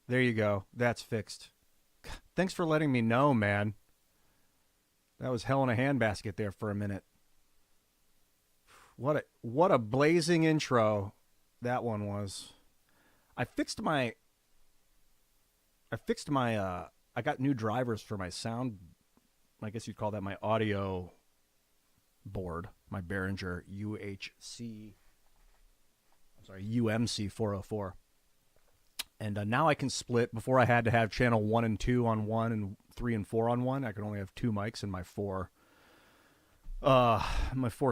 There you go. That's fixed. Thanks for letting me know, man. That was hell in a handbasket there for a minute. What a blazing intro that one was. I got new drivers for my sound. I guess you'd call that my audio board, my Behringer UMC 404. And now I can split. Before I had to have channel 1 and 2 on one and 3 and 4 on one. I could only have 2 mics in my four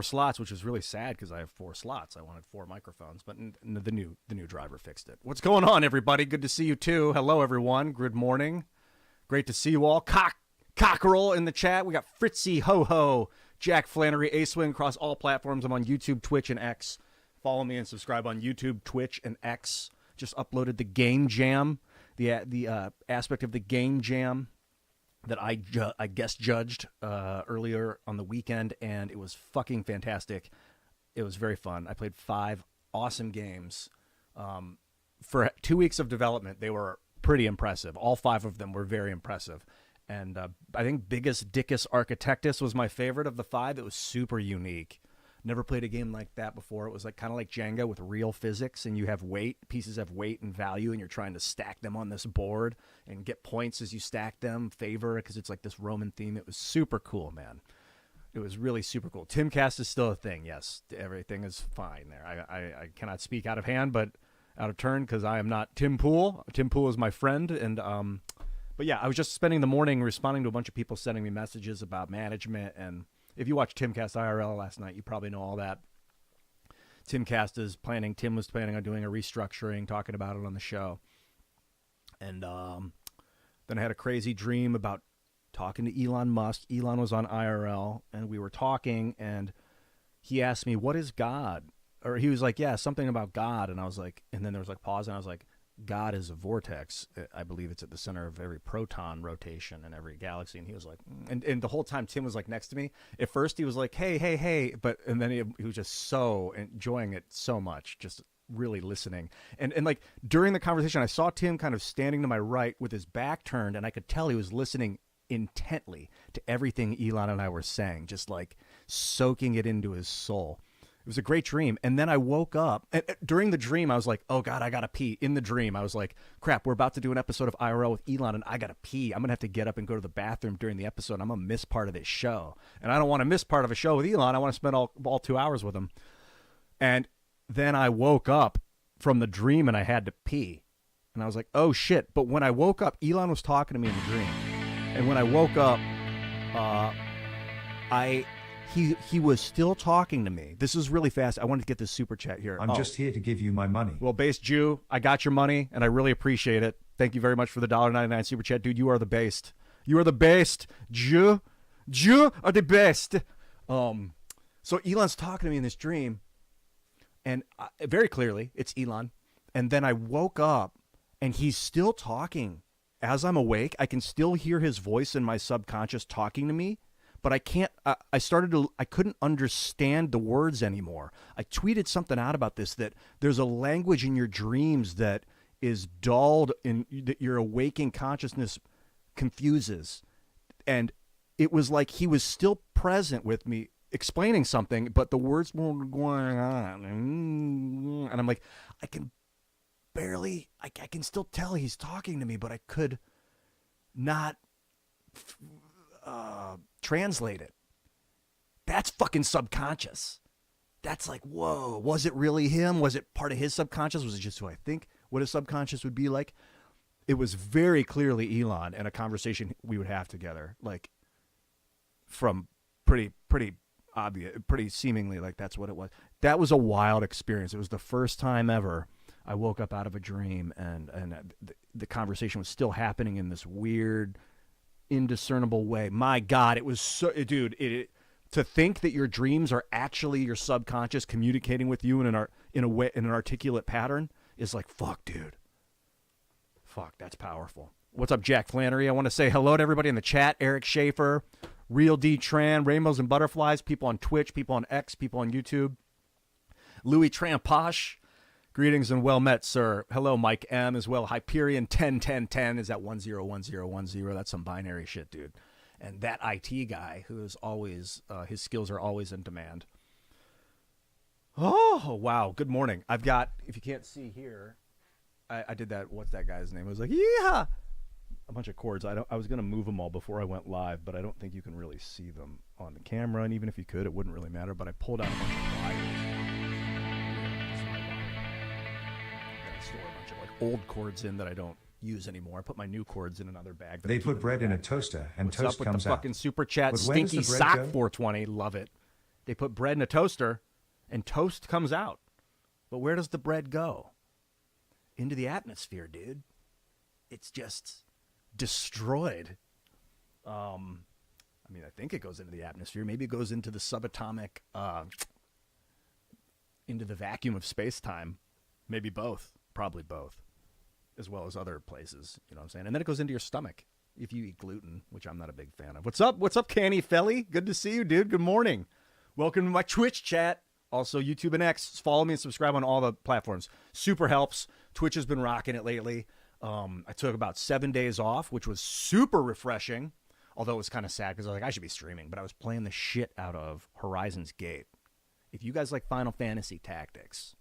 slots, which is really sad because I have 4 slots. I wanted 4 microphones, but the new driver fixed it. What's going on, everybody? Good to see you too. Hello, everyone. Good morning. Great to see you all. Cockerel in the chat. We got Fritzy, Ho Ho, Jack Flannery, Acewing across all platforms. I'm on YouTube, Twitch, and X. Follow me and subscribe on YouTube, Twitch, and X. Just uploaded the Game Jam, the aspect of the Game Jam that I guest judged earlier on the weekend, and it was fucking fantastic. It was very fun. I played 5 awesome games. For 2 weeks of development, they were pretty impressive. All 5 of them were very impressive. And I think Biggest Dickus Architectus was my favorite of the 5. It was super unique. Never played a game like that before. It was kind of like Jenga with real physics, and you have weight. Pieces have weight and value, and you're trying to stack them on this board and get points as you stack them, favor, because it's like this Roman theme. It was super cool, man. It was really super cool. Timcast is still a thing, yes. Everything is fine there. I cannot speak out of turn, because I am not Tim Pool. Tim Pool is my friend, and but yeah, I was just spending the morning responding to a bunch of people sending me messages about management. And if you watched Timcast IRL last night, you probably know all that. Tim was planning on doing a restructuring, talking about it on the show. And then I had a crazy dream about talking to Elon Musk. Elon was on IRL, and we were talking, and he asked me, what is God? Or he was like, yeah, something about God. And I was like, and then there was pause, and I was like, God is a vortex. I believe it's at the center of every proton rotation in every galaxy. And he was like, and the whole time Tim was next to me. At first he was like, hey, and then he was just so enjoying it so much, just really listening. And during the conversation, I saw Tim kind of standing to my right with his back turned, and I could tell he was listening intently to everything Elon and I were saying, just soaking it into his soul. It was a great dream. And then I woke up. And during the dream, I was like, oh, God, I got to pee. In the dream, I was like, crap, we're about to do an episode of IRL with Elon, and I got to pee. I'm going to have to get up and go to the bathroom during the episode. I'm going to miss part of this show. And I don't want to miss part of a show with Elon. I want to spend all 2 hours with him. And then I woke up from the dream, and I had to pee. And I was like, oh, shit. But when I woke up, Elon was talking to me in the dream. And when I woke up, He was still talking to me. This is really fast. I wanted to get this super chat here. I'm just here to give you my money. Well, Based Jew, I got your money, and I really appreciate it. Thank you very much for the $1.99 super chat. Dude, you are the best. You are the best. Jew are the best. So Elon's talking to me in this dream, and very clearly, it's Elon. And then I woke up, and he's still talking. As I'm awake, I can still hear his voice in my subconscious talking to me. But I can't, I couldn't understand the words anymore. I tweeted something out about this, that there's a language in your dreams that is dulled, that your awaking consciousness confuses. And it was like he was still present with me explaining something, but the words weren't going on. And I'm like, I can still tell he's talking to me, but I could not translate it. That's fucking subconscious. That's whoa, was it really him? Was it part of his subconscious? Was it just who I think what his subconscious would be like? It was very clearly Elon and a conversation we would have together, from pretty obvious, pretty seemingly that's what it was. That was a wild experience. It was the first time ever I woke up out of a dream, and the conversation was still happening in this weird, indiscernible way. My God, it was so, dude. To think that your dreams are actually your subconscious communicating with you in an articulate pattern is fuck, dude. Fuck, that's powerful. What's up, Jack Flannery? I want to say hello to everybody in the chat. Eric Schaefer, Real D Tran, Rainbows and Butterflies, people on Twitch, people on X, people on YouTube. Louis Tramposh, Greetings and well met, sir. Hello, Mike M. as well. Hyperion 101010 is that 101010. That's some binary shit, dude. And that IT guy who is always, his skills are always in demand. Oh, wow. Good morning. I've got, if you can't see here, I did that. What's that guy's name? I was like, yeah, a bunch of chords. I was going to move them all before I went live, but I don't think you can really see them on the camera. And even if you could, it wouldn't really matter. But I pulled out a bunch of wires. I store a bunch of like old chords in that I don't use anymore. I put my new chords in another bag. They put bread in a toaster, and toast comes out. What's up with the fucking super chat? Stinky sock 420. Love it. They put bread in a toaster, and toast comes out. But where does the bread go? Into the atmosphere, dude. It's just destroyed. I mean, I think it goes into the atmosphere. Maybe it goes into the subatomic, into the vacuum of space-time. Maybe both. Probably both. As well as other places, you know what I'm saying? And then it goes into your stomach if you eat gluten, which I'm not a big fan of. What's up? What's up, Canny Felly? Good to see you, dude. Good morning. Welcome to my Twitch chat. Also, YouTube and X. Follow me and subscribe on all the platforms. Super helps. Twitch has been rocking it lately. I took about 7 days off, which was super refreshing, although it was kind of sad because I was like, I should be streaming, but I was playing the shit out of Horizon's Gate. If you guys like Final Fantasy Tactics,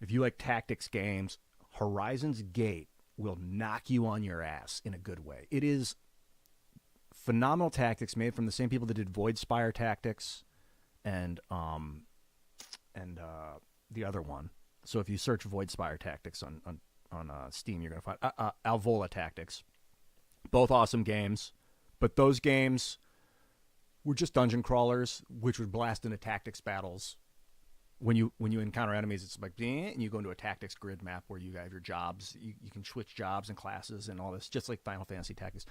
if you like tactics games, Horizon's Gate will knock you on your ass in a good way. It is phenomenal tactics made from the same people that did Void Spire Tactics and the other one. So if you search Void Spire Tactics on Steam, you're going to find Alvola Tactics. Both awesome games, but those games were just dungeon crawlers, which would blast into tactics battles. When you encounter enemies, it's like, and you go into a tactics grid map where you have your jobs. You can switch jobs and classes and all this, just like Final Fantasy Tactics.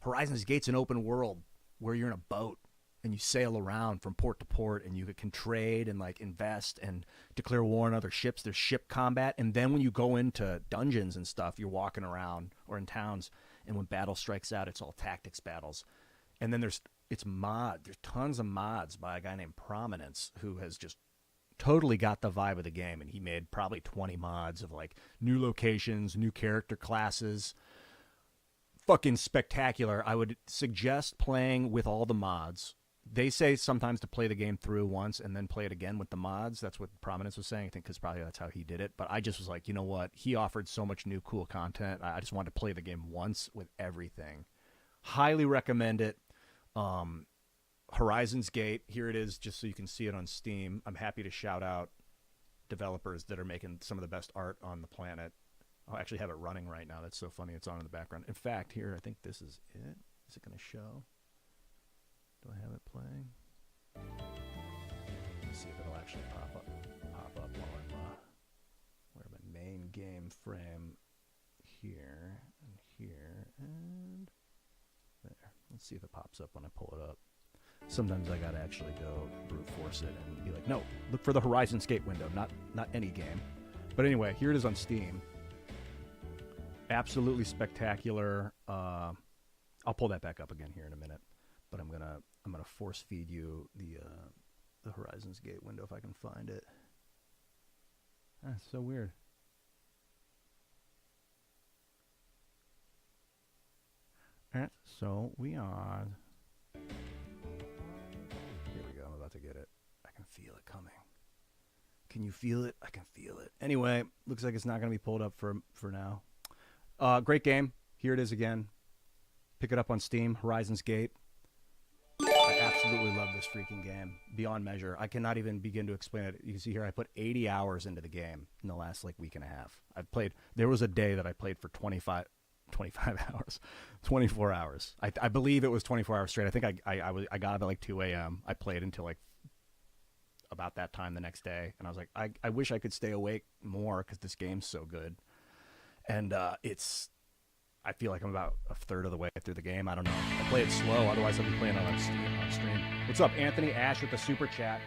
Horizon's Gate's an open world where you're in a boat and you sail around from port to port, and you can trade and like invest and declare war on other ships. There's ship combat, and then when you go into dungeons and stuff, you're walking around or in towns, and when battle strikes out, it's all tactics battles. And then there's tons of mods by a guy named Prominence who has just totally got the vibe of the game, and he made probably 20 mods of like new locations, new character classes. Fucking spectacular. I would suggest playing with all the mods. They say sometimes to play the game through once and then play it again with the mods. That's what Prominence was saying, I think, because probably that's how he did it. But I just was like, you know what? He offered so much new cool content. I just wanted to play the game once with everything. Highly recommend it. Horizon's Gate, here it is, just so you can see it on Steam. I'm happy to shout out developers that are making some of the best art on the planet. I'll actually have it running right now. That's so funny. It's on in the background. In fact, here, I think this is it. Is it going to show? Do I have it playing? Let's see if it'll actually pop up while I'm where my main game frame here and here and there. Let's see if it pops up when I pull it up. Sometimes I gotta actually go brute force it and be like, no, look for the Horizon's Gate window, not any game. But anyway, here it is on Steam. Absolutely spectacular. I'll pull that back up again here in a minute, but I'm gonna force feed you the Horizon's Gate window if I can find it. That's so weird. All right, so we are. Here we go. I'm about to get it. I can feel it coming. Can you feel it? I can feel it. Anyway, looks like it's not going to be pulled up for now. Great game. Here it is again. Pick it up on Steam. Horizon's Gate. I absolutely love this freaking game. Beyond measure. I cannot even begin to explain it. You can see here I put 80 hours into the game in the last week and a half. There was a day that I played for 25 hours, 24 hours. I believe it was 24 hours straight. I think I got up at 2 a.m. I played until about that time the next day. And I was like, I wish I could stay awake more because this game's so good. And I feel like I'm about a third of the way through the game. I don't know. I play it slow. Otherwise, I'll be playing on stream. What's up, Anthony Ash with the super chat?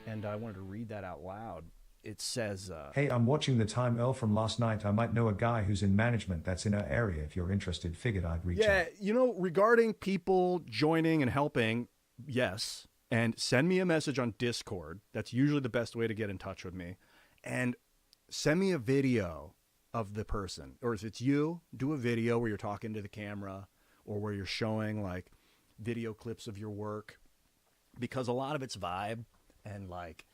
And I wanted to read that out loud. It says... hey, I'm watching the Time Earl from last night. I might know a guy who's in management that's in our area. If you're interested, figured I'd reach out. Yeah, regarding people joining and helping, yes. And send me a message on Discord. That's usually the best way to get in touch with me. and send me a video of the person. Or if it's you, do a video where you're talking to the camera or where you're showing like video clips of your work, because a lot of it's vibe and like,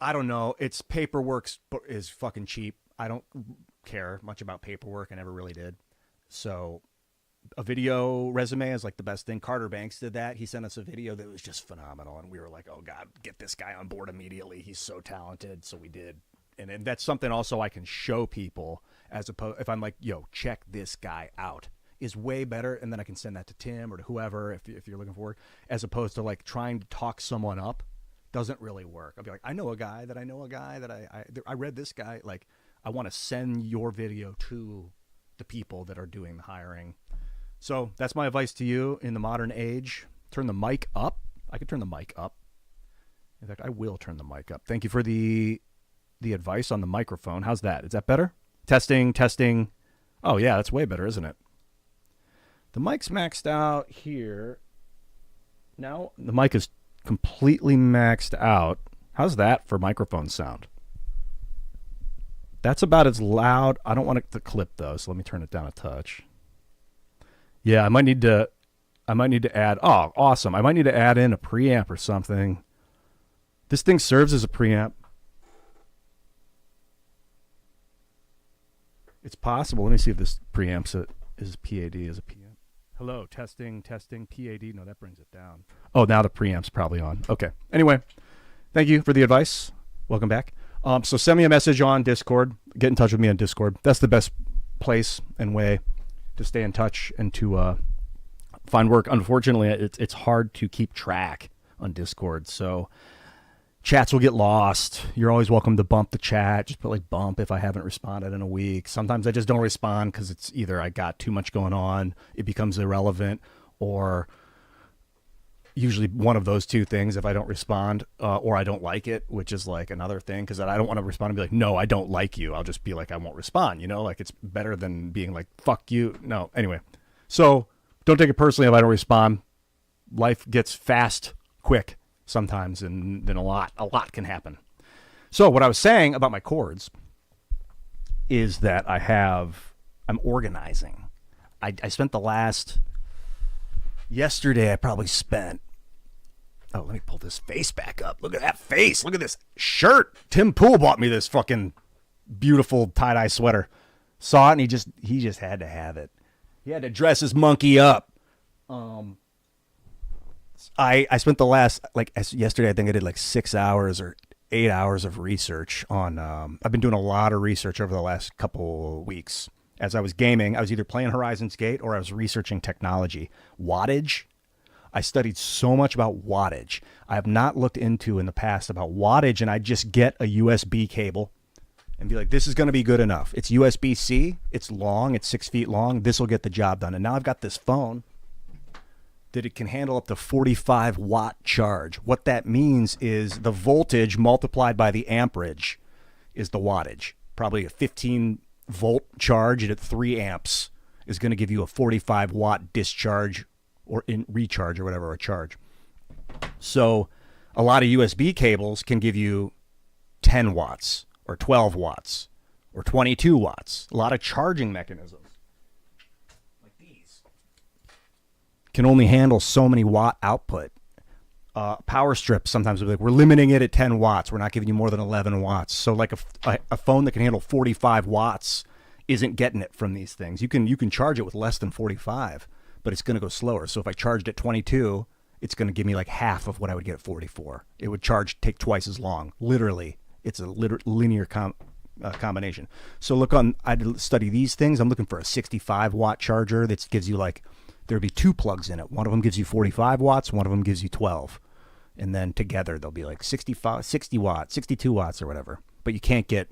I don't know, it's paperwork is fucking cheap. I don't care much about paperwork. I never really did. So a video resume is like the best thing. Carter Banks did that. He sent us a video that was just phenomenal. And we were like, oh God, get this guy on board immediately. He's so talented. So we did. And that's something also I can show people, as opposed, if I'm like, yo, check this guy out, is way better. And then I can send that to Tim or to whoever, if you're looking for work, as opposed to like trying to talk someone up. Doesn't really work. I'll be like, I know a guy that I read this guy. Like, I want to send your video to the people that are doing the hiring. So that's my advice to you in the modern age. Turn the mic up. I could turn the mic up. In fact, I will turn the mic up. Thank you for the advice on the microphone. How's that? Is that better? Testing. Oh yeah, that's way better, isn't it? The mic's maxed out here. Now the mic is completely maxed out. How's that for microphone sound? That's about as loud. I don't want it to clip though, so let me turn it down a touch. Yeah, I might need to add, oh, awesome. I might need to add in a preamp or something. This thing serves as a preamp. It's possible. Let me see if this preamps it is PAD as a preamp. Hello, testing, PAD. No, that brings it down. Oh, now the preamp's probably on. Okay. Anyway, thank you for the advice. Welcome back. So send me a message on Discord. Get in touch with me on Discord. That's the best place and way to stay in touch and to find work. Unfortunately, it's hard to keep track on Discord. So chats will get lost. You're always welcome to bump the chat. Just put like bump if I haven't responded in a week. Sometimes I just don't respond because it's either I got too much going on, it becomes irrelevant, or usually one of those two things if I don't respond, or I don't like it, which is like another thing, because I don't want to respond and be like, no, I don't like you. I'll just be like, I won't respond, you know, like it's better than being like, fuck you. No, anyway. So don't take it personally if I don't respond. Life gets fast, quick sometimes, and then a lot can happen. So what I was saying about my chords is that I'm organizing. I spent yesterday I probably spent, oh, let me pull this face back up. Look at that face. Look at this shirt. Tim Pool bought me this fucking beautiful tie-dye sweater. Saw it and he just had to have it. He had to dress his monkey up. I spent the last, yesterday, I think I did like 6 hours or 8 hours of research on, I've been doing a lot of research over the last couple weeks. As I was gaming, I was either playing Horizon's Gate or I was researching technology. Wattage. I studied so much about wattage. I have not looked into in the past about wattage, and I just get a USB cable and be like, this is going to be good enough. It's USB-C. It's long. It's 6 feet long. This will get the job done. And now I've got this phone that it can handle up to 45 watt charge. What that means is the voltage multiplied by the amperage is the wattage. Probably a 15 volt charge at 3 amps is going to give you a 45 watt discharge or in recharge or whatever, or charge. So a lot of USB cables can give you 10 watts or 12 watts or 22 watts. A lot of charging mechanisms like these can only handle so many watt output. Power strips sometimes will be like, we're limiting it at 10 watts. We're not giving you more than 11 watts. So like a phone that can handle 45 watts isn't getting it from these things. You can charge it with less than 45, but it's going to go slower. So if I charged at 22, it's going to give me like half of what I would get at 44. It would take twice as long. Literally, it's a linear combination. So I study these things. I'm looking for a 65 watt charger that gives you there'd be 2 plugs in it. One of them gives you 45 watts. One of them gives you 12. And then together they'll be like 60 watts, 62 watts or whatever. But you can't get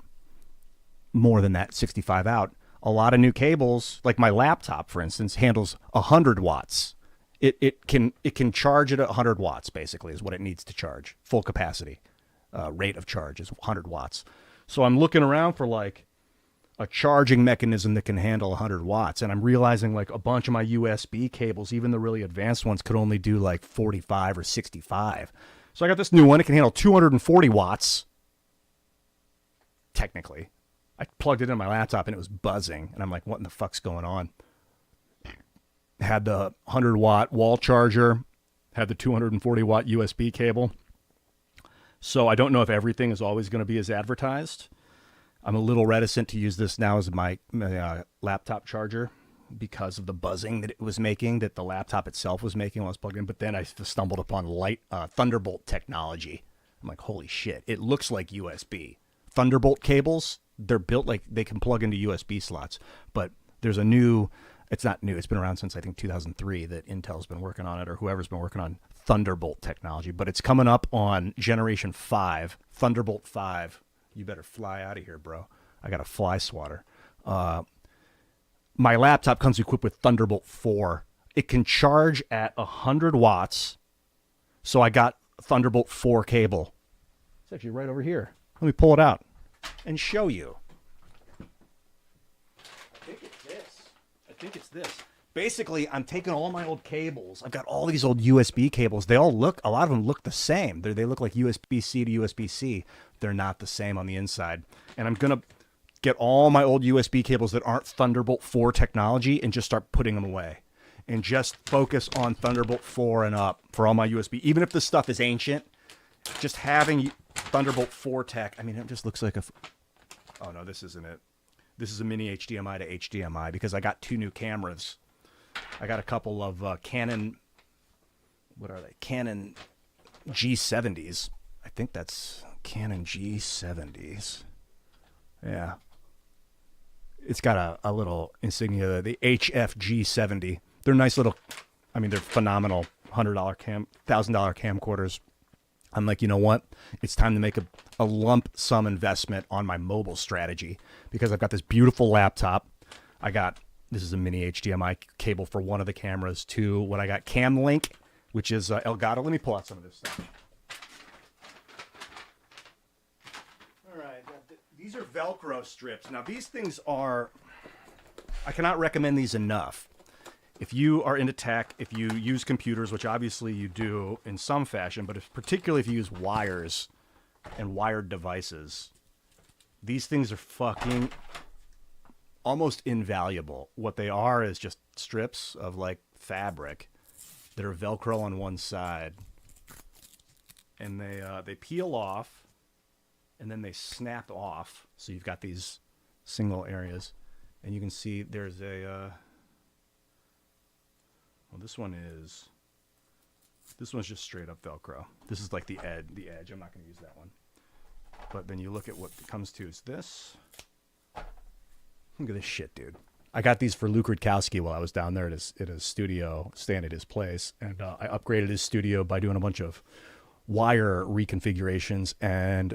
more than that 65 out. A lot of new cables, like my laptop, for instance, handles 100 watts. It can charge at 100 watts, basically, is what it needs to charge. Full capacity rate of charge is 100 watts. So I'm looking around for a charging mechanism that can handle 100 watts. And I'm realizing a bunch of my USB cables, even the really advanced ones, could only do 45 or 65. So I got this new one. It can handle 240 watts. technically. I plugged it in my laptop and it was buzzing. And I'm like, what in the fuck's going on? Had the 100-watt wall charger, had the 240-watt USB cable. So I don't know if everything is always going to be as advertised. I'm a little reticent to use this now as my laptop charger because of the buzzing that it was making, that the laptop itself was making while I was plugged in. But then I stumbled upon Thunderbolt technology. I'm like, holy shit, it looks like USB. Thunderbolt cables, they're built like they can plug into USB slots. But there's a new, it's not new, it's been around since I think 2003 that Intel's been working on it, or whoever's been working on Thunderbolt technology. But it's coming up on generation 5, Thunderbolt 5. You better fly out of here, bro. I got a fly swatter. My laptop comes equipped with Thunderbolt 4. It can charge at 100 watts. So I got Thunderbolt 4 cable. It's actually right over here. Let me pull it out and show you. I think it's this. Basically, I'm taking all my old cables. I've got all these old USB cables. They all look, a lot of them look the same. They look like USB-C to USB-C. They're not the same on the inside. And I'm going to get all my old USB cables that aren't Thunderbolt 4 technology and just start putting them away. And just focus on Thunderbolt 4 and up for all my USB. Even if the stuff is ancient, just having Thunderbolt 4 tech, I mean, it just looks like a... Oh, no, this isn't it. This is a mini HDMI to HDMI because I got 2 new cameras. I got a couple of Canon... What are they? Canon G70s. I think that's Canon G70s. Yeah. It's got a little insignia, the HFG70. They're nice little, I mean, they're phenomenal $100 $1,000 camcorders. I'm like, you know what? It's time to make a lump sum investment on my mobile strategy because I've got this beautiful laptop. This is a mini HDMI cable for one of the cameras to what I got, Cam Link, which is Elgato. Let me pull out some of this stuff. All right. These are Velcro strips. Now, these things are, I cannot recommend these enough. If you are into tech, if you use computers, which obviously you do in some fashion, but particularly if you use wires and wired devices, these things are fucking almost invaluable. What they are is just strips of like fabric that are Velcro on one side, and they peel off, and then they snap off. So you've got these single areas, and you can see there's a. Well, this one's just straight up Velcro. This is like the edge. I'm not going to use that one. But then you look at what it comes to is this. Look at this shit, dude. I got these for Luke Rutkowski while I was down there at his studio, staying at his place. And I upgraded his studio by doing a bunch of wire reconfigurations and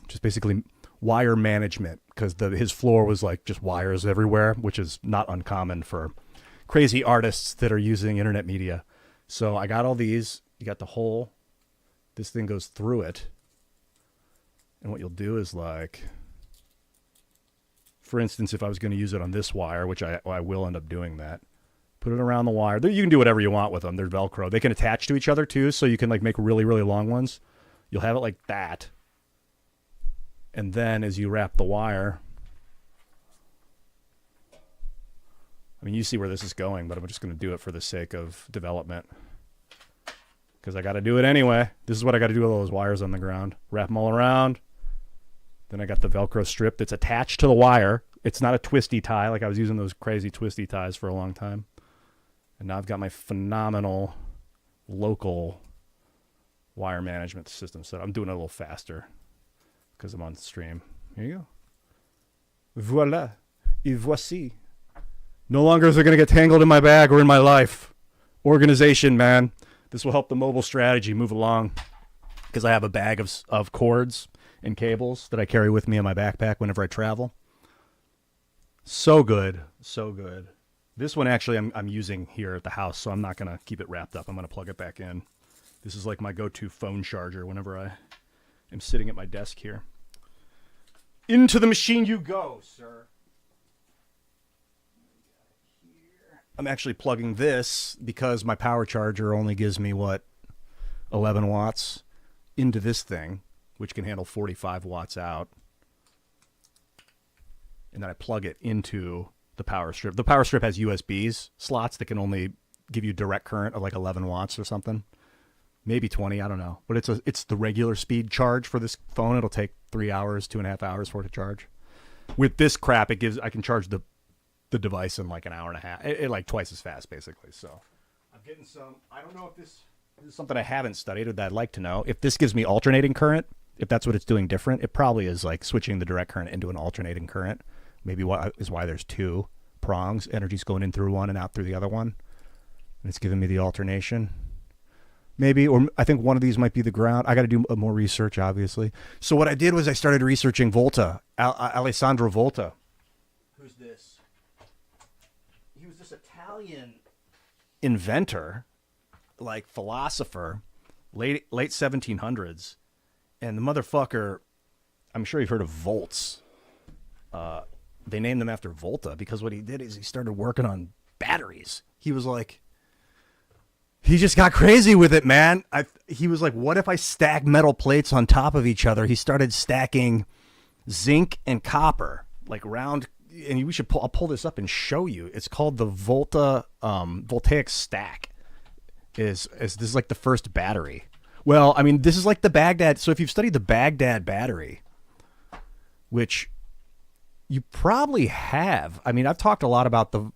just basically wire management, because his floor was like just wires everywhere, which is not uncommon for crazy artists that are using internet media. So I got all these. You got the hole. This thing goes through it. And what you'll do is, like, for instance, if I was going to use it on this wire, which I will end up doing that, put it around the wire. You can do whatever you want with them. They're Velcro. They can attach to each other too, so you can like make really, really long ones. You'll have it like that. And then as you wrap the wire, I mean, you see where this is going, but I'm just going to do it for the sake of development, because I got to do it anyway. This is what I got to do with all those wires on the ground. Wrap them all around. Then I got the Velcro strip that's attached to the wire. It's not a twisty tie, like I was using those crazy twisty ties for a long time. And now I've got my phenomenal local wire management system set. I'm doing it a little faster because I'm on stream. Here you go. Voila. Et voici. No longer is it going to get tangled in my bag or in my life. Organization, man. This will help the mobile strategy move along, because I have a bag of cords and cables that I carry with me in my backpack whenever I travel. So good. So good. This one actually I'm using here at the house, so I'm not going to keep it wrapped up. I'm going to plug it back in. This is like my go-to phone charger whenever I am sitting at my desk here. Into the machine you go, sir. I'm actually plugging this because my power charger only gives me, 11 watts into this thing, which can handle 45 watts out. and then I plug it into the power strip. The power strip has USBs slots that can only give you direct current of like 11 watts or something. Maybe 20, I don't know. But it's the regular speed charge for this phone. It'll take 3 hours, 2.5 hours for it to charge. With this crap, I can charge the device in like an hour and a half. It like twice as fast, basically. So I'm getting some. I don't know if this is something I haven't studied or that I'd like to know. If this gives me alternating current, if that's what it's doing different, it probably is like switching the direct current into an alternating current. Maybe why there's two prongs. Energy's going in through one and out through the other one. And it's giving me the alternation. Maybe, or I think one of these might be the ground. I got to do more research, obviously. So what I did was I started researching Volta, Alessandro Volta. Who's this? He was this Italian inventor, like philosopher, late 1700s. And the motherfucker, I'm sure you've heard of volts. They named him after Volta because what he did is he started working on batteries. He was like, he just got crazy with it, man. He was like, what if I stack metal plates on top of each other? He started stacking zinc and copper, like round. And I'll pull this up and show you. It's called the Volta, voltaic stack. This is like the first battery. Well, I mean, this is like the Baghdad. So if you've studied the Baghdad battery, which you probably have. I mean, I've talked a lot about the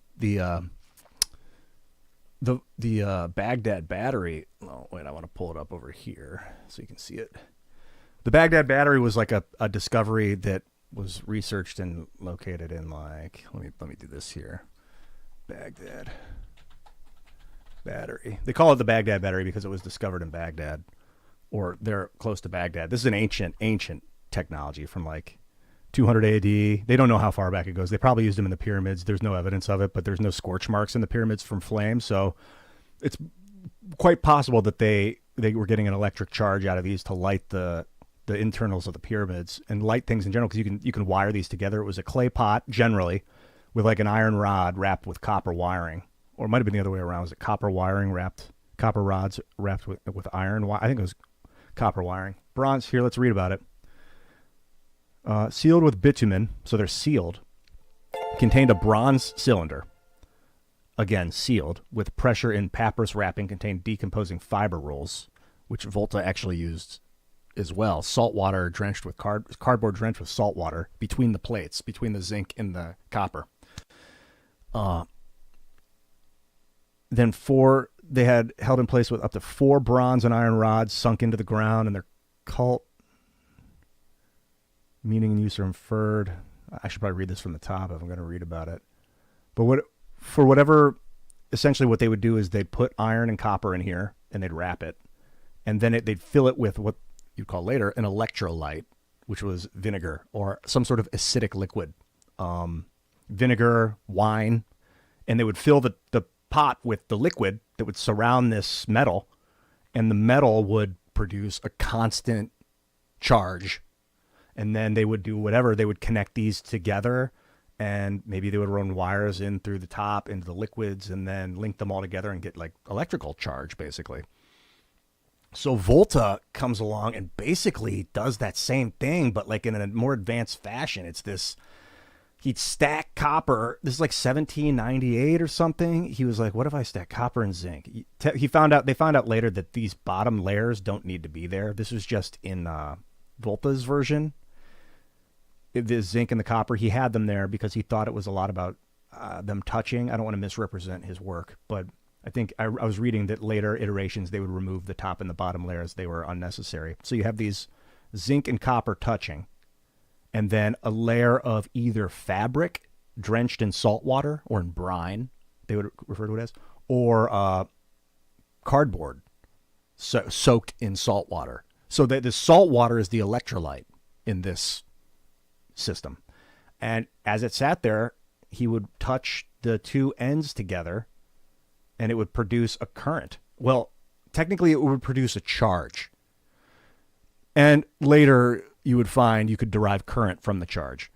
Baghdad battery. Oh, wait, I want to pull it up over here so you can see it. The Baghdad battery was like a discovery that was researched and located in like, let me do this here. Baghdad battery. They call it the Baghdad battery because it was discovered in Baghdad, or they're close to Baghdad. This is an ancient technology from like 200 AD. They don't know how far back it goes. They probably used them in the pyramids. There's no evidence of it, but there's no scorch marks in the pyramids from flames. So it's quite possible that they were getting an electric charge out of these to light the internals of the pyramids and light things in general, because you can wire these together. It was a clay pot generally with like an iron rod wrapped with copper wiring, or it might have been the other way around. Was it copper rods wrapped with iron? I think it was copper wiring. Bronze. Here, let's read about it. Sealed with bitumen, so they're sealed, contained a bronze cylinder, again sealed, with pressure in papyrus wrapping, contained decomposing fiber rolls, which Volta actually used as well. Salt water drenched with cardboard drenched with salt water between the plates, between the zinc and the copper. Then they had held in place with up to 4 bronze and iron rods sunk into the ground, and their cult meaning and use are inferred. I should probably read this from the top if I'm going to read about it. But essentially what they would do is they'd put iron and copper in here and they'd wrap it. And then they'd fill it with what you'd call later an electrolyte, which was vinegar or some sort of acidic liquid. Vinegar, wine. And they would fill the pot with the liquid that would surround this metal. And the metal would produce a constant charge. And then they would do whatever. They would connect these together, and maybe they would run wires in through the top into the liquids and then link them all together and get like electrical charge, basically. So Volta comes along and basically does that same thing, but like in a more advanced fashion. It's this, he'd stack copper. This is like 1798 or something. He was like, what if I stack copper and zinc? They found out later that these bottom layers don't need to be there. This was just in Volta's version. The zinc and the copper, he had them there because he thought it was a lot about them touching. I don't want to misrepresent his work, but I think I was reading that later iterations, they would remove the top and the bottom layers. They were unnecessary. So you have these zinc and copper touching, and then a layer of either fabric drenched in salt water or in brine, they would refer to it as, or cardboard soaked in salt water. So the salt water is the electrolyte in this system. And as it sat there, he would touch the two ends together and it would produce a current. Well, technically it would produce a charge. And later you would find you could derive current from the charge.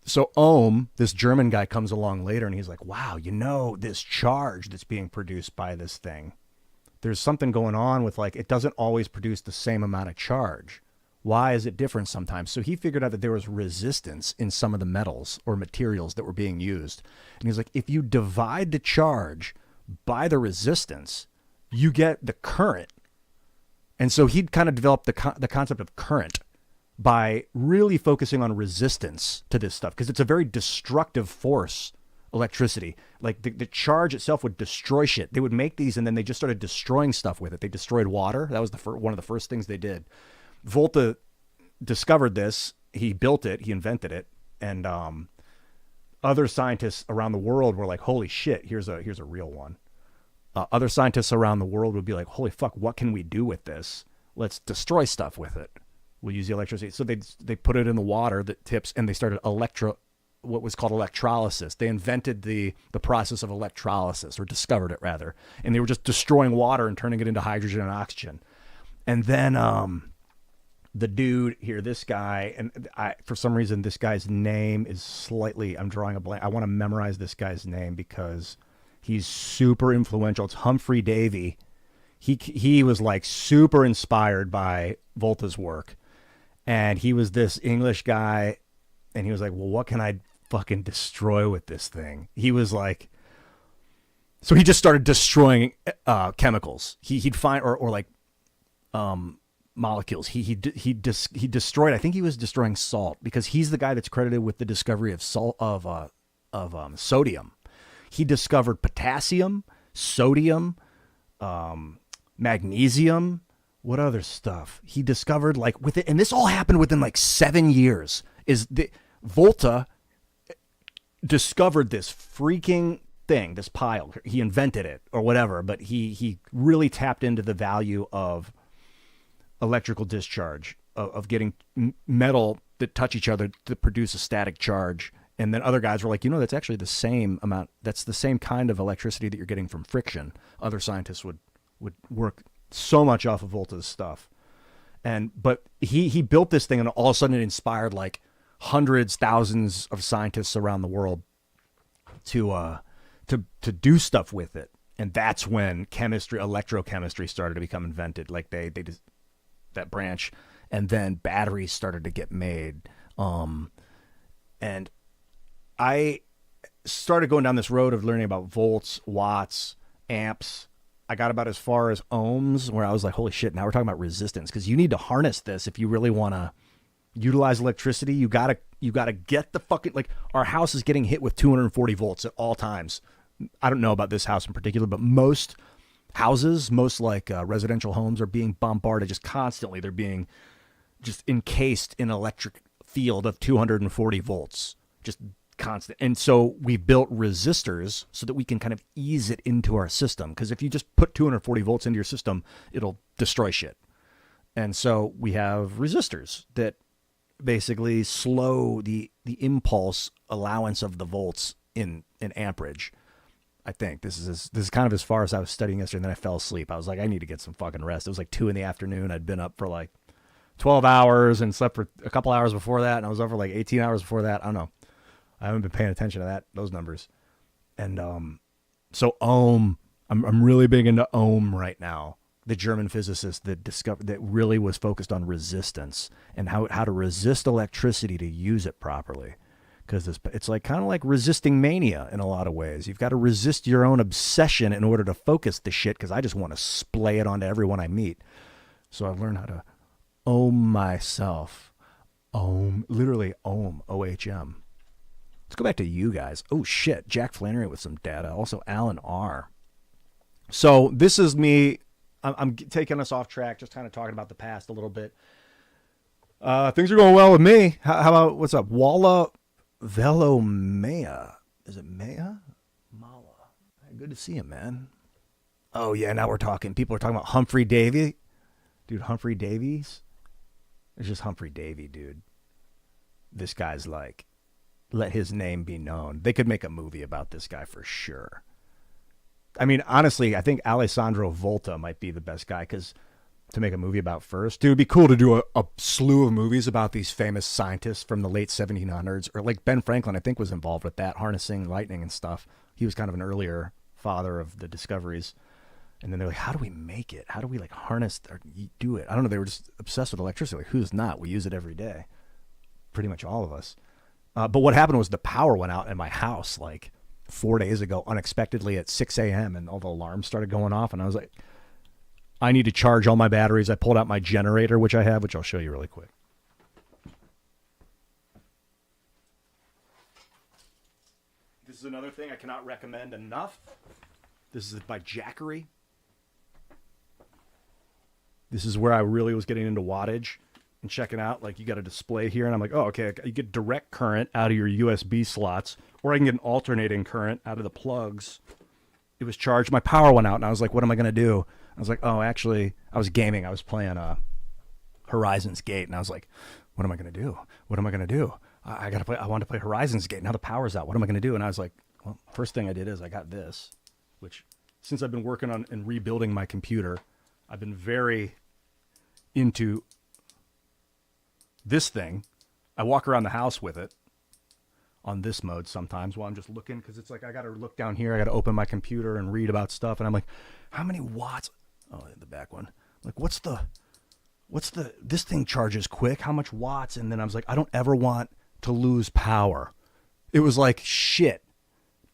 So Ohm, this German guy, comes along later and he's like, wow, this charge that's being produced by this thing, there's something going on with like, it doesn't always produce the same amount of charge. Why is it different sometimes? So he figured out that there was resistance in some of the metals or materials that were being used. And he's like, if you divide the charge by the resistance, you get the current. And so he'd kind of developed the concept of current by really focusing on resistance to this stuff, because it's a very destructive force, electricity. Like the charge itself would destroy shit. They would make these and then they just started destroying stuff with it. They destroyed water. That was one of the first things they did. Volta discovered this. He built it. He invented it. And other scientists around the world were like, holy shit, here's a real one. Other scientists around the world would be like, holy fuck, what can we do with this? Let's destroy stuff with it. We'll use the electricity. So they put it in the water that tips, and they started what was called electrolysis. They invented the process of electrolysis, or discovered it rather. And they were just destroying water and turning it into hydrogen and oxygen. And then the dude here, this guy, and for some reason, this guy's name is slightly, I'm drawing a blank. I want to memorize this guy's name because he's super influential. It's Humphrey Davy. He was like super inspired by Volta's work. And he was this English guy. And he was like, well, what can I fucking destroy with this thing? He was like, so he just started destroying chemicals. He'd find, or like, molecules. He destroyed, I think he was destroying salt, because he's the guy that's credited with the discovery of sodium. He discovered potassium, sodium, magnesium. What other stuff? He discovered like with it, and this all happened within like 7 years. Volta discovered this freaking thing, this pile. He invented it or whatever, but he really tapped into the value of electrical discharge, of getting metal that touch each other to produce a static charge. And then other guys were like, that's actually the same amount. That's the same kind of electricity that you're getting from friction. Other scientists would work so much off of Volta's stuff. But he built this thing, and all of a sudden it inspired like hundreds, thousands of scientists around the world to do stuff with it. And that's when electrochemistry started to become invented. Like they just, that branch, and then batteries started to get made. And I started going down this road of learning about volts, watts, amps. I got about as far as ohms, where I was like, holy shit, now we're talking about resistance, because you need to harness this if you really want to utilize electricity. You gotta get the fucking, like, our house is getting hit with 240 volts at all times. I don't know about this house in particular, but most houses, most residential homes are being bombarded just constantly. They're being just encased in an electric field of 240 volts, just constant. And so we built resistors so that we can kind of ease it into our system. Because if you just put 240 volts into your system, it'll destroy shit. And so we have resistors that basically slow the impulse allowance of the volts in amperage. I think this is kind of as far as I was studying yesterday, and then I fell asleep. I was like, I need to get some fucking rest. It was like 2 p.m. I'd been up for like 12 hours and slept for a couple hours before that, and I was up for like 18 hours before that. I don't know. I haven't been paying attention to those numbers. And so ohm, I'm really big into ohm right now. The German physicist that really was focused on resistance and how to resist electricity to use it properly. Because it's like kind of like resisting mania in a lot of ways. You've got to resist your own obsession in order to focus the shit, because I just want to splay it onto everyone I meet. So I've learned how to ohm myself. Ohm, literally ohm, O-H-M. Let's go back to you guys. Oh, shit. Jack Flannery with some data. Also, Alan R. So this is me. I'm taking us off track, just kind of talking about the past a little bit. Things are going well with me. How about, what's up? Walla Velomea. Is it Maya? Mala. Good to see you, man. Oh, yeah, now we're talking. People are talking about Humphrey Davy. Dude, Humphrey Davies? It's just Humphrey Davy, dude. This guy's like, let his name be known. They could make a movie about this guy for sure. I mean, honestly, I think Alessandro Volta might be the best guy to make a movie about first. Dude, it'd be cool to do a slew of movies about these famous scientists from the late 1700s. Or like Ben Franklin, I think, was involved with that, harnessing lightning and stuff. He was kind of an earlier father of the discoveries. And then they're like, how do we make it? How do we like harness or do it? I don't know. They were just obsessed with electricity. Like, who's not? We use it every day. Pretty much all of us. But what happened was the power went out in my house like 4 days ago, unexpectedly at 6 a.m. and all the alarms started going off. And I was like, I need to charge all my batteries. I pulled out my generator, which I have, which I'll show you really quick. This is another thing I cannot recommend enough. This is by Jackery. This is where I really was getting into wattage and checking out. Like, you got a display here, and I'm like, oh, okay. You get direct current out of your USB slots, or I can get an alternating current out of the plugs. It was charged. My power went out, and I was like, what am I going to do? I was like, oh, actually, I was gaming. I was playing Horizon's Gate, and I was like, what am I going to do? What am I going to do? I got to play. I wanted to play Horizon's Gate. Now the power's out. What am I going to do? And I was like, well, first thing I did is I got this, which since I've been working on and rebuilding my computer, I've been very into this thing. I walk around the house with it on this mode sometimes while I'm just looking, because it's like I got to look down here. I got to open my computer and read about stuff. And I'm like, how many watts? Oh, the back one. Like, this thing charges quick. How much watts? And then I was like, I don't ever want to lose power. It was like, shit.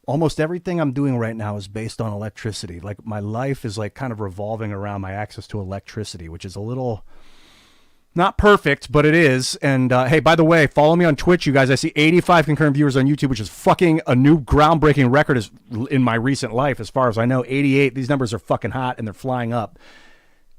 Almost everything I'm doing right now is based on electricity. Like, my life is like kind of revolving around my access to electricity, which is a little not perfect, but it is. And hey, by the way, follow me on Twitch, you guys. I see 85 concurrent viewers on YouTube, which is fucking a new groundbreaking record in my recent life. As far as I know, 88. These numbers are fucking hot and they're flying up.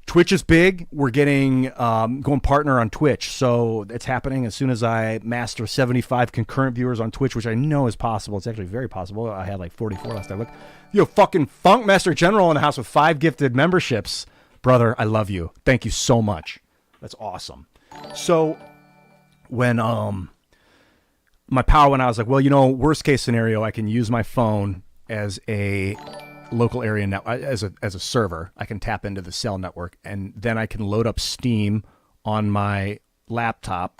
Twitch is big. We're getting going partner on Twitch, so it's happening as soon as I master 75 concurrent viewers on Twitch, which I know is possible. It's actually very possible. I had like 44 last time I looked. Yo, fucking Funk Master General in the house with 5 gifted memberships, brother. I love you. Thank you so much. That's awesome. So when my power went out, I was like, well, worst case scenario, I can use my phone as a local area network, as a server. I can tap into the cell network, and then I can load up Steam on my laptop,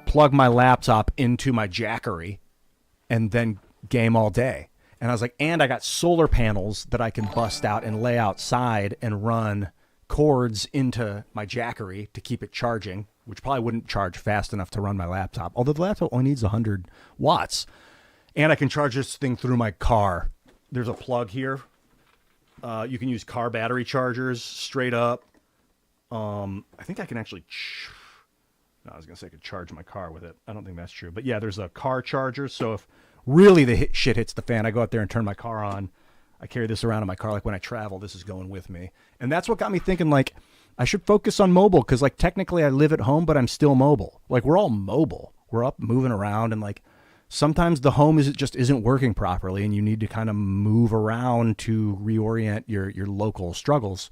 plug my laptop into my Jackery, and then game all day. And I was like, and I got solar panels that I can bust out and lay outside and run cords into my Jackery to keep it charging, which probably wouldn't charge fast enough to run my laptop, although the laptop only needs 100 watts. And I can charge this thing through my car. There's a plug here. You can use car battery chargers straight up. I think I can actually... I was going to say I could charge my car with it. I don't think that's true. But yeah, there's a car charger. So if really the shit hits the fan, I go out there and turn my car on. I carry this around in my car. Like when I travel, this is going with me. And that's what got me thinking, like, I should focus on mobile, because, like, technically I live at home, but I'm still mobile. Like, we're all mobile. We're up moving around, and, like, sometimes the home isn't working properly, and you need to kind of move around to reorient your local struggles.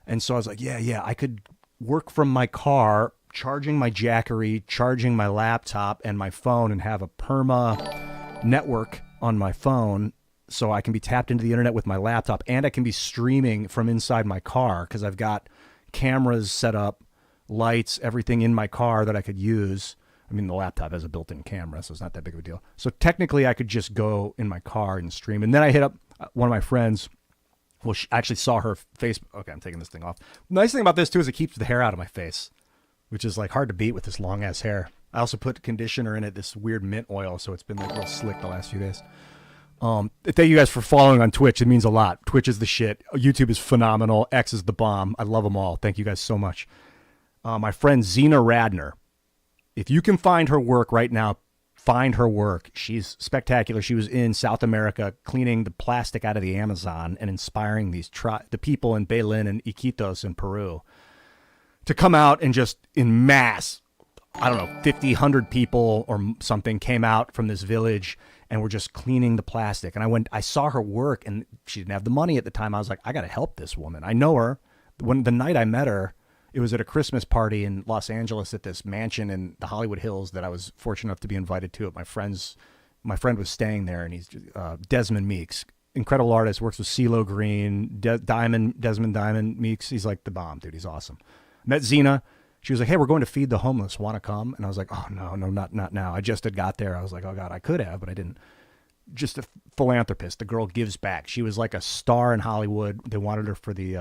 And so I was like, yeah, I could work from my car, charging my Jackery, charging my laptop and my phone, and have a perma network on my phone, so I can be tapped into the internet with my laptop, and I can be streaming from inside my car, because I've got cameras set up, lights, everything in my car that I could use. I mean, the laptop has a built-in camera, so it's not that big of a deal. So technically, I could just go in my car and stream. And then I hit up one of my friends. Well, she actually saw her face. Okay, I'm taking this thing off. The nice thing about this, too, is it keeps the hair out of my face, which is, like, hard to beat with this long-ass hair. I also put conditioner in it, this weird mint oil, so it's been, like, real slick the last few days. Thank you guys for following on Twitch. It means a lot. Twitch is the shit. YouTube is phenomenal. X is the bomb. I love them all. Thank you guys so much. My friend Zena Radner. If you can find her work right now, find her work. She's spectacular. She was in South America cleaning the plastic out of the Amazon and inspiring the people in Belén and Iquitos in Peru to come out and just in mass, I don't know, 50, 100 people or something came out from this village and were just cleaning the plastic. And I saw her work, and she didn't have the money at the time. I was like, I got to help this woman. I know her. When the night I met her, it was at a Christmas party in Los Angeles at this mansion in the Hollywood Hills that I was fortunate enough to be invited to. My friend was staying there, and he's Desmond Meeks, incredible artist, works with CeeLo Green, Desmond Diamond Meeks. He's like the bomb, dude. He's awesome. Met Zena. She was like, hey, we're going to feed the homeless. Want to come? And I was like, oh, no, not now. I just had got there. I was like, oh, God, I could have, but I didn't. just a philanthropist. The girl gives back. She was like a star in Hollywood. They wanted her for the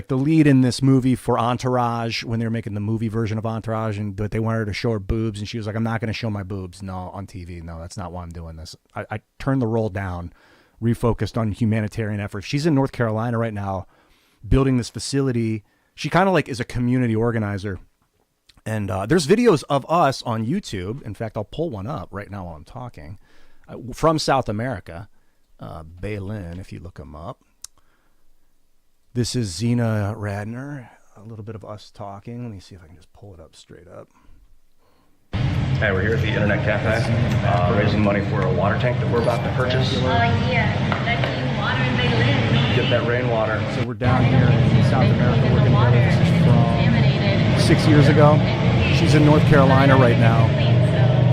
lead in this movie for Entourage, when they were making the movie version of Entourage, but they wanted her to show her boobs, and she was like, I'm not going to show my boobs. No, on TV. No, that's not why I'm doing this. I turned the role down, refocused on humanitarian efforts. She's in North Carolina right now building this facility. She kind of like is a community organizer. And there's videos of us on YouTube. In fact, I'll pull one up right now while I'm talking. From South America, Berlin, if you look them up. This is Zena Radner, a little bit of us talking. Let me see if I can just pull it up straight up. Hey, we're here at the Internet Cafe, raising money for a water tank that we're about to purchase. Yeah, that clean water in Berlin. Get that rainwater. So we're down here in South America working together. This is from 6 years ago. She's in North Carolina right now.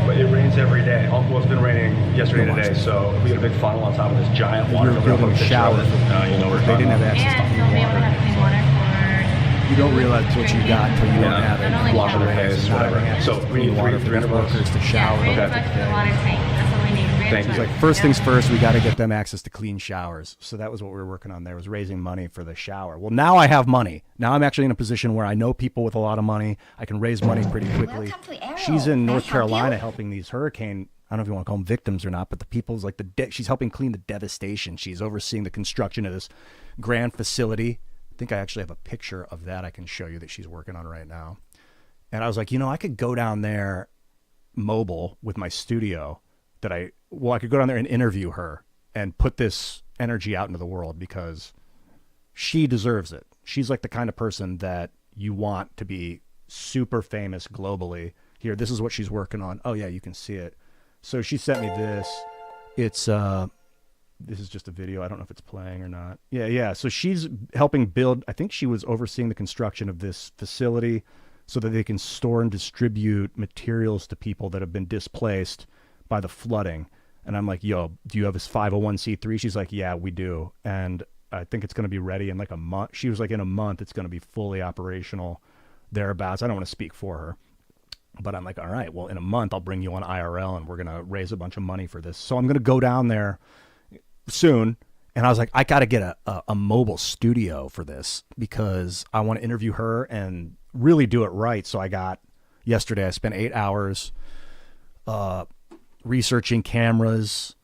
But it rains every day. Well, it's been raining yesterday and today, so we got a big funnel on top of this giant water. We're building a shower. You know, They didn't have access to And they'll be able to have clean water for... You don't realize what you got until you don't have it. Not only wash their face, whatever. So we need water for these $300 workers to shower. Yeah, $300 for the water tank. That's what we need. Thank you. It's like, first things first, we got to get them access to clean showers. So that was what we were working on there, was raising money for the shower. Well, now I have money. Now I'm actually in a position where I know people with a lot of money. I can raise money pretty quickly. She's in North Carolina helping these hurricane, I don't know if you want to call them victims or not, but the people's like she's helping clean the devastation. She's overseeing the construction of this grand facility. I think I actually have a picture of that I can show you that she's working on right now. And I was like, I could go down there mobile with my studio I could go down there and interview her and put this energy out into the world, because she deserves it. She's like the kind of person that you want to be super famous globally. Here, this is what she's working on. Oh yeah, you can see it. So she sent me this. It's this is just a video. I don't know if it's playing or not. Yeah. So she's helping build, I think she was overseeing the construction of this facility so that they can store and distribute materials to people that have been displaced by the flooding. And I'm like, yo, do you have this 501c3? She's like, yeah, we do. And I think it's going to be ready in like a month. She was like, in a month, it's going to be fully operational, thereabouts. I don't want to speak for her, but I'm like, all right, well, in a month, I'll bring you on IRL and we're going to raise a bunch of money for this. So I'm going to go down there soon. And I was like, I got to get a mobile studio for this, because I want to interview her and really do it right. So yesterday I spent 8 hours, researching cameras,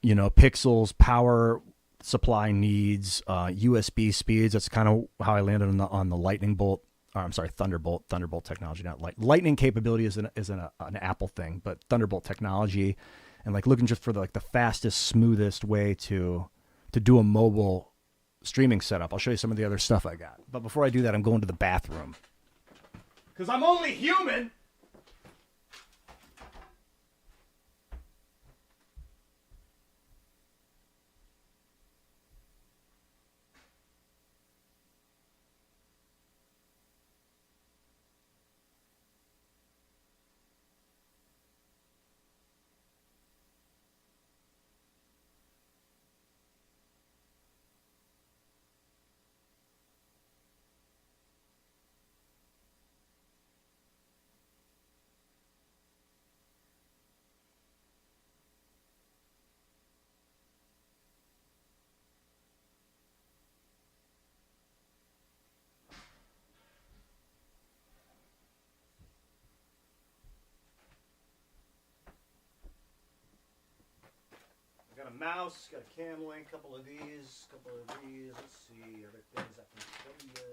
pixels, power supply needs, USB speeds. That's kind of how I landed on the lightning bolt. I'm sorry, Thunderbolt technology, not lightning capability isn't an Apple thing, but Thunderbolt technology, and like looking just for the fastest, smoothest way to do a mobile streaming setup. I'll show you some of the other stuff I got. But before I do that, I'm going to the bathroom, because I'm only human. Got a mouse, got a cam link, couple of these. Let's see, other things I can show you.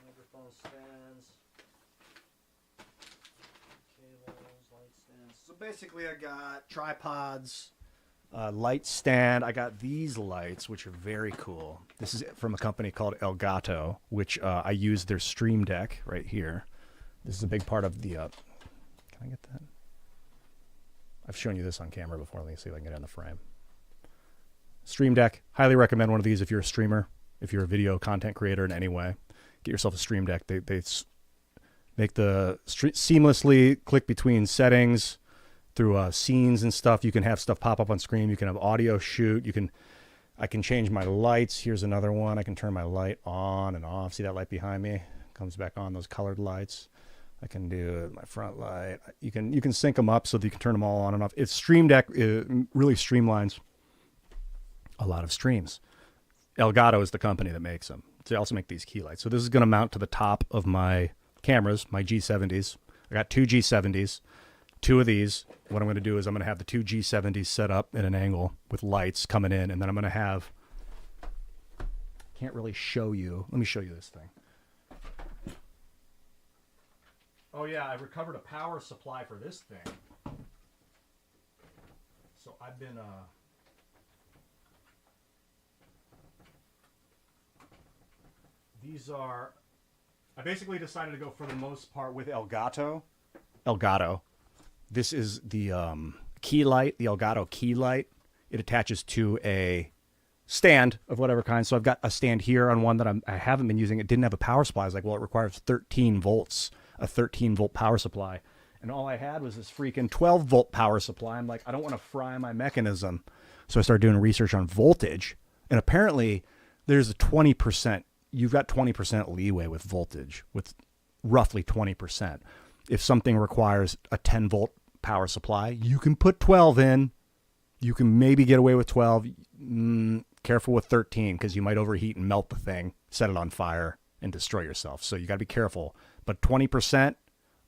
Microphone stands, cables, light stands. So basically I got tripods, light stand. I got these lights, which are very cool. This is from a company called Elgato, which I use their Stream Deck right here. This is a big part of the, can I get that? I've shown you this on camera before. Let me see if I can get it in the frame. Stream Deck. Highly recommend one of these if you're a streamer, if you're a video content creator in any way. Get yourself a Stream Deck. They make the seamlessly click between settings through scenes and stuff. You can have stuff pop up on screen. You can have audio shoot. I can change my lights. Here's another one. I can turn my light on and off. See that light behind me? Comes back on, those colored lights. I can do my front light. You can sync them up so that you can turn them all on and off. It's it really streamlines a lot of streams. Elgato is the company that makes them. They also make these key lights. So this is going to mount to the top of my cameras, my G70s. I got two G70s, two of these. What I'm going to do is I'm going to have the two G70s set up in an angle with lights coming in, and then I'm going to have, can't really show you. Let me show you this thing. Oh yeah, I recovered a power supply for this thing. So I've been these are, I basically decided to go for the most part with Elgato. This is the key light, the Elgato key light. It attaches to a stand of whatever kind. So I've got a stand here on one that I haven't been using. It didn't have a power supply. I was like, well, it requires 13 volts, a 13 volt power supply. And all I had was this freaking 12 volt power supply. I'm like, I don't want to fry my mechanism. So I started doing research on voltage. And apparently there's a 20%, you've got 20% leeway with voltage, with roughly 20%. If something requires a 10 volt power supply, you can put 12 in. You can maybe get away with 12. Careful with 13 because you might overheat and melt the thing, set it on fire, and destroy yourself. So you got to be careful. But 20%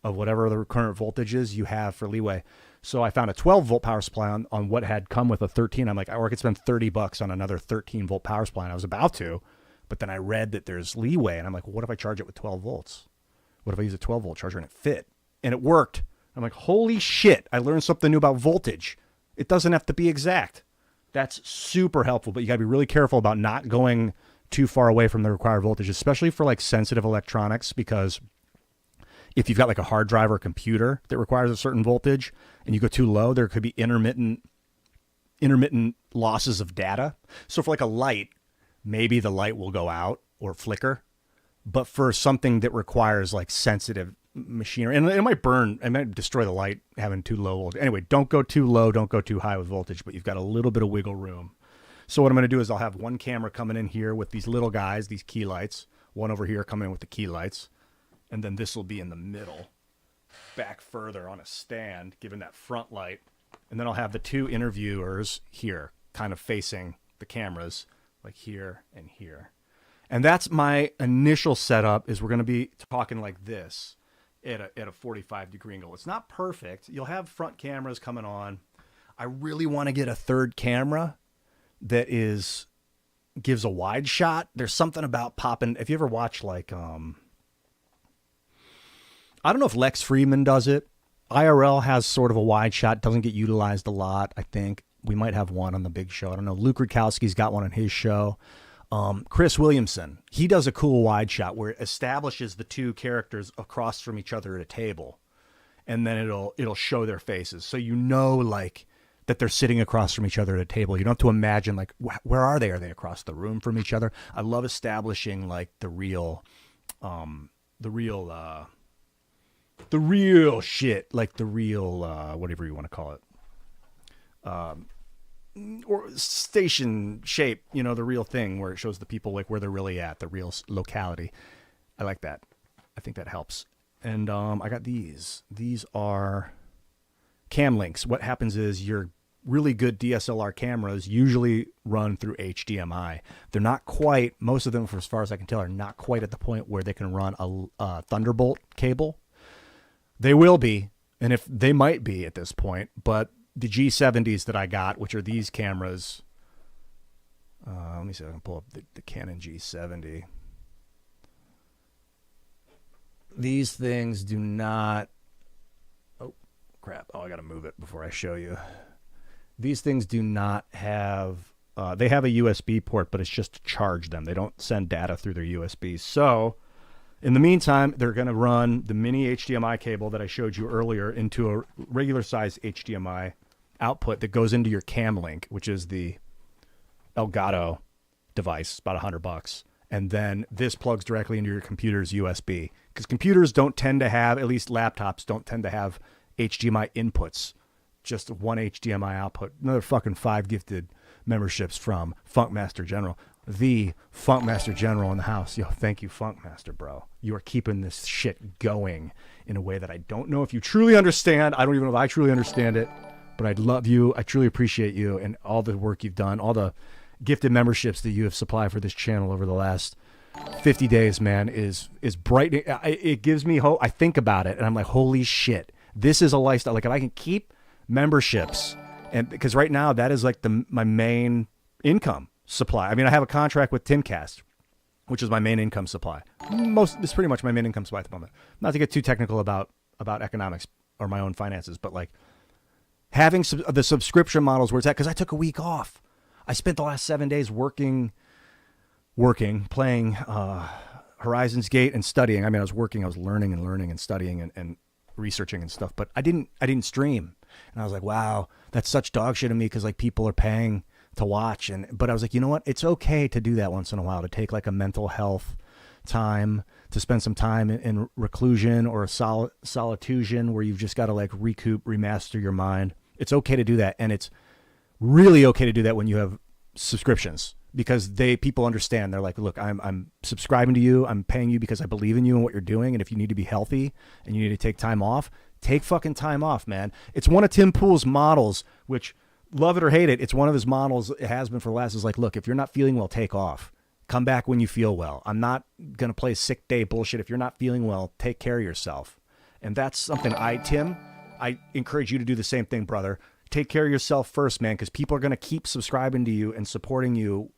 of whatever the current voltage is, you have for leeway. So I found a 12 volt power supply on what had come with a 13. I'm like, or I could spend $30 on another 13 volt power supply. And I was about to, but then I read that there's leeway. And I'm like, well, what if I charge it with 12 volts? What if I use a 12 volt charger and it fit? And it worked. I'm like, holy shit, I learned something new about voltage. It doesn't have to be exact. That's super helpful, but you got to be really careful about not going too far away from the required voltage, especially for like sensitive electronics, because if you've got like a hard drive or a computer that requires a certain voltage and you go too low, there could be intermittent losses of data. So for like a light, maybe the light will go out or flicker, but for something that requires like sensitive machinery, and it might burn, it might destroy the light having too low voltage. Anyway, don't go too low, don't go too high with voltage, but you've got a little bit of wiggle room. So what I'm going to do is I'll have one camera coming in here with these little guys, these key lights, one over here coming in with the key lights, and then this will be in the middle, back further on a stand, giving that front light, and then I'll have the two interviewers here, kind of facing the cameras, like here and here. And that's my initial setup, is we're going to be talking like this at a 45 degree angle. It's not perfect. You'll have front cameras coming on. I really want to get a third camera that gives a wide shot. There's something about popping. If you ever watch like, I don't know if Lex Friedman does it. IRL has sort of a wide shot, doesn't get utilized a lot. I think we might have one on the big show. I don't know. Luke Rudkowski's got one on his show. Chris Williamson, he does a cool wide shot where it establishes the two characters across from each other at a table, and then it'll show their faces. So you know, like, that they're sitting across from each other at a table. You don't have to imagine, like, where are they? Are they across the room from each other? I love establishing, like, the real shit, like the real, whatever you want to call it. Or station shape, you know, the real thing where it shows the people like where they're really at, the real locality. I like that. I think that helps. And I got these. These are cam links. What happens is your really good DSLR cameras usually run through HDMI. They're not quite, most of them, for as far as I can tell, are not quite at the point where they can run a Thunderbolt cable. They will be, and if they might be at this point, but the G70s that I got, which are these cameras, let me see if I can pull up the Canon G70. These things do not, oh crap, oh I gotta move it before I show you. These things do not have, they have a USB port, but it's just to charge them. They don't send data through their USB. So in the meantime, they're going to run the mini HDMI cable that I showed you earlier into a regular size HDMI output that goes into your cam link, which is the Elgato device, about $100. And then this plugs directly into your computer's USB, because computers don't tend to have, at least laptops don't tend to have HDMI inputs, just one HDMI output. Another fucking 5 gifted memberships from Funkmaster General. the Funkmaster General in the house. Yo, thank you, Funkmaster, bro. You are keeping this shit going in a way that I don't know if you truly understand. I don't even know if I truly understand it, but I love you. I truly appreciate you and all the work you've done, all the gifted memberships that you have supplied for this channel over the last 50 days, man, is brightening. It gives me hope. I think about it and I'm like, holy shit, this is a lifestyle. Like if I can keep memberships, and because right now that is like my main income supply. I mean, I have a contract with Timcast, which is my main income supply. It's pretty much my main income supply at the moment. Not to get too technical about economics or my own finances, but like having the subscription models where it's at, because I took a week off. I spent the last 7 days working, playing Horizon's Gate and studying. I mean, I was working, I was learning and studying and researching and stuff, but I didn't stream. And I was like, wow, that's such dog shit of me, because like people are paying to watch. But I was like, you know what? It's okay to do that once in a while, to take like a mental health time, to spend some time in reclusion or a solitude where you've just got to like recoup, remaster your mind. It's okay to do that. And it's really okay to do that when you have subscriptions, because people understand. They're like, look, I'm subscribing to you. I'm paying you because I believe in you and what you're doing. And if you need to be healthy and you need to take time off, take fucking time off, man. It's one of Tim Pool's models, which, love it or hate it, it's one of his models. It has been for the last, is like, look, if you're not feeling well, take off. Come back when you feel well. I'm not going to play sick day bullshit. If you're not feeling well, take care of yourself. And that's something Tim, I encourage you to do the same thing, brother. Take care of yourself first, man, because people are going to keep subscribing to you and supporting you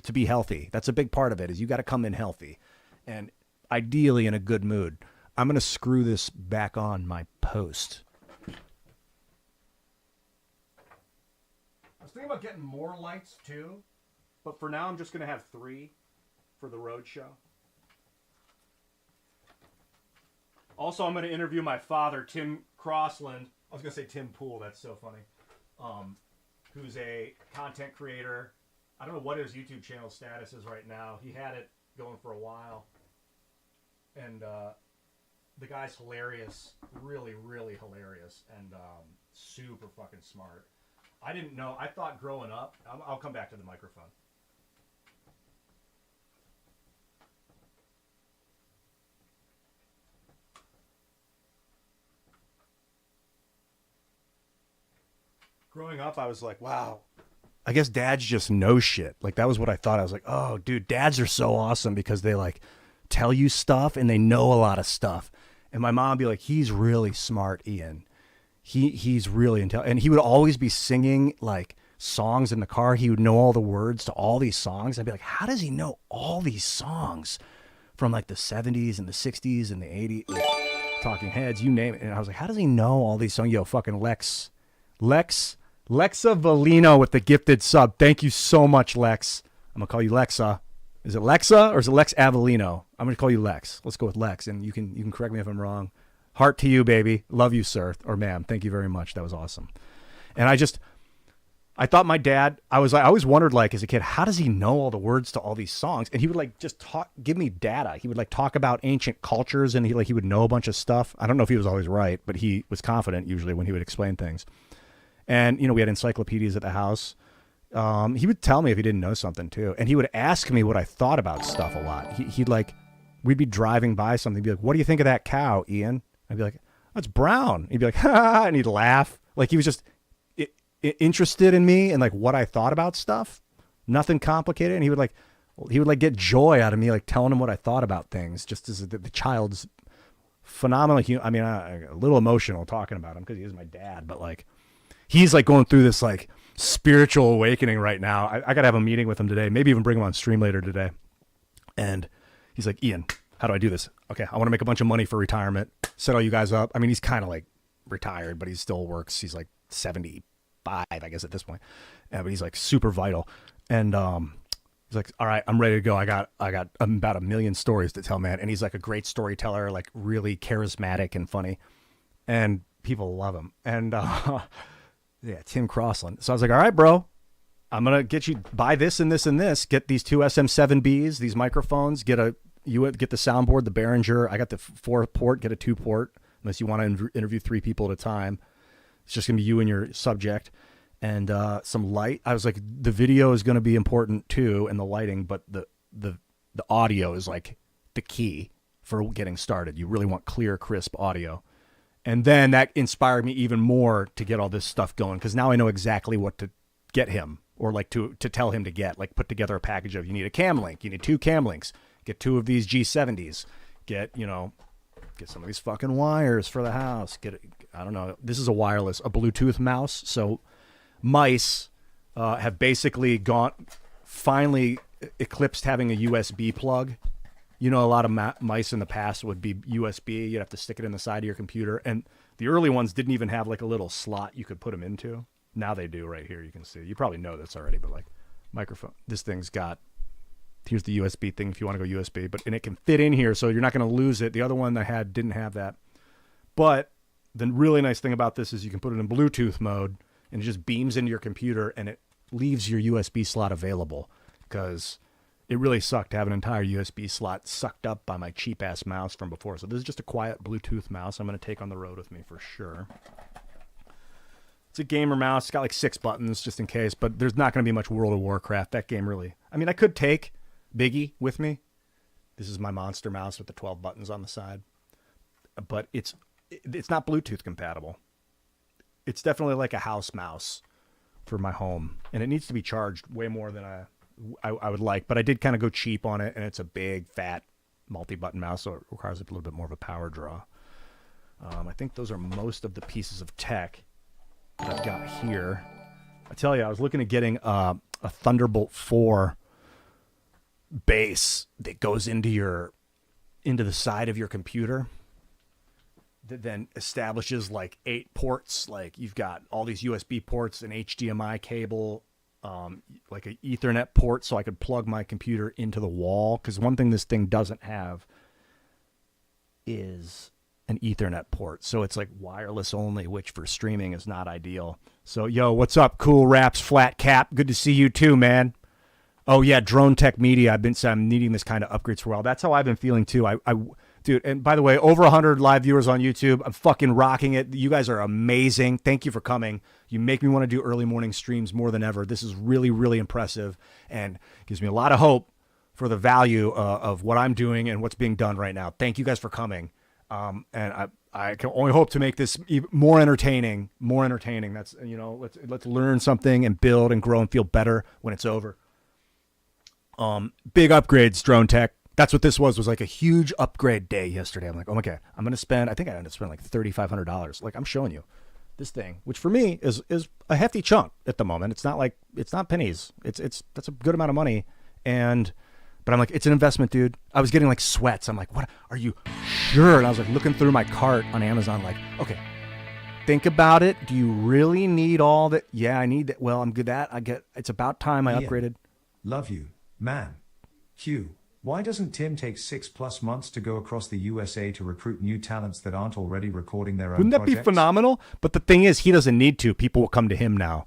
to be healthy. That's a big part of it, is you got to come in healthy and ideally in a good mood. I'm going to screw this back on my post. I was thinking about getting more lights too, but for now I'm just going to have 3 for the road show. Also, I'm going to interview my father, Tim Crossland. I was going to say Tim Pool. That's so funny. Who's a content creator. I don't know what his YouTube channel status is right now. He had it going for a while. And the guy's hilarious. Really, really hilarious. And super fucking smart. I didn't know. I thought growing up... I'll come back to the microphone. Growing up, I was like, wow, I guess dads just know shit. Like, that was what I thought. I was like, oh, dude, dads are so awesome because they, like, tell you stuff and they know a lot of stuff. And my mom would be like, he's really smart, Ian. He's really intelligent. And he would always be singing, like, songs in the car. He would know all the words to all these songs. I'd be like, how does he know all these songs from, like, the 70s and the 60s and the 80s? Like, Talking Heads, you name it. And I was like, how does he know all these songs? Yo, fucking Lexa Valino with the gifted sub. Thank you so much, Lex. I'm going to call you Lexa. Is it Lexa or is it Lex Avellino? I'm going to call you Lex. Let's go with Lex, and you can correct me if I'm wrong. Heart to you, baby. Love you, sir, or ma'am. Thank you very much. That was awesome. And I thought my dad, I always wondered, like, as a kid, how does he know all the words to all these songs? And he would, like, just give me data. He would, like, talk about ancient cultures, and he would know a bunch of stuff. I don't know if he was always right, but he was confident usually when he would explain things. And, you know, we had encyclopedias at the house. He would tell me if he didn't know something, too. And he would ask me what I thought about stuff a lot. We'd be driving by something. He'd be like, what do you think of that cow, Ian? I'd be like, oh, it's brown. He'd be like, ha, and he'd laugh. Like, he was just interested in me and, like, what I thought about stuff. Nothing complicated. And he would get joy out of me, like, telling him what I thought about things, just as the child's phenomenal. I mean, I'm a little emotional talking about him because he is my dad, but, like, he's, like, going through this, like, spiritual awakening right now. I got to have a meeting with him today, maybe even bring him on stream later today. And he's like, Ian, how do I do this? Okay, I want to make a bunch of money for retirement, set all you guys up. I mean, he's kind of, like, retired, but he still works. He's, like, 75, I guess, at this point. But he's, like, super vital. And he's like, all right, I'm ready to go. I got about 1 million stories to tell, man. And he's, like, a great storyteller, like, really charismatic and funny. And people love him. And yeah, Tim Crossland. So I was like, all right, bro, I'm going to get you, buy this and this and this, get these 2 SM7Bs, these microphones, get the soundboard, the Behringer. I got the 4-port, get a 2-port, unless you want to interview 3 people at a time. It's just going to be you and your subject. and some light. I was like, the video is going to be important too, and the lighting, but the audio is like the key for getting started. You really want clear, crisp audio. And then that inspired me even more to get all this stuff going, because now I know exactly what to get him, or like to tell him to get, like put together a package of, you need a cam link, you need 2 cam links, get 2 of these G70s, get some of these fucking wires for the house, I don't know, this is a Bluetooth mouse. So mice have basically finally eclipsed having a USB plug. You know, a lot of mice in the past would be USB. You'd have to stick it in the side of your computer. And the early ones didn't even have like a little slot you could put them into. Now they do right here. You can see. You probably know this already, but like microphone. This thing's got, here's the USB thing if you want to go USB. And it can fit in here, so you're not going to lose it. The other one I had didn't have that. But the really nice thing about this is you can put it in Bluetooth mode, and it just beams into your computer, and it leaves your USB slot available, because it really sucked to have an entire USB slot sucked up by my cheap-ass mouse from before. So this is just a quiet Bluetooth mouse I'm going to take on the road with me for sure. It's a gamer mouse. It's got like 6 buttons just in case, but there's not going to be much World of Warcraft. That game really... I mean, I could take Biggie with me. This is my monster mouse with the 12 buttons on the side. But it's not Bluetooth compatible. It's definitely like a house mouse for my home. And it needs to be charged way more than I would like, but I did kind of go cheap on it, and it's a big, fat, multi-button mouse, so it requires a little bit more of a power draw. I think those are most of the pieces of tech that I've got here. I tell you, I was looking at getting a Thunderbolt 4 base that goes into the side of your computer, that then establishes like 8 ports. Like you've got all these USB ports, an HDMI cable, like an Ethernet port, so I could plug my computer into the wall. Because one thing this thing doesn't have is an Ethernet port. So it's like wireless only, which for streaming is not ideal. So, yo, what's up? Cool Raps, Flat Cap. Good to see you too, man. Oh yeah, Drone Tech Media. I'm needing this kind of upgrades for a while. That's how I've been feeling too. Dude, and by the way, over 100 live viewers on YouTube. I'm fucking rocking it. You guys are amazing. Thank you for coming. You make me want to do early morning streams more than ever. This is really, really impressive, and gives me a lot of hope for the value of what I'm doing and what's being done right now. Thank you guys for coming. And I can only hope to make this even more entertaining. That's, let's learn something and build and grow and feel better when it's over. Big upgrades, Drone Tech. That's what this was like a huge upgrade day yesterday. I'm like, oh my God, I think I ended up spending like $3,500. Like, I'm showing you this thing, which for me is a hefty chunk at the moment. It's not pennies. That's a good amount of money. But I'm like, it's an investment, dude. I was getting like sweats. I'm like, what, are you sure? And I was like looking through my cart on Amazon, like, okay, think about it. Do you really need all that? Yeah, I need that. Well, I'm good at, it's about time I upgraded. Love you, man. Q. Why doesn't Tim take 6+ months to go across the USA to recruit new talents that aren't already recording their own Wouldn't that projects? be phenomenal? But the thing is, he doesn't need to. People will come to him now.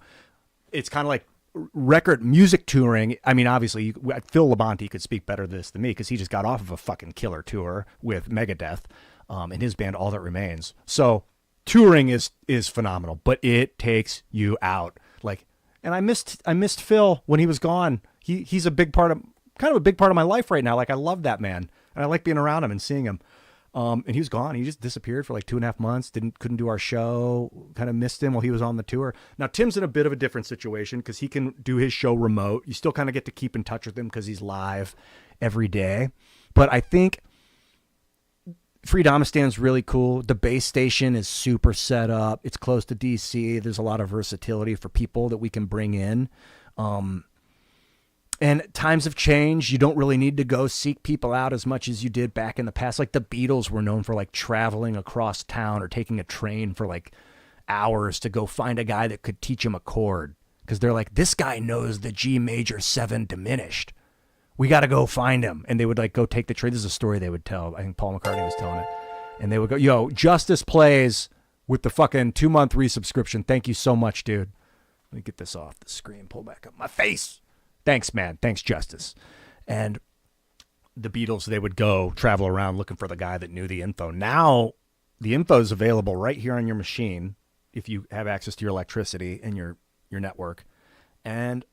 It's kind of like record music touring. I mean, obviously, Phil Labonte could speak better this than me, because he just got off of a fucking killer tour with Megadeth and his band All That Remains. So touring is phenomenal, but it takes you out. Like, and I missed Phil when he was gone. He's a big part of my life right now. Like, I love that man, and I like being around him and seeing him. And he was gone. He just disappeared for like 2.5 months. Couldn't do our show. Kind of missed him while he was on the tour. Now Tim's in a bit of a different situation, because he can do his show remote. You still kind of get to keep in touch with him because he's live every day. But I think Freedomistan's really cool. The base station is super set up. It's close to DC. There's a lot of versatility for people that we can bring in. And times have changed. You don't really need to go seek people out as much as you did back in the past. Like the Beatles were known for like traveling across town or taking a train for like hours to go find a guy that could teach him a chord. Because they're like, this guy knows the G major 7 diminished. We got to go find him. And they would like go take the train. This is a story they would tell. I think Paul McCartney was telling it. And they would go, yo, Justice plays with the fucking 2-month resubscription. Thank you so much, dude. Let me get this off the screen. Pull back up my face. Thanks, man. Thanks, Justice. And the Beatles, they would go travel around looking for the guy that knew the info. Now, the info is available right here on your machine if you have access to your electricity and your your network. And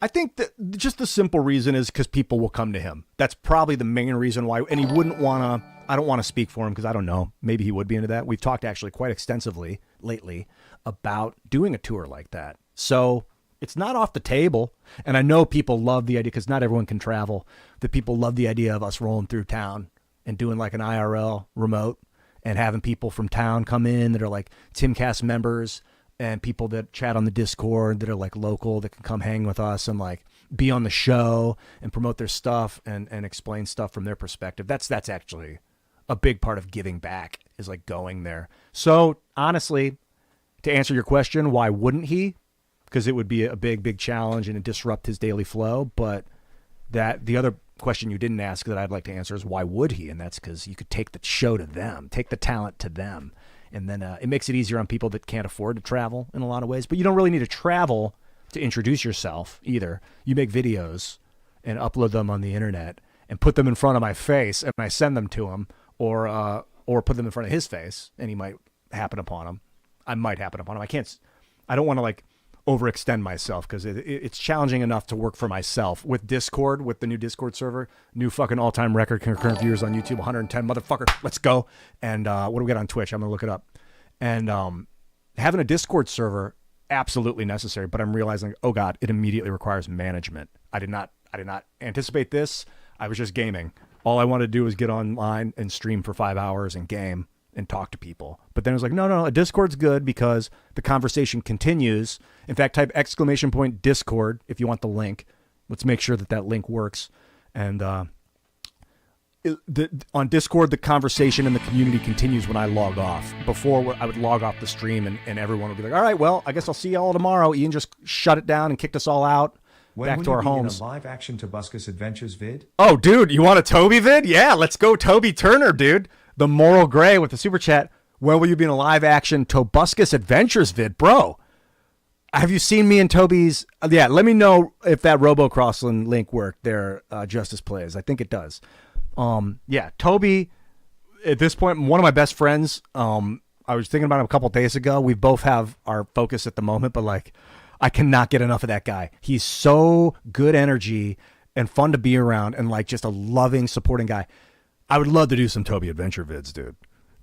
I think that just the simple reason is because people will come to him. That's probably the main reason why. And he wouldn't want to, I don't want to speak for him because I don't know. Maybe he would be into that. We've talked actually quite extensively lately about doing a tour like that. So it's not off the table. And I know people love the idea because not everyone can travel. That people love the idea of us rolling through town and doing like an IRL remote and having people from town come in that are like Timcast members and people that chat on the Discord that are like local that can come hang with us and like be on the show and promote their stuff and explain stuff from their perspective. That's actually a big part of giving back is like going there. So honestly, to answer your question, why wouldn't he? Because it would be a big challenge and it disrupt his daily flow. But that the other question you didn't ask that I'd like to answer is why would he? And that's because you could take the show to them, take the talent to them. And then it makes it easier on people that can't afford to travel in a lot of ways. But you don't really need to travel to introduce yourself either. You make videos and upload them on the internet and put them in front of my face and I send them to him or put them in front of his face and he might happen upon him. I might happen upon him. I don't want to like overextend myself because it's challenging enough to work for myself with Discord, with the new Discord server, new fucking all-time record concurrent viewers on YouTube, 110 motherfucker. Let's go. And what do we got on Twitch? I'm gonna look it up. And having a Discord server absolutely necessary, but I'm realizing, oh God, it immediately requires management. I did not anticipate this. I was just gaming. All I wanted to do was get online and stream for 5 hours and game and talk to people. But then it was like, no, a Discord's good because the conversation continues. In fact, type !Discord if you want the link. Let's make sure that link works. And on Discord, the conversation and the community continues when I log off. Before, I would log off the stream and everyone would be like, all right, well, I guess I'll see you all tomorrow. Ian just shut it down and kicked us all out. Back to our homes. In a live action Tobuscus Adventures vid? Oh, dude, you want a Toby vid? Yeah, let's go Toby Turner, dude. The Moral Gray with the super chat. When will you be in a live action Tobuscus Adventures vid? Bro, have you seen me and Toby's? Yeah, let me know if that Robo Crossland link worked there, Justice Plays. I think it does. Yeah, Toby, at this point, one of my best friends. I was thinking about him a couple days ago. We both have our focus at the moment, but like, I cannot get enough of that guy. He's so good energy and fun to be around and like just a loving, supporting guy. I would love to do some Toby adventure vids, dude.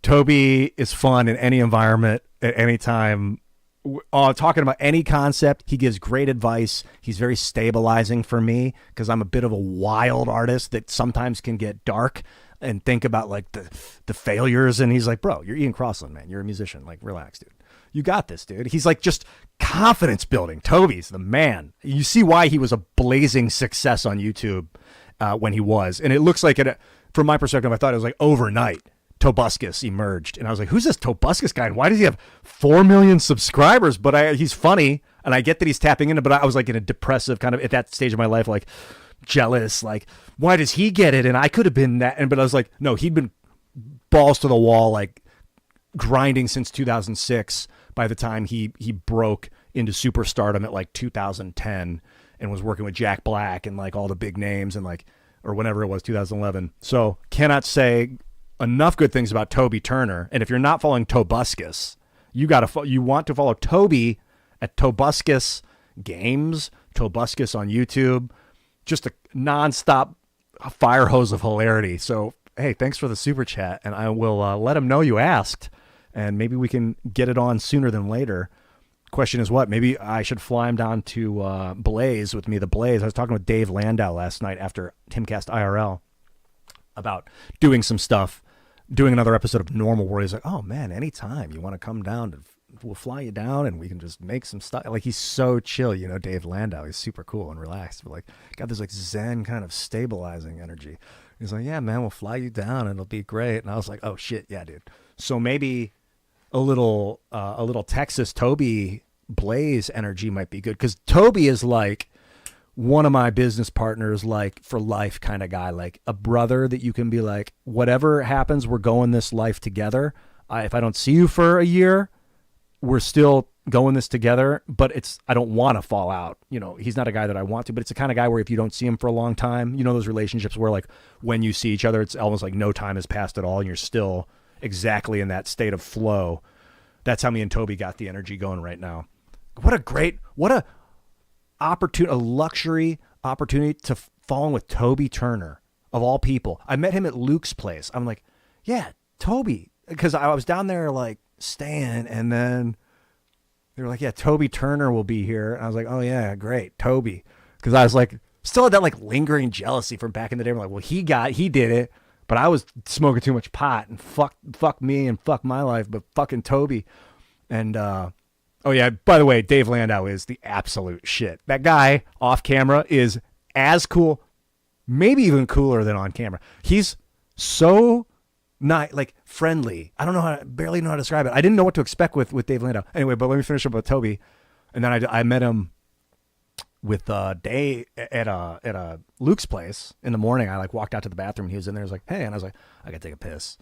Toby is fun in any environment at any time. Talking about any concept, he gives great advice. He's very stabilizing for me because I'm a bit of a wild artist that sometimes can get dark and think about like the failures. And he's like, bro, you're Ian Crossland, man. You're a musician. Like, relax, dude. You got this, dude. He's like just confidence building. Toby's the man. You see why he was a blazing success on YouTube when he was. And it looks like it, from my perspective, I thought it was like overnight. Tobuscus emerged. And I was like, who's this Tobuscus guy? And why does he have 4 million subscribers? But he's funny. And I get that he's tapping into, but I was like in a depressive kind of at that stage of my life, like jealous, like, why does he get it? And I could have been that. But I was like, no, he'd been balls to the wall, like grinding since 2006 by the time he broke into superstardom at like 2010 and was working with Jack Black and like all the big names and like, or whenever it was, 2011. So cannot say enough good things about Toby Turner. And if you're not following Tobuscus, you want to follow Toby at Tobuscus Games, Tobuscus on YouTube, just a nonstop fire hose of hilarity. So, hey, thanks for the super chat. And I will let him know you asked. And maybe we can get it on sooner than later. Question is what? Maybe I should fly him down to Blaze with me. The Blaze. I was talking with Dave Landau last night after Timcast IRL about doing some stuff, doing another episode of Normal where he's like, oh man, anytime you want to come down, we'll fly you down and we can just make some stuff. Like he's so chill, you know, Dave Landau. He's super cool and relaxed. But like got this like Zen kind of stabilizing energy. He's like, yeah, man, we'll fly you down and it'll be great. And I was like, oh shit, yeah, dude. So maybe a little Texas Toby Blaze energy might be good because Toby is like one of my business partners, like for life kind of guy, like a brother that you can be like, whatever happens, we're going this life together. If I don't see you for a year, we're still going this together, but I don't want to fall out. You know, he's not a guy that I want to, but it's the kind of guy where if you don't see him for a long time, you know, those relationships where like when you see each other, it's almost like no time has passed at all. And you're still exactly in that state of flow. That's how me and Toby got the energy going right now. what a luxury opportunity to fall in with Toby Turner of all people. I met him at Luke's place. I'm like, yeah, Toby, because I was down there like staying, and then they were like, yeah, Toby Turner will be here. And I was like, oh yeah, great, Toby, because I was like, still had that like lingering jealousy from back in the day. I'm like, well, he did it, but I was smoking too much pot, and fuck me and fuck my life, but fucking Toby. And oh yeah, by the way, Dave Landau is the absolute shit. That guy off camera is as cool, maybe even cooler than on camera. He's so not like friendly. I don't know barely know how to describe it. I didn't know what to expect with Dave Landau. Anyway, but let me finish up with Toby. And then I met him with Dave at Luke's place in the morning. I like walked out to the bathroom and he was in there. I was like, hey, and I was like, I gotta take a piss.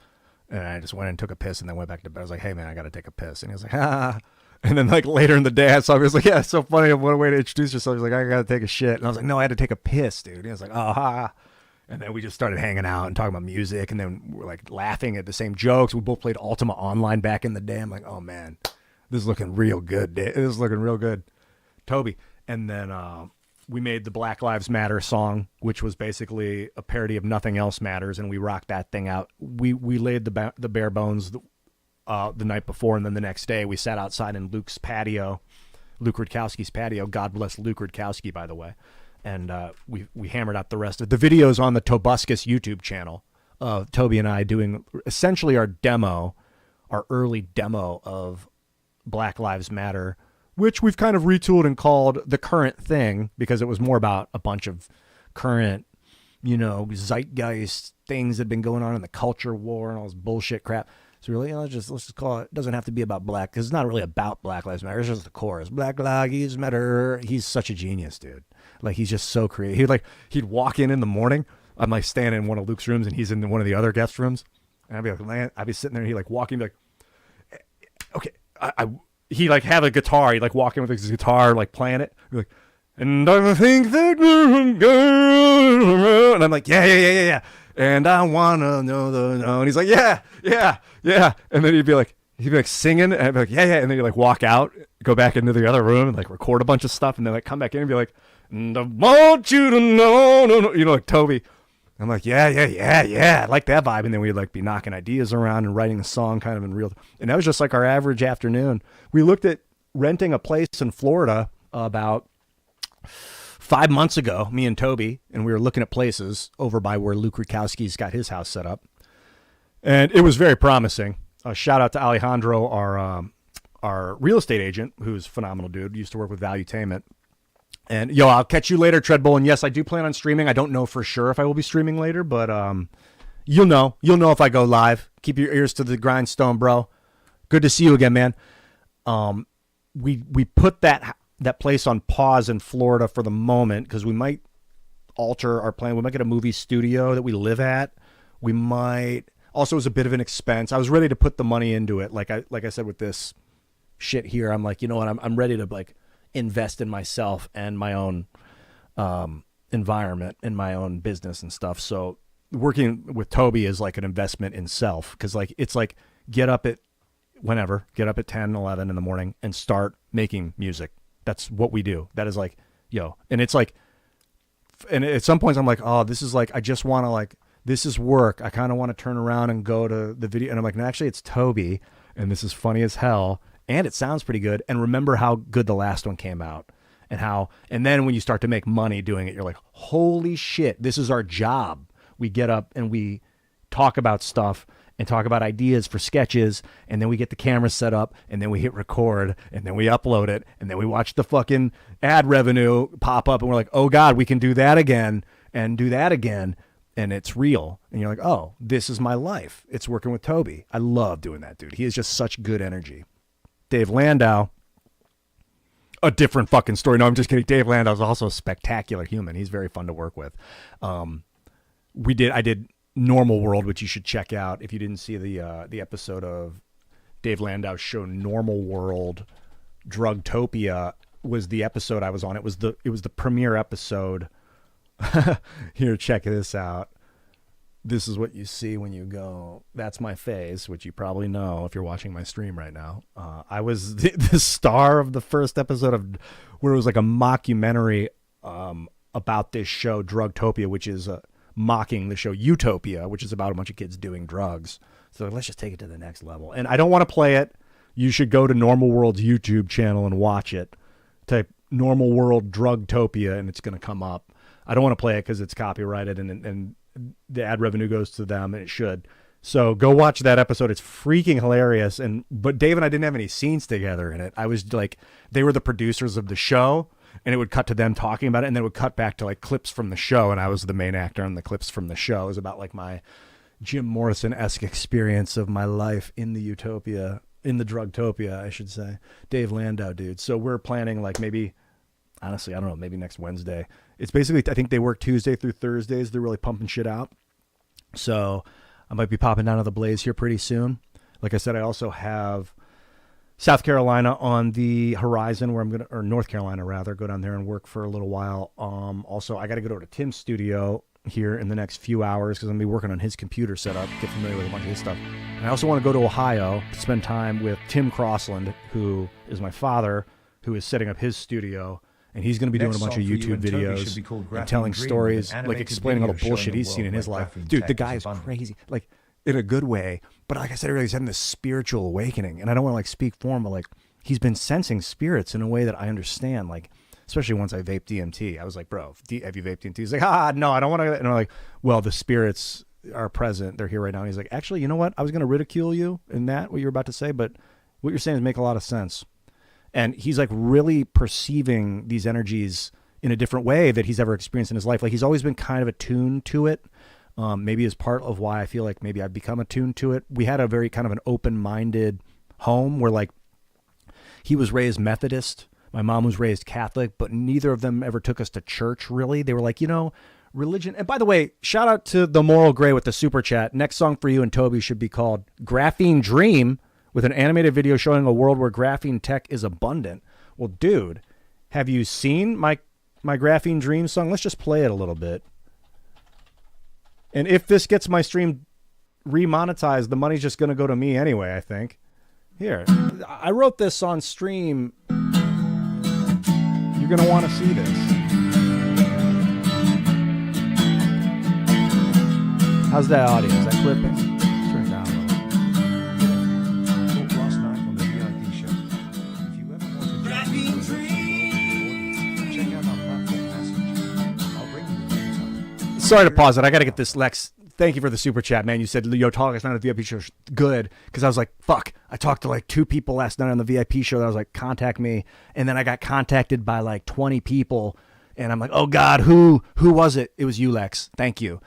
And I just went and took a piss and then went back to bed. I was like, hey man, I gotta take a piss. And he was like, ah. And then like later in the day I saw him, he was like, yeah, it's so funny. What a way to introduce yourself. He's like, I gotta take a shit. And I was like, no, I had to take a piss, dude. And he was like, oh, ha. And then we just started hanging out and talking about music, and then we're like laughing at the same jokes. We both played Ultima Online back in the day. I'm like, oh man, this is looking real good. This is looking real good. Toby. And then we made the Black Lives Matter song, which was basically a parody of Nothing Else Matters, and we rocked that thing out. We laid the bare bones the night before, and then the next day we sat outside in Luke's patio, Luke Rudkowski's patio. God bless Luke Rudkowski, by the way. And we hammered out the rest of the videos on the Tobuscus YouTube channel of Toby and I doing essentially our early demo of Black Lives Matter, which we've kind of retooled and called The Current Thing, because it was more about a bunch of current, zeitgeist things that have been going on in the culture war and all this bullshit crap. So really, let's just call it. It doesn't have to be about black, because it's not really about Black Lives Matter. It's just the chorus. Black Lives Matter. He's such a genius, dude. Like, he's just so creative. He'd walk in the morning. I'm like standing in one of Luke's rooms, and he's in one of the other guest rooms. And I'd be like, man, I'd be sitting there, and he'd like walking, like, okay, he like have a guitar. He'd like walk in with his guitar, like playing it. He'd be like, and I think that girl, and I'm like, yeah. And I wanna know and he's like, yeah. And then he'd be like singing, and I'd be like, yeah. And then he'd like walk out, go back into the other room, and like record a bunch of stuff, and then like come back in and be like, and I want you to know, no, like Toby. I'm like, yeah, I like that vibe. And then we'd like be knocking ideas around and writing the song kind of in real. And that was just like our average afternoon. We looked at renting a place in Florida about 5 months ago, me and Toby, and we were looking at places over by where Luke Rudkowski's got his house set up. And it was very promising. Shout out to Alejandro, our real estate agent, who's a phenomenal dude, used to work with Valuetainment. And I'll catch you later, Treadbull. And yes, I do plan on streaming. I don't know for sure if I will be streaming later, but you'll know if I go live. Keep your ears to the grindstone, bro. Good to see you again, man. We put that place on pause in Florida for the moment, because we might alter our plan. We might get a movie studio that we live at. We might also, it was a bit of an expense. I was ready to put the money into it. Like I said with this shit here, I'm like, you know what? I'm ready to like invest in myself and my own environment and my own business and stuff. So working with Toby is like an investment in self, because like it's like get up at 10, 11 in the morning and start making music. That's what we do. That is like, and it's like, and at some points I'm like, oh, this is like, I just want to like, this is work. I kind of want to turn around and go to the video. And I'm like, no, actually it's Toby, and this is funny as hell, and it sounds pretty good. And remember how good the last one came out, and then when you start to make money doing it, you're like, holy shit, this is our job. We get up and we talk about stuff and talk about ideas for sketches, and then we get the camera set up, and then we hit record, and then we upload it, and then we watch the fucking ad revenue pop up, and we're like, oh God, we can do that again and do that again, and it's real. And you're like, oh, this is my life. It's working with Toby. I love doing that, dude. He is just such good energy. Dave Landau, a different fucking story. No, I'm just kidding. Dave Landau is also a spectacular human. He's very fun to work with. I did Normal World, which you should check out if you didn't see the episode of Dave Landau's show Normal World. Drugtopia was the episode I was on. It was the premiere episode. Here, check this out. this is what you see when you go, that's my face, which you probably know if you're watching my stream right now. I was the star of the first episode of where it was like a mockumentary about this show, Drugtopia, which is mocking the show Utopia, which is about a bunch of kids doing drugs. So let's just take it to the next level. And I don't want to play it. You should go to Normal World's YouTube channel and watch it. Type Normal World Drugtopia and it's going to come up. I don't want to play it because it's copyrighted and the ad revenue goes to them, and it should. So go watch that episode. It's freaking hilarious. But Dave and I didn't have any scenes together in it. I was like, they were the producers of the show, and it would cut to them talking about it, and then it would cut back to like clips from the show, and I was the main actor on the clips from the show. It was about like my Jim Morrison-esque experience of my life in the Utopia, in the Drugtopia, I should say. Dave Landau, dude. So we're planning like maybe, honestly, I don't know, maybe next Wednesday. It's basically, I think they work Tuesday through Thursdays. They're really pumping shit out. So I might be popping down to the Blaze here pretty soon. Like I said, I also have South Carolina on the horizon where I'm going to, or North Carolina rather, go down there and work for a little while. Also, I got to go to Tim's studio here in the next few hours because I'm going to be working on his computer setup, get familiar with a bunch of his stuff. And I also want to go to Ohio to spend time with Tim Crossland, who is my father, who is setting up his studio. And he's going to be doing a bunch of YouTube videos and telling stories, like explaining all the bullshit he's seen in his life. Dude, the guy is crazy, like in a good way. But like I said earlier, he's having this spiritual awakening. And I don't want to like speak for him, but like he's been sensing spirits in a way that I understand. Like, especially once I vaped DMT, I was like, bro, have you vaped DMT? He's like, no, I don't want to. And I'm like, well, the spirits are present. They're here right now. And he's like, actually, you know what? I was going to ridicule you in that, what you're about to say, but what you're saying is make a lot of sense. And he's like really perceiving these energies in a different way that he's ever experienced in his life. Like he's always been kind of attuned to it. Maybe as part of why I feel like maybe I've become attuned to it. We had a very kind of an open-minded home where like he was raised Methodist. My mom was raised Catholic, but neither of them ever took us to church really. They were like, you know, religion. And by the way, shout out to the Moral Gray with the super chat. Next song for you and Toby should be called Graphine Dream, with an animated video showing a world where graphene tech is abundant. Well, dude, have you seen my Graphene Dream song? Let's just play it a little bit. And if this gets my stream remonetized, the money's just going to go to me anyway, I think. Here, I wrote this on stream. You're going to want to see this. How's that audio? Is that clipping? Turn it down a little. Last night on the VIP show. If you ever want to Graphene Dream, check out our platform message. I'll bring you the anytime. Sorry to pause it. I got to get this, Lex. Thank you for the super chat, man. You said, yo, talk last night on the VIP show. Good. Because I was like, fuck. I talked to like 2 people last night on the VIP show that I was like, contact me. And then I got contacted by like 20 people. And I'm like, oh, God, who was it? It was you, Lex. Thank you.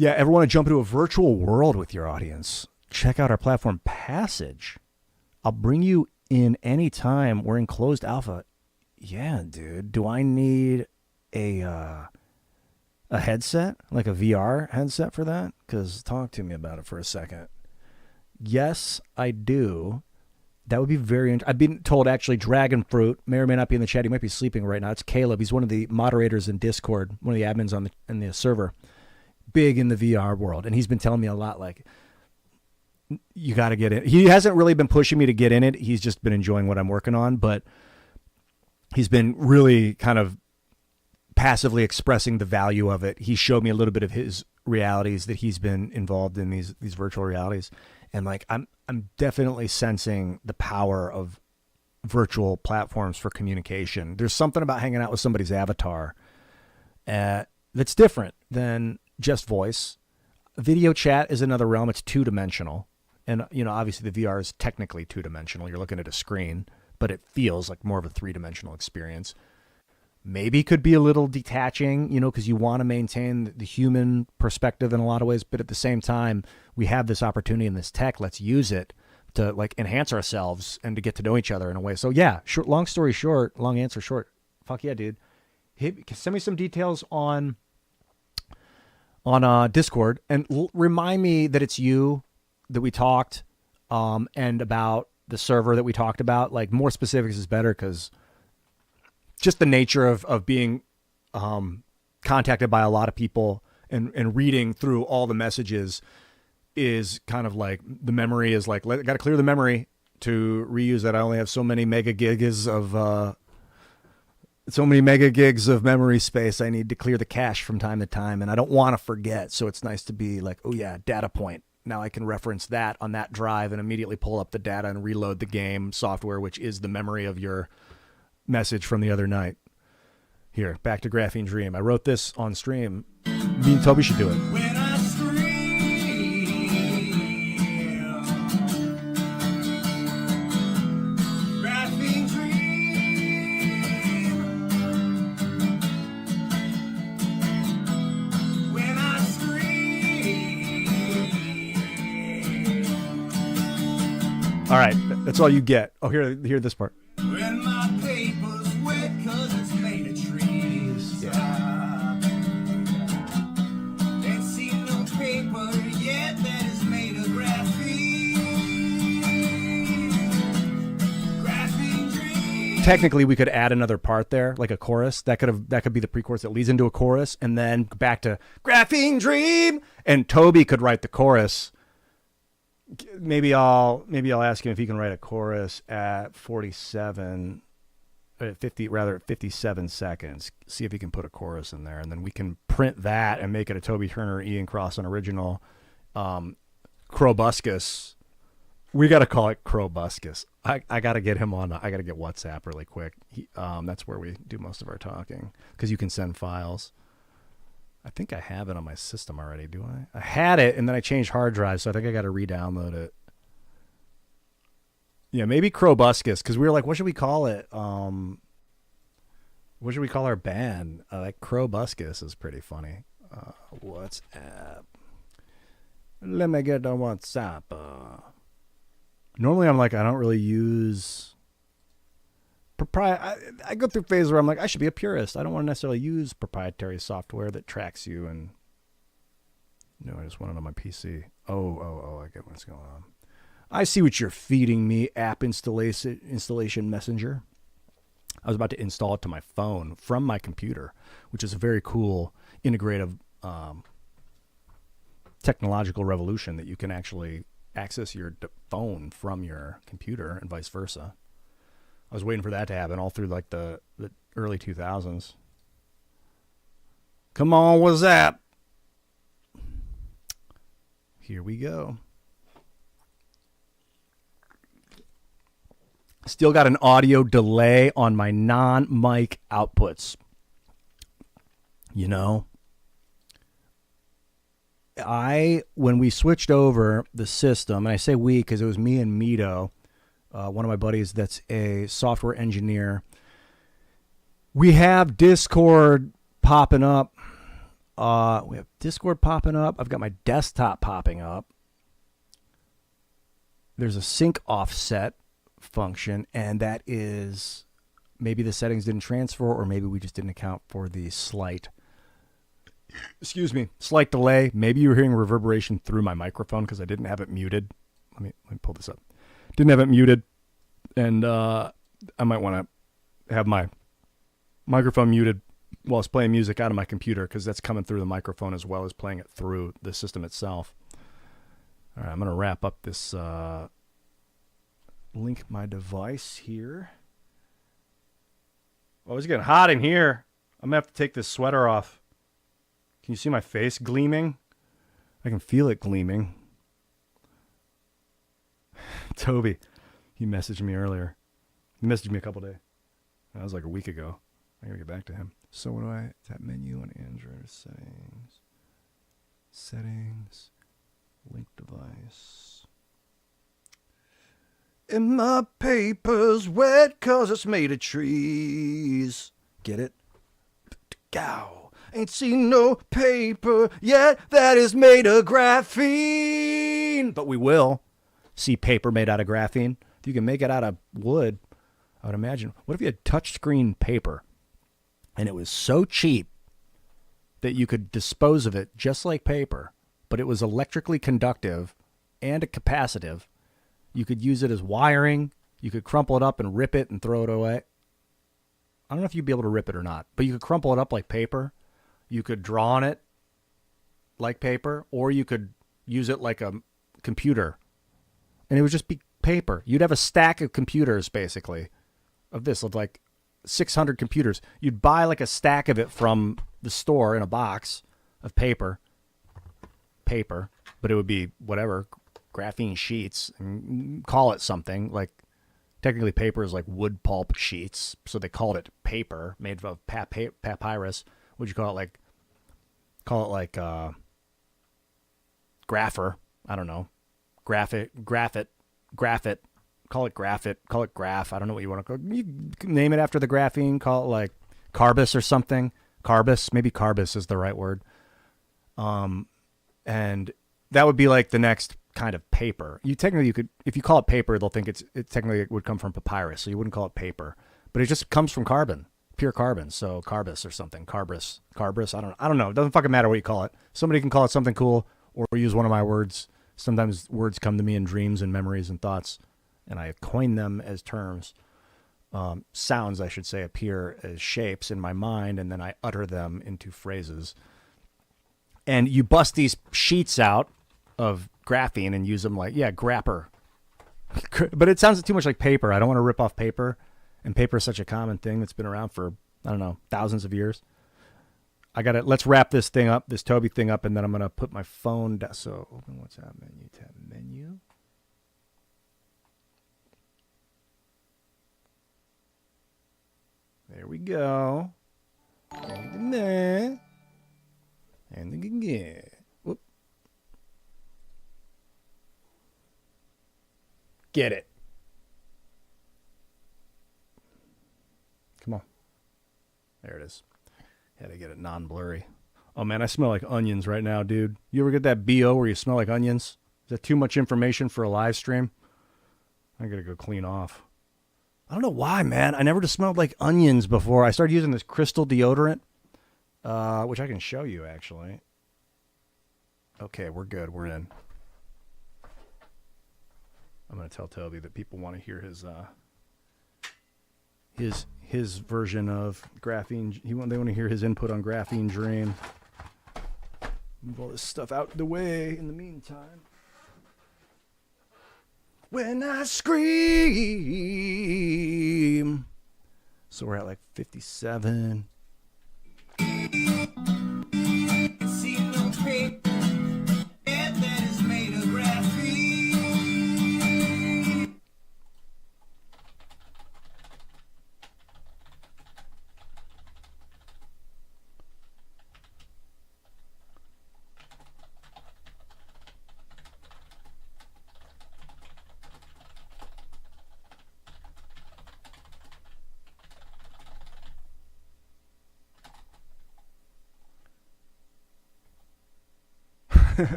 Yeah, ever want to jump into a virtual world with your audience? Check out our platform, Passage. I'll bring you in anytime. We're in closed alpha. Yeah, dude. Do I need a headset, like a VR headset for that? Because talk to me about it for a second. Yes, I do. That would be very interesting. I've been told actually Dragon Fruit may or may not be in the chat. He might be sleeping right now. It's Caleb. He's one of the moderators in Discord, one of the admins on the server. Big in the VR world. And he's been telling me a lot like, you got to get in. He hasn't really been pushing me to get in it. He's just been enjoying what I'm working on. But he's been really kind of passively expressing the value of it. He showed me a little bit of his realities that he's been involved in, these virtual realities. And like, I'm definitely sensing the power of virtual platforms for communication. There's something about hanging out with somebody's avatar that's different than just voice. Video chat is another realm. It's 2-dimensional. And, you know, obviously the VR is technically 2-dimensional. You're looking at a screen, but it feels like more of a 3-dimensional experience. Maybe could be a little detaching, you know, because you want to maintain the human perspective in a lot of ways. But at the same time, we have this opportunity in this tech. Let's use it to like enhance ourselves and to get to know each other in a way. So yeah, long story short, long answer short. Fuck yeah, dude. Send me some details on Discord and remind me that it's you that we talked and about the server that we talked about. Like more specifics is better because just the nature of being contacted by a lot of people and reading through all the messages is kind of like the memory is like, got to clear the memory to reuse that. I only have so many mega gigs of memory space. I need to clear the cache from time to time, and I don't want to forget. So it's nice to be like, oh yeah, data point. Now I can reference that on that drive and immediately pull up the data and reload the game software, which is the memory of your message from the other night. Here, back to Graphene Dream. I wrote this on stream. Me and Toby should do it. When I scream, graphene dream. When I scream. All right, that's all you get. Oh, hear this part. When my paper's wet 'cause it's made of trees. Ain't seen no paper yet that is made of graphene. Graphene dream. Technically, we could add another part there, like a chorus. That could be the pre-chorus that leads into a chorus, and then back to Graphene Dream. And Toby could write the chorus. Maybe I'll ask him if he can write a chorus at 57 seconds. See if he can put a chorus in there, and then we can print that and make it a Toby Turner, Ian Crossland original. Crobuscus. We got to call it Crobuscus. I got to get him on. I got to get WhatsApp really quick. That's where we do most of our talking because you can send files. I think I have it on my system already, do I? I had it, and then I changed hard drives, so I think I got to re-download it. Yeah, maybe Crobuscus, because we were like, what should we call it? What should we call our band? Like Crobuscus is pretty funny. WhatsApp. Let me get on WhatsApp. Normally, I'm like, I don't really use... I go through phases where I'm like, I should be a purist. I don't want to necessarily use proprietary software that tracks you. And no, I just want it on my PC. Oh, I get what's going on. I see what you're feeding me, app installation messenger. I was about to install it to my phone from my computer, which is a very cool integrative technological revolution that you can actually access your phone from your computer and vice versa. I was waiting for that to happen all through like the early 2000s. Come on, what's that? Here we go. Still got an audio delay on my non-mic outputs. You know, when we switched over the system, and I say we because it was me and Mito, one of my buddies that's a software engineer. We have Discord popping up. I've got my desktop popping up. There's a sync offset function, and that is maybe the settings didn't transfer, or maybe we just didn't account for the slight delay. Maybe you were hearing reverberation through my microphone because I didn't have it muted. Let me pull this up. Didn't have it muted, and I might want to have my microphone muted while it's playing music out of my computer because that's coming through the microphone as well as playing it through the system itself. All right, I'm going to wrap up this link my device here. Oh, it's getting hot in here. I'm going to have to take this sweater off. Can you see my face gleaming? I can feel it gleaming. Toby, he messaged me earlier. He messaged me a couple days. That was like a week ago. I gotta get back to him. So what do I tap menu on Android settings, link device. And my paper's wet 'cause it's made of trees. Get it? Gow. Ain't seen no paper yet that is made of graphene. But we will see paper made out of graphene. If you can make it out of wood, I would imagine. What if you had touchscreen paper and it was so cheap that you could dispose of it just like paper, but it was electrically conductive and capacitive? You could use it as wiring. You could crumple it up and rip it and throw it away. I don't know if you'd be able to rip it or not, but you could crumple it up like paper. You could draw on it like paper, or you could use it like a computer, and it would just be paper. You'd have a stack of computers, basically, of like 600 computers. You'd buy like a stack of it from the store in a box of paper, but it would be whatever, graphene sheets, and call it something. Like, technically paper is like wood pulp sheets, so they called it paper, made of papyrus. What'd you call it? Like grapher. I don't know. Graphite. Call it graphite. Call it graph. I don't know what you want to call it. You can name it after the graphene. Call it like carbis or something. Carbis. Maybe carbis is the right word. And that would be like the next kind of paper. You could, if you call it paper, they'll think it technically would come from papyrus, so you wouldn't call it paper. But it just comes from carbon, pure carbon. So carbis or something. Carbris. I don't know. It doesn't fucking matter what you call it. Somebody can call it something cool or use one of my words. Sometimes words come to me in dreams and memories and thoughts, and I coin them as terms. Sounds, I should say, appear as shapes in my mind, and then I utter them into phrases. And you bust these sheets out of graphene and use them like, grapper. But it sounds too much like paper. I don't want to rip off paper. And paper is such a common thing that's been around for, I don't know, thousands of years. Let's wrap this thing up, this Toby thing up, and then I'm going to put my phone down. So open WhatsApp menu, tab menu. There we go. And again. Whoop. Get it. Come on. There it is. Had to get it non-blurry. Oh, man, I smell like onions right now, dude. You ever get that BO where you smell like onions? Is that too much information for a live stream? I got to go clean off. I don't know why, man. I never just smelled like onions before. I started using this crystal deodorant, which I can show you, actually. Okay, we're good. We're in. I'm going to tell Toby that people want to hear his version of graphene. They want to hear his input on Graphene Dream. Move all this stuff out the way in the meantime. When I scream. So we're at like 57. See no paper yet that is made of graphene.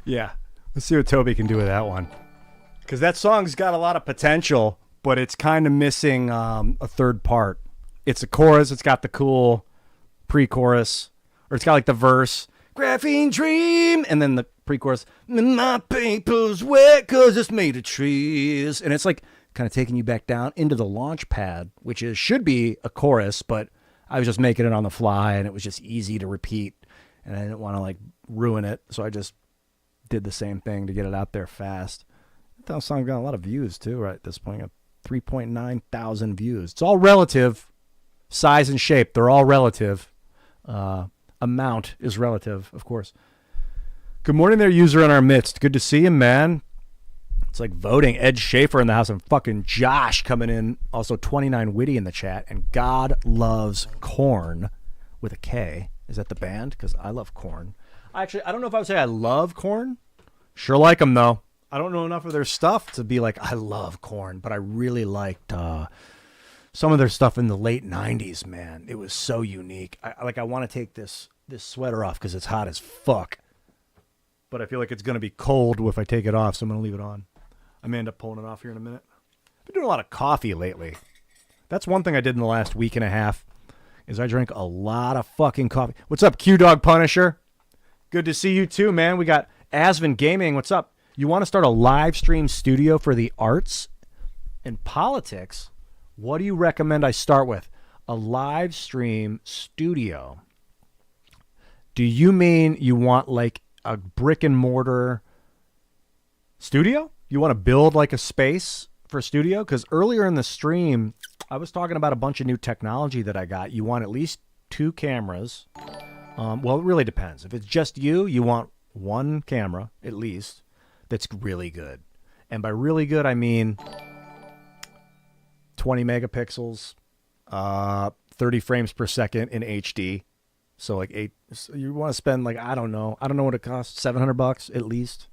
Yeah. Let's see what Toby can do with that one. Because that song's got a lot of potential, but it's kind of missing a third part. It's a chorus. It's got the cool pre-chorus. Or it's got like the verse, Graphene Dream, and then the pre-chorus, my paper's wet because it's made of trees. And it's like kind of taking you back down into the launch pad, which should be a chorus, but I was just making it on the fly, and it was just easy to repeat. And I didn't want to like ruin it, so I just did the same thing to get it out there fast. That song got a lot of views too, right at this point. 3.9 thousand views. It's all relative. Size and shape, they're all relative. Amount is relative, of course. Good morning there, user in our midst. Good to see you, man. It's like voting. Ed Schaefer in the house and fucking Josh coming in. Also 29 Witty in the chat. And God Loves Corn with a K. Is that the band? Because I love Corn. Actually, I don't know if I would say I love Corn. Sure like them, though. I don't know enough of their stuff to be like, I love Corn. But I really liked some of their stuff in the late 90s, man. It was so unique. I want to take this sweater off because it's hot as fuck. But I feel like it's going to be cold if I take it off, so I'm going to leave it on. I may end up pulling it off here in a minute. I've been doing a lot of coffee lately. That's one thing I did in the last week and a half. Is I drank a lot of fucking coffee. What's up, Q-Dog Punisher? Good to see you too, man. We got Asvin Gaming. What's up? You want to start a live stream studio for the arts and politics? What do you recommend I start with? A live stream studio. Do you mean you want like a brick and mortar studio? You want to build like a space for a studio? Because earlier in the stream, I was talking about a bunch of new technology that I got. You want at least 2 cameras. Well, it really depends. If it's just you, you want 1 camera at least that's really good. And by really good, I mean 20 megapixels, 30 frames per second in HD. So like you want to spend like, I don't know what it costs, $700 at least.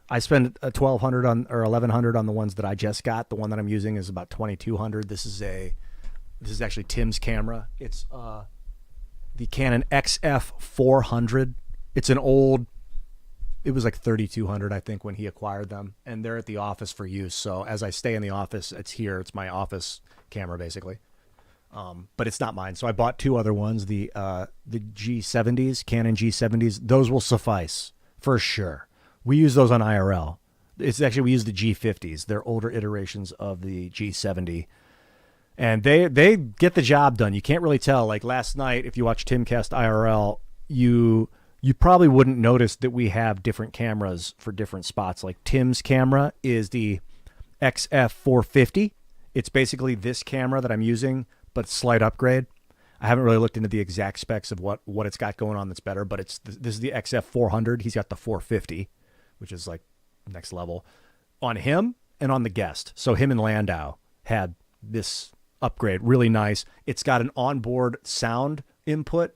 I spend $1,200 on or $1,100 on the ones that I just got. The one that I'm using is about $2,200. This is actually Tim's camera. It's the Canon XF400. It's an old. It was like $3,200, I think, when he acquired them, and they're at the office for use. So as I stay in the office, it's here. It's my office camera, basically. But it's not mine. So I bought 2 other ones, the G70s, Canon G70s. Those will suffice for sure. We use those on IRL. It's actually, we use the G50s. They're older iterations of the G70. And they get the job done. You can't really tell. Like last night, if you watch Timcast IRL, you probably wouldn't notice that we have different cameras for different spots. Like Tim's camera is the XF450. It's basically this camera that I'm using, but slight upgrade. I haven't really looked into the exact specs of what it's got going on that's better, but this is the XF400. He's got the 450, which is like next level on him and on the guest. So him and Landau had this upgrade, really nice. It's got an onboard sound input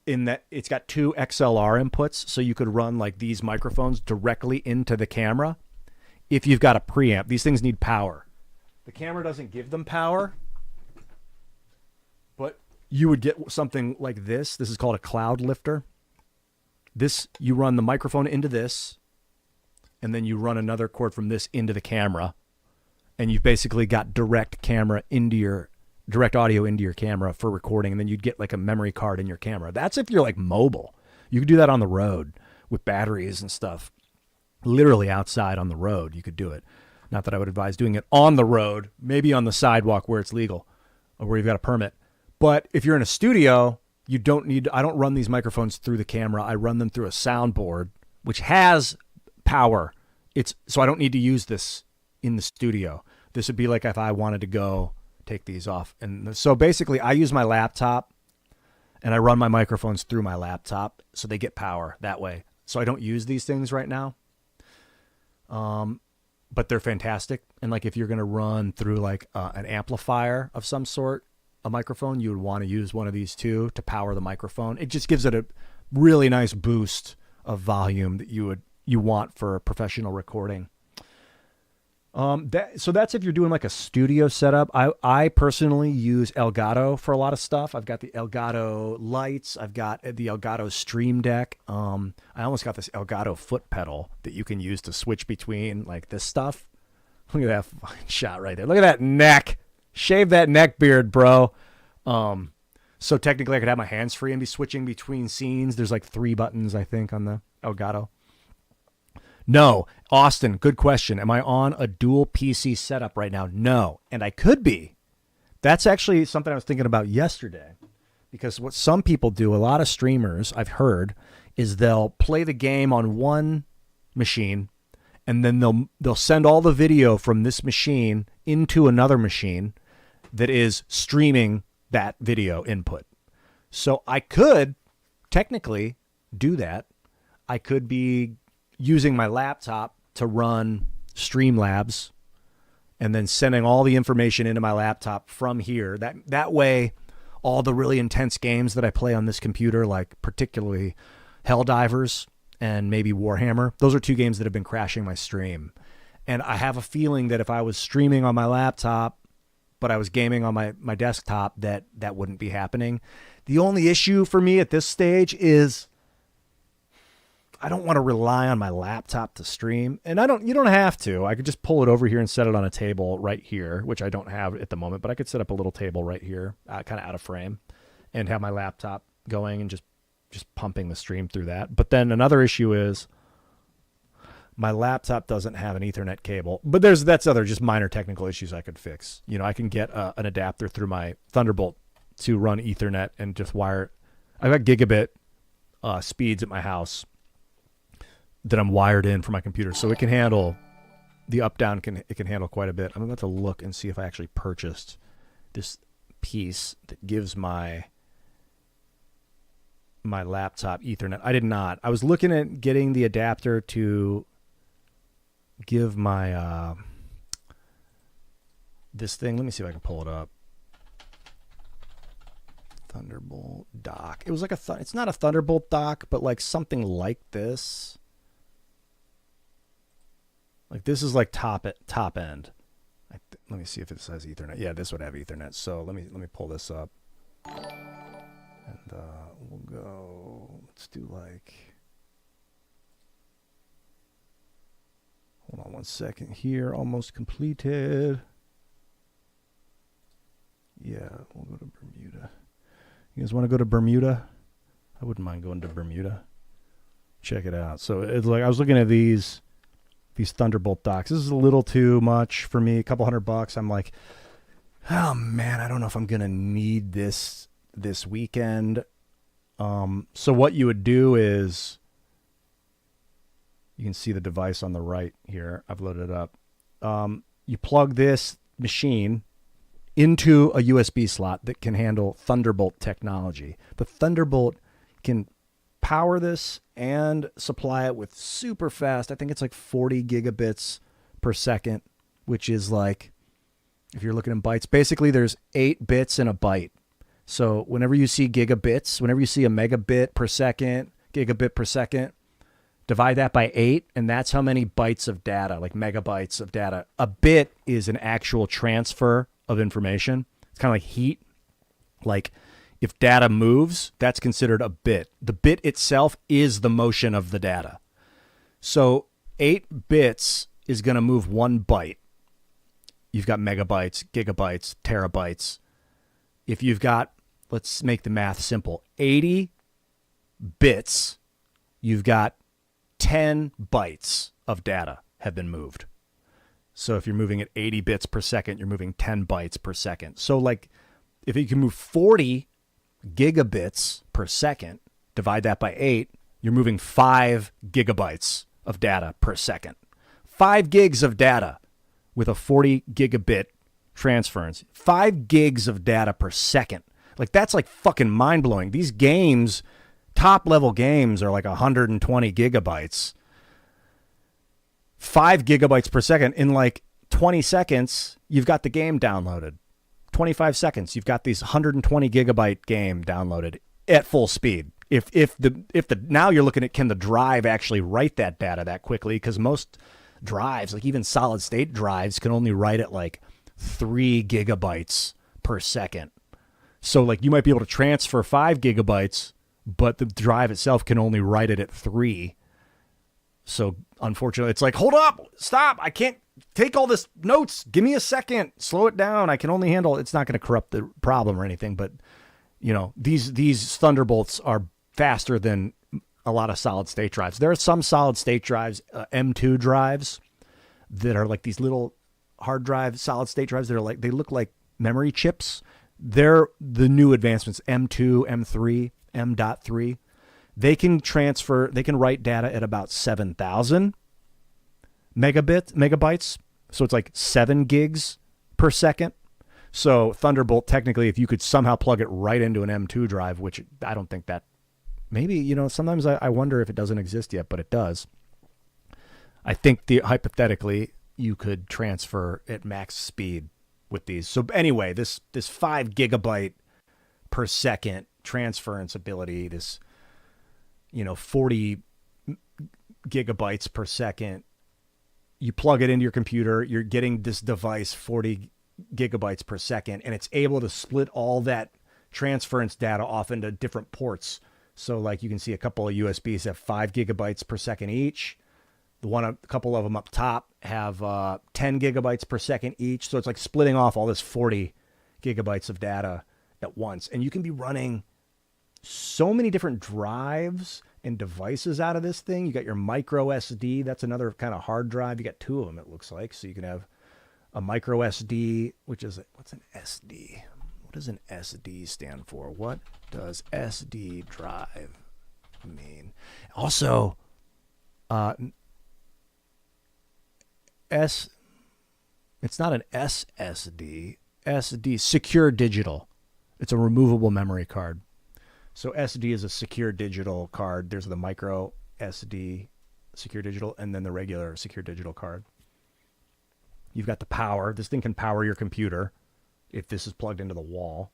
in that it's got 2 XLR inputs. So you could run like these microphones directly into the camera. If you've got a preamp, these things need power. The camera doesn't give them power, but you would get something like this. This is called a cloud lifter. This, you run the microphone into this, and then you run another cord from this into the camera, and you've basically got direct audio into your camera for recording, and then you'd get like a memory card in your camera. That's if you're like mobile. You could do that on the road with batteries and stuff. Literally outside on the road, you could do it. Not that I would advise doing it on the road, maybe on the sidewalk where it's legal or where you've got a permit. But if you're in a studio, I don't run these microphones through the camera. I run them through a soundboard, which has power. So I don't need to use this in the studio. This would be like if I wanted to go take these off. And so basically I use my laptop and I run my microphones through my laptop so they get power that way. So I don't use these things right now. But they're fantastic. And like if you're going to run through like an amplifier of some sort, a microphone, you would want to use one of these too to power the microphone. It just gives it a really nice boost of volume that you want for professional recording. So that's if you're doing like a studio setup. I personally use Elgato for a lot of stuff. I've got the Elgato lights. I've got the Elgato Stream Deck. I almost got this Elgato foot pedal that you can use to switch between like this stuff. Look at that fucking shot right there. Look at that neck. Shave that neck beard, bro. So technically I could have my hands free and be switching between scenes. There's like 3 buttons, I think, on the Elgato. No, Austin, good question. Am I on a dual PC setup right now? No, and I could be. That's actually something I was thinking about yesterday, because what some people do, a lot of streamers I've heard, is they'll play the game on one machine, and then they'll send all the video from this machine into another machine that is streaming that video input. So I could technically do that. I could be using my laptop to run Streamlabs and then sending all the information into my laptop from here. That way, all the really intense games that I play on this computer, like particularly Helldivers and maybe Warhammer, those are 2 games that have been crashing my stream. And I have a feeling that if I was streaming on my laptop, but I was gaming on my desktop, that wouldn't be happening. The only issue for me at this stage is I don't want to rely on my laptop to stream. And you don't have to. I could just pull it over here and set it on a table right here, which I don't have at the moment, but I could set up a little table right here, kind of out of frame, and have my laptop going and just pumping the stream through that. But then another issue is my laptop doesn't have an Ethernet cable, but that's other just minor technical issues I could fix. I can get an adapter through my Thunderbolt to run Ethernet and just wire. I've got gigabit speeds at my house that I'm wired in for my computer, so it can handle the up down. It can handle quite a bit. I'm about to look and see if I actually purchased this piece that gives my laptop Ethernet. I did not. I was looking at getting the adapter to give my this thing. Let me see if I can pull it up. Thunderbolt dock. It was like it's not a Thunderbolt dock, but like something like this. Like this is like top end. Let me see if it says Ethernet. Yeah, this would have Ethernet. So let me pull this up, and we'll go. Let's do like. Hold on one second here. Almost completed. Yeah, we'll go to Bermuda. You guys want to go to Bermuda? I wouldn't mind going to Bermuda. Check it out. So it's like I was looking at these Thunderbolt docks. This is a little too much for me. A couple $100. I'm like, oh man, I don't know if I'm gonna need this weekend. So what you would do is, you can see the device on the right here. I've loaded it up. You plug this machine into a USB slot that can handle Thunderbolt technology. The Thunderbolt can power this and supply it with super fast. I think it's like 40 gigabits per second, which is like, if you're looking in bytes, basically there's 8 bits in a byte. So whenever you see gigabits, whenever you see a megabit per second, gigabit per second, divide that by 8, and that's how many bytes of data, like megabytes of data. A bit is an actual transfer of information. It's kind of like heat. Like if data moves, that's considered a bit. The bit itself is the motion of the data. So 8 bits is going to move 1 byte. You've got megabytes, gigabytes, terabytes. If you've got, let's make the math simple, 80 bits, you've got 10 bytes of data have been moved. So if you're moving at 80 bits per second, you're moving 10 bytes per second. So like if you can move 40 gigabits per second, divide that by 8, you're moving 5 gigabytes of data per second. 5 gigs of data with a 40 gigabit transference. 5 gigs of data per second. Like that's like fucking mind blowing. These games, top level games, are like 120 gigabytes. 5 gigabytes per second. In like 20 seconds, you've got the game downloaded. 25 seconds, you've got these 120 gigabyte game downloaded at full speed. If the now you're looking at, can the drive actually write that data that quickly? Because most drives, like even solid state drives, can only write at like 3 gigabytes per second. So like you might be able to transfer 5 gigabytes, but the drive itself can only write it at 3. So unfortunately, it's like, hold up, stop, I can't take all this notes. Give me a second, slow it down. I can only handle, it's not going to corrupt the problem or anything, but you know, these Thunderbolts are faster than a lot of solid state drives. There are some solid state drives, M2 drives, that are like these little hard drive solid state drives that are like, they look like memory chips. They're the new advancements, M2, M3, M.3. They can write data at about 7,000 megabytes. So it's like 7 gigs per second. So Thunderbolt, technically, if you could somehow plug it right into an M2 drive, which I don't think that, maybe, you know, sometimes I wonder if it doesn't exist yet, but it does. I think hypothetically you could transfer at max speed with these. So anyway, this 5 gigabyte per second transference ability, this, you know, 40 gigabytes per second, you plug it into your computer, you're getting this device 40 gigabytes per second, and it's able to split all that transference data off into different ports. So like you can see a couple of USBs have 5 gigabytes per second each. A couple of them up top have 10 gigabytes per second each. So it's like splitting off all this 40 gigabytes of data at once. And you can be running so many different drives and devices out of this thing. You got your micro SD. That's another kind of hard drive. You got 2 of them, it looks like. So you can have a micro SD, which is, what's an SD? What does an SD stand for? What does SD drive mean? Also, it's not an SSD. SD, secure digital. It's a removable memory card. So SD is a secure digital card. There's the micro SD secure digital and then the regular secure digital card. You've got the power. This thing can power your computer if this is plugged into the wall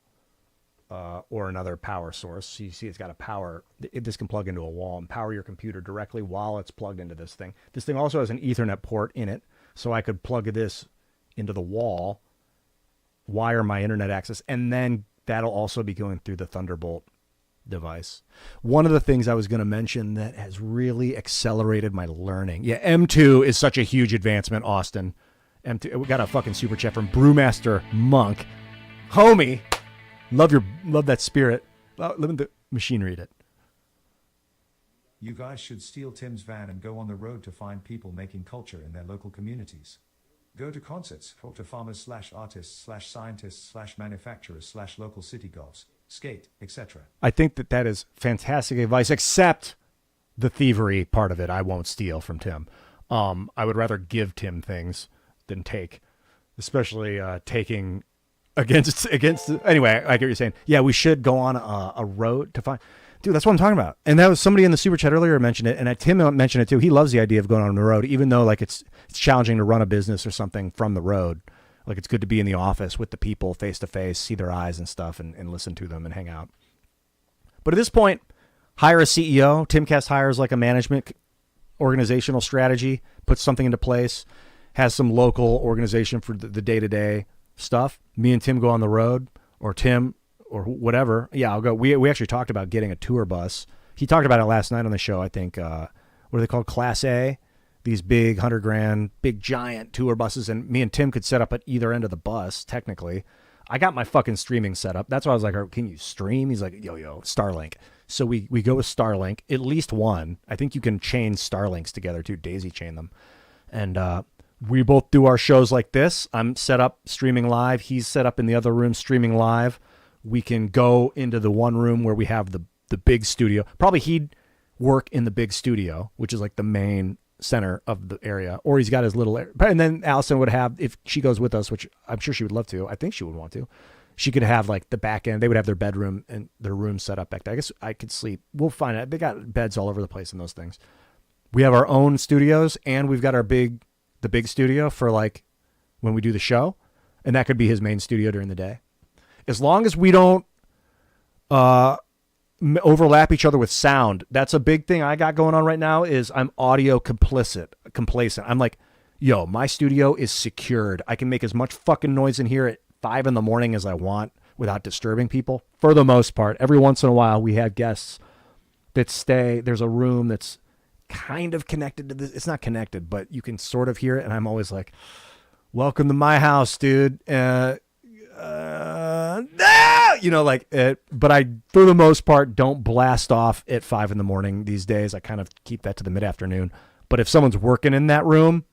or another power source. So you see it's got a power. This can plug into a wall and power your computer directly while it's plugged into this thing. This thing also has an Ethernet port in it. So I could plug this into the wall, wire my internet access, and then that'll also be going through the Thunderbolt device. One of the things I was going to mention that has really accelerated my learning. Yeah, M2 is such a huge advancement, Austin. M2, we got a fucking super chat from Brewmaster Monk. Homie, love that spirit. Let the machine read it. You guys should steal Tim's van and go on the road to find people making culture in their local communities. Go to concerts, talk to farmers / artists / scientists / manufacturers / local city golfs, skate, etc. I think that is fantastic advice, except the thievery part of it I won't steal from Tim. I would rather give Tim things than take, especially taking against. Anyway, I get what you're saying. Yeah, we should go on a road to find. Dude, that's what I'm talking about. And that was somebody in the super chat earlier mentioned it, and Tim mentioned it too. He loves the idea of going on the road, even though like it's challenging to run a business or something from the road. Like it's good to be in the office with the people face to face, see their eyes and stuff, and listen to them and hang out. But at this point, hire a CEO. Timcast hires like a management organizational strategy, puts something into place, has some local organization for the day-to-day stuff. Me and Tim go on the road, or Tim or whatever. Yeah, I'll go. We actually talked about getting a tour bus. He talked about it last night on the show, I think. What are they called? Class A. These big $100,000, big giant tour buses. And me and Tim could set up at either end of the bus, technically. I got my fucking streaming set up. That's why I was like, can you stream? He's like, yo, Starlink. So we go with Starlink, at least one. I think you can chain Starlinks together too, daisy chain them. And we both do our shows like this. I'm set up streaming live. He's set up in the other room streaming live. We can go into the one room where we have the big studio. Probably he'd work in the big studio, which is like the main center of the area, or he's got his little area. And then Allison would have, if she goes with us, which I'm sure she would love to, I think she would want to, she could have like the back end. They would have their bedroom and their room set up back there. I guess I could sleep. We'll find out. They got beds all over the place in those things. We have our own studios, and we've got the big studio for like when we do the show, and that could be his main studio during the day. As long as we don't overlap each other with sound. That's a big thing I got going on right now is I'm audio complacent. I'm like, yo, my studio is secured. I can make as much fucking noise in here at 5 a.m. as I want without disturbing people. For the most part, every once in a while we have guests that stay. There's a room that's kind of connected to this. It's not connected, but you can sort of hear it. And I'm always like, welcome to my house, dude. But I, for the most part, don't blast off at 5 a.m. these days. I kind of keep that to the mid-afternoon. But if someone's working in that room,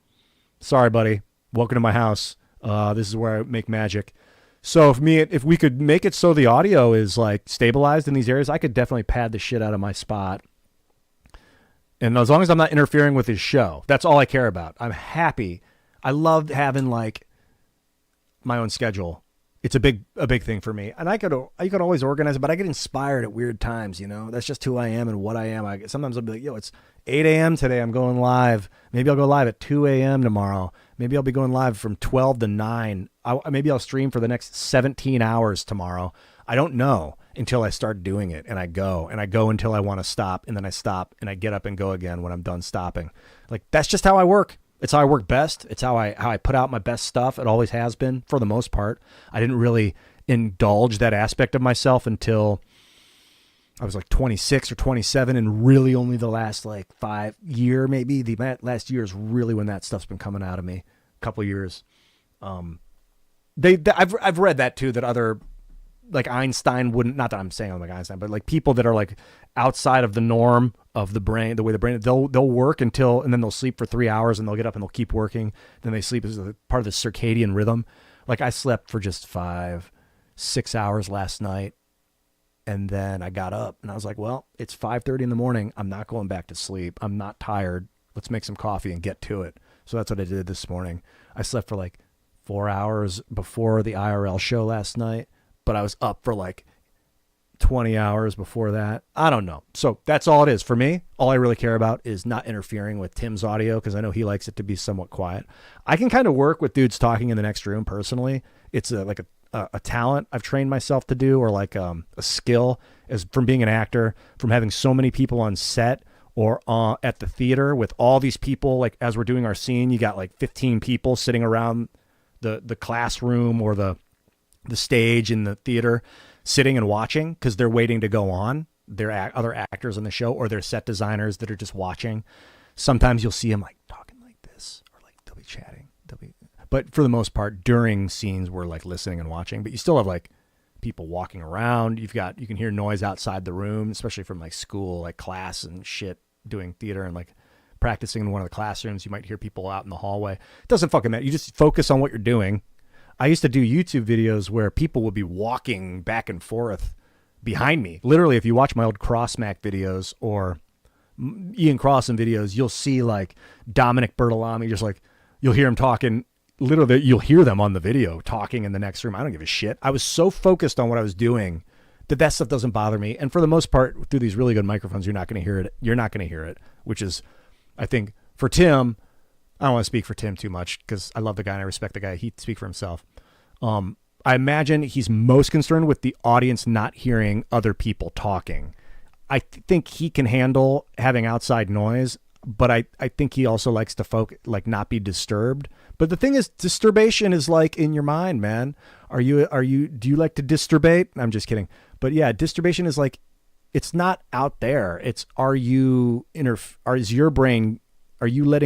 sorry, buddy, welcome to my house. This is where I make magic. So if we could make it so the audio is like stabilized in these areas, I could definitely pad the shit out of my spot. And as long as I'm not interfering with his show, that's all I care about. I'm happy. I love having like my own schedule. It's a big thing for me. And I could always organize it, but I get inspired at weird times, you know. That's just who I am and what I am. Sometimes I'll be like, yo, it's 8 a.m. today. I'm going live. Maybe I'll go live at 2 a.m. tomorrow. Maybe I'll be going live from 12 to 9. Maybe I'll stream for the next 17 hours tomorrow. I don't know until I start doing it, and I go until I want to stop, and then I stop, and I get up and go again when I'm done stopping. Like, that's just how I work. It's how I work best. It's how I put out my best stuff. It always has been, for the most part. I didn't really indulge that aspect of myself until I was like 26 or 27, and really only the last like 5 year, maybe the last year is really when that stuff's been coming out of me. A couple years. I've read that too, that other, like Einstein wouldn't, not that I'm saying I'm like Einstein, but like people that are like outside of the norm of the brain, the way the brain, they'll work and then they'll sleep for 3 hours and they'll get up and they'll keep working. Then they sleep as a part of the circadian rhythm. Like I slept for just 5-6 hours last night. And then I got up and I was like, well, it's 5:30 in the morning. I'm not going back to sleep. I'm not tired. Let's make some coffee and get to it. So that's what I did this morning. I slept for like 4 hours before the IRL show last night, but I was up for like 20 hours before that. I don't know. So that's all it is for me. All I really care about is not interfering with Tim's audio, because I know he likes it to be somewhat quiet. I can kind of work with dudes talking in the next room personally. It's like a talent I've trained myself to do, or like a skill, as from being an actor, from having so many people on set or at the theater with all these people. Like as we're doing our scene, you got like 15 people sitting around the classroom or the stage in the theater, sitting and watching because they're waiting to go on. They're other actors in the show, or they're set designers that are just watching. Sometimes you'll see them like talking like this, or like they'll be chatting. But for the most part, during scenes, we're like listening and watching. But you still have like people walking around. You can hear noise outside the room, especially from like school, like class and shit, doing theater and like practicing in one of the classrooms. You might hear people out in the hallway. It doesn't fucking matter. You just focus on what you're doing. I used to do YouTube videos where people would be walking back and forth behind me. Literally, if you watch my old Crossmack videos or Ian Crossland videos, you'll see like Dominic Bertolami, just like you'll hear him talking. Literally, you'll hear them on the video talking in the next room. I don't give a shit. I was so focused on what I was doing that stuff doesn't bother me. And for the most part, through these really good microphones, you're not going to hear it. You're not going to hear it, which is, I think, for Tim. I don't want to speak for Tim too much because I love the guy and I respect the guy. He'd speak for himself. I imagine he's most concerned with the audience not hearing other people talking. I think he can handle having outside noise, but I think he also likes to not be disturbed. But the thing is, disturbation is like in your mind, man. Do you like to disturbate? I'm just kidding. But yeah, disturbation is like, it's not out there. It's, are you letting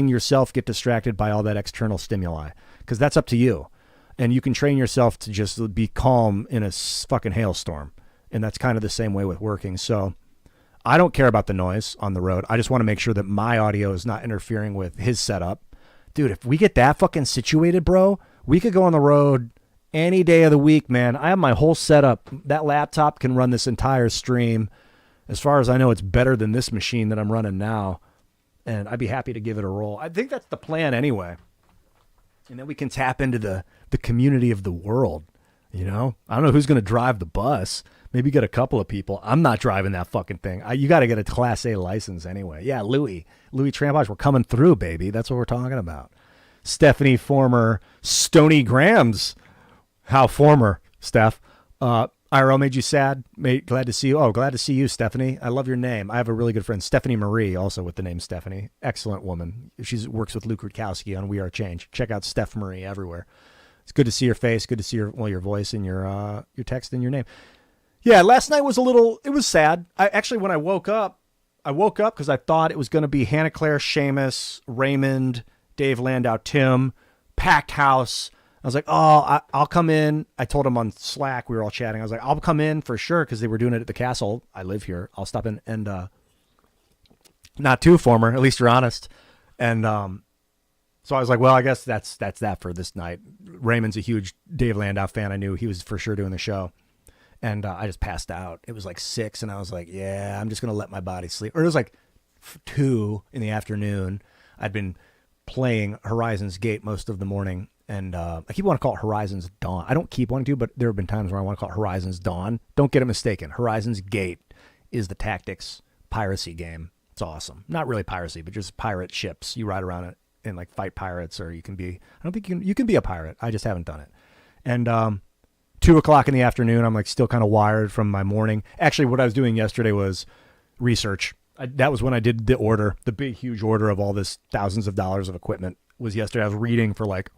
yourself get distracted by all that external stimuli? Because that's up to you. And you can train yourself to just be calm in a fucking hailstorm. And that's kind of the same way with working. So I don't care about the noise on the road. I just want to make sure that my audio is not interfering with his setup. Dude, if we get that fucking situated, bro, we could go on the road any day of the week, man. I have my whole setup. That laptop can run this entire stream. As far as I know, it's better than this machine that I'm running now. And I'd be happy to give it a roll. I think that's the plan anyway. And then we can tap into the community of the world, you know? I don't know who's going to drive the bus. Maybe get a couple of people. I'm not driving that fucking thing. You got to get a Class A license anyway. Yeah, Louis Trampage, we're coming through, baby. That's what we're talking about. Stephanie, former Stony Grams. How former, Steph. IRL made you sad? Glad to see you. Oh, glad to see you, Stephanie. I love your name. I have a really good friend, Stephanie Marie, also with the name Stephanie. Excellent woman. She works with Luke Rutkowski on We Are Change. Check out Steph Marie everywhere. It's good to see your face. Good to see your voice and your text and your name. Yeah, last night was it was sad. When I woke up because I thought it was going to be Hannah Claire, Seamus, Raymond, Dave Landau, Tim, packed house. I was like, I'll come in. I told him on Slack, we were all chatting. I was like, I'll come in for sure because they were doing it at the castle. I live here. I'll stop in and not too former, at least you're honest. And so I was like, well, I guess that's that for this night. Raymond's a huge Dave Landau fan. I knew he was for sure doing the show. And I just passed out. It was like 6, and I was like, yeah, I'm just going to let my body sleep. Or it was like 2 in the afternoon. I'd been playing Horizon's Gate most of the morning. And I keep wanting to call it Horizon's Dawn. I don't keep wanting to, but there have been times where I want to call it Horizon's Dawn. Don't get it mistaken. Horizon's Gate is the tactics piracy game. It's awesome. Not really piracy, but just pirate ships. You ride around it and like fight pirates, or you can be, I don't think you can be a pirate. I just haven't done it. And 2:00 in the afternoon, I'm like still kind of wired from my morning. Actually, what I was doing yesterday was research. That was when I did the order, the big, huge order of all this thousands of dollars of equipment was yesterday. I was reading for like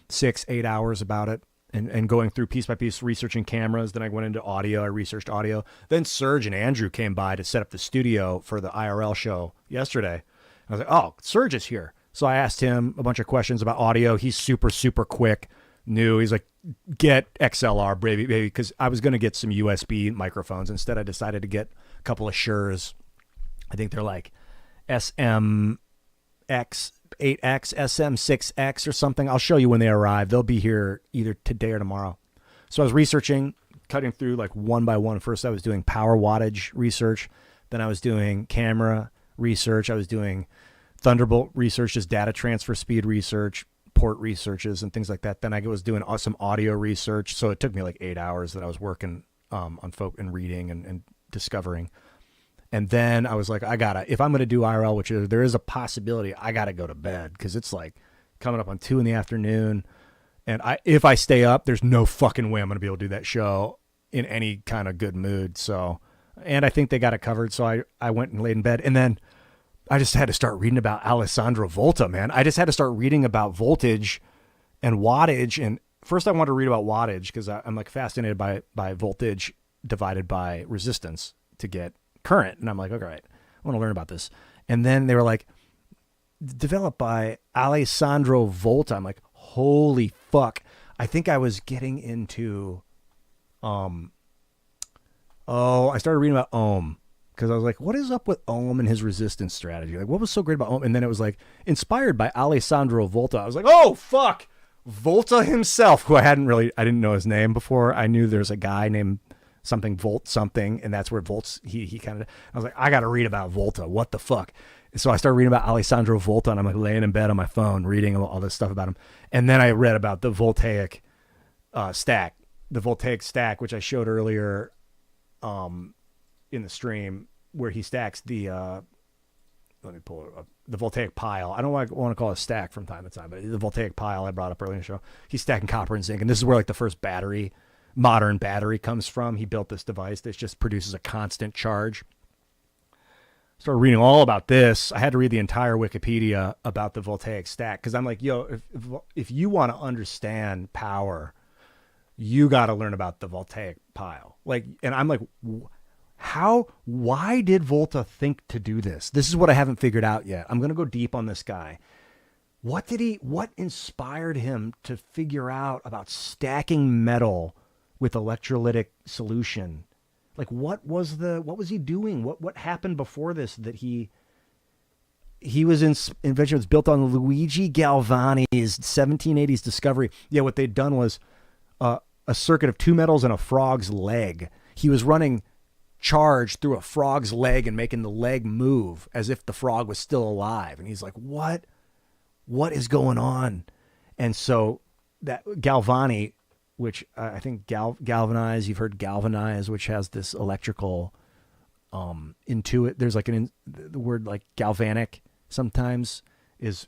6-8 hours about it and going through piece by piece, researching cameras. Then I went into audio. I researched audio. Then Serge and Andrew came by to set up the studio for the IRL show yesterday. I was like, oh, Serge is here. So I asked him a bunch of questions about audio. He's super, super quick. He's like, get XLR, baby, because I was going to get some USB microphones. Instead, I decided to get a couple of Shure. I think they're like SMX8X, SM6X or something. I'll show you when they arrive. They'll be here either today or tomorrow. So I was researching, cutting through like one by one. First, I was doing power wattage research. Then I was doing camera research. I was doing Thunderbolt research, just data transfer speed research, port researches, and things like that. Then I was doing some audio research. So it took me like 8 hours that I was working on and reading and discovering. And then I was like, if I'm going to do IRL, which there is a possibility, I got to go to bed because it's like coming up on 2 p.m. And if I stay up, there's no fucking way I'm going to be able to do that show in any kind of good mood. So, and I think they got it covered. So I went and laid in bed. And then I just had to start reading about Alessandro Volta, man. I just had to start reading about voltage and wattage. And first I wanted to read about wattage because I'm like fascinated by voltage divided by resistance to get current. And I'm like, okay, right, I want to learn about this. And then they were like, developed by Alessandro Volta. I'm like, holy fuck. I think I was getting into, I started reading about Ohm because I was like, what is up with Ohm and his resistance strategy? Like, what was so great about Ohm? And then it was like inspired by Alessandro Volta. I was like, oh, fuck. Volta himself, who I didn't know his name before. I knew there's a guy named something Volt something, and that's where Volt's, he kind of, I was like, I got to read about Volta. What the fuck? So I started reading about Alessandro Volta, and I'm like laying in bed on my phone, reading all this stuff about him. And then I read about the voltaic stack, which I showed earlier in the stream, where he stacks the, let me pull it up, the voltaic pile. I don't want to call it a stack from time to time, but the voltaic pile I brought up earlier in the show. He's stacking copper and zinc, and this is where like the first modern battery comes from. He built this device that just produces a constant charge. Started reading all about this. I had to read the entire Wikipedia about the voltaic stack because I'm like, yo, if you want to understand power, you got to learn about the voltaic pile. Like, and I'm like, why did Volta think to do this? This is what I haven't figured out yet. I'm going to go deep on this guy. What inspired him to figure out about stacking metal with electrolytic solution? Like, what was he doing? What happened before this that he was invention was built on Luigi Galvani's 1780s discovery. Yeah, what they'd done was a circuit of two metals and a frog's leg. He was running charge through a frog's leg and making the leg move as if the frog was still alive. And he's like, what is going on? And so that Galvani, which I think galvanize, you've heard galvanize, which has this electrical into it. There's like the word like galvanic sometimes is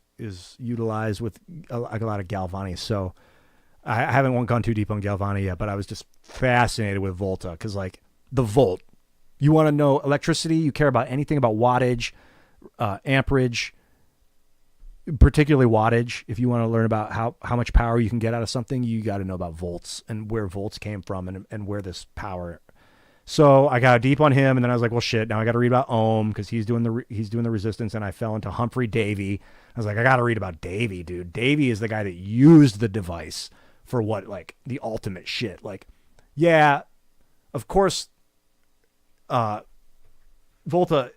utilized with a lot of Galvani. So I haven't gone too deep on Galvani yet, but I was just fascinated with Volta because like the volt, you want to know electricity, you care about anything about wattage, amperage, particularly wattage. If you want to learn about how much power you can get out of something, you got to know about volts and where volts came from and where this power. So I got deep on him, and then I was like, well, shit, now I got to read about Ohm because he's doing the resistance, and I fell into Humphrey Davy. I was like, I got to read about Davy, dude. Davy is the guy that used the device for what, like the ultimate shit. Like, yeah, of course, Volta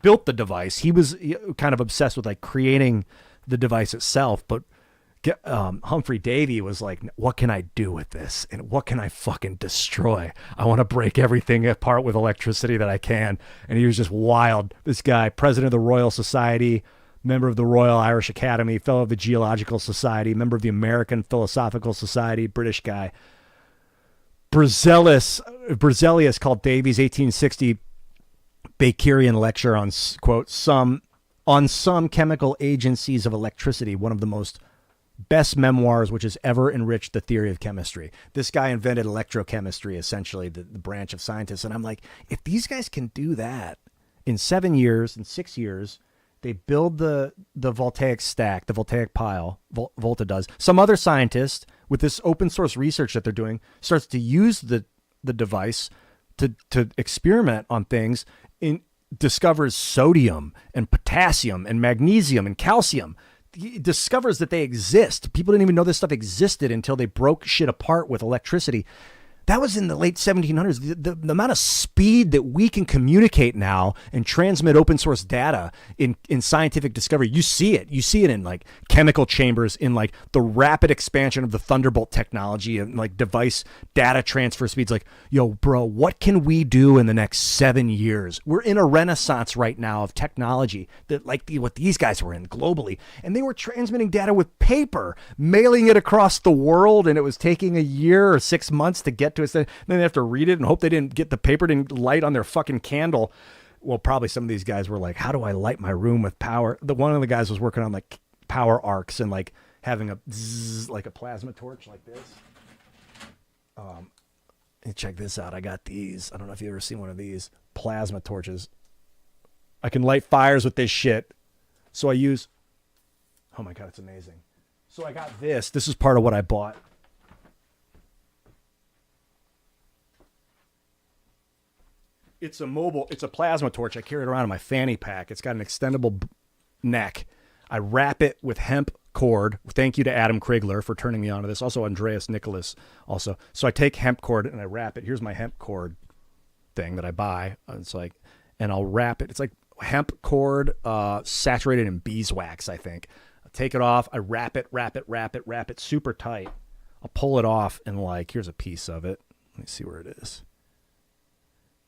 built the device. He was kind of obsessed with like creating the device itself, but Humphrey Davy was like, what can I do with this? And what can I fucking destroy? I want to break everything apart with electricity that I can. And he was just wild. This guy, president of the Royal Society, member of the Royal Irish Academy, fellow of the Geological Society, member of the American Philosophical Society, British guy. Berzelius called Davy's 1860 Bakerian lecture on, quote, some chemical agencies of electricity, one of the most best memoirs which has ever enriched the theory of chemistry. This guy invented electrochemistry, essentially the branch of scientists. And I'm like, if these guys can do that in 7 years, in 6 years, they build the voltaic stack, the voltaic pile, Volta does. Some other scientist with this open source research that they're doing starts to use the device to experiment on things, discovers sodium and potassium and magnesium and calcium. He discovers that they exist. People didn't even know this stuff existed until they broke shit apart with electricity. That was in the late 1700s. The amount of speed that we can communicate now and transmit open source data in scientific discovery, you see it. You see it in like chemical chambers, in like the rapid expansion of the Thunderbolt technology and like device data transfer speeds. Like, yo, bro, what can we do in the next 7 years? We're in a renaissance right now of technology that like what these guys were in globally. And they were transmitting data with paper, mailing it across the world, and it was taking a year or 6 months to get to us. Then they have to read it and hope they didn't get the paper didn't light on their fucking candle. Well, probably some of these guys were like, how do I light my room with power? One of the guys was working on like power arcs and like having a zzz, like a plasma torch like this. And check this out. I got these. I don't know if you've ever seen one of these plasma torches. I can light fires with this shit. So I use, oh my God, it's amazing. So I got this. This is part of what I bought. It's a plasma torch. I carry it around in my fanny pack. It's got an extendable neck. I wrap it with hemp cord. Thank you to Adam Krigler for turning me on to this. Also Andreas Nicholas also. So I take hemp cord and I wrap it. Here's my hemp cord thing that I buy. It's like, and I'll wrap it. It's like hemp cord saturated in beeswax, I think. I take it off. I wrap it super tight. I'll pull it off and like, here's a piece of it. Let me see where it is.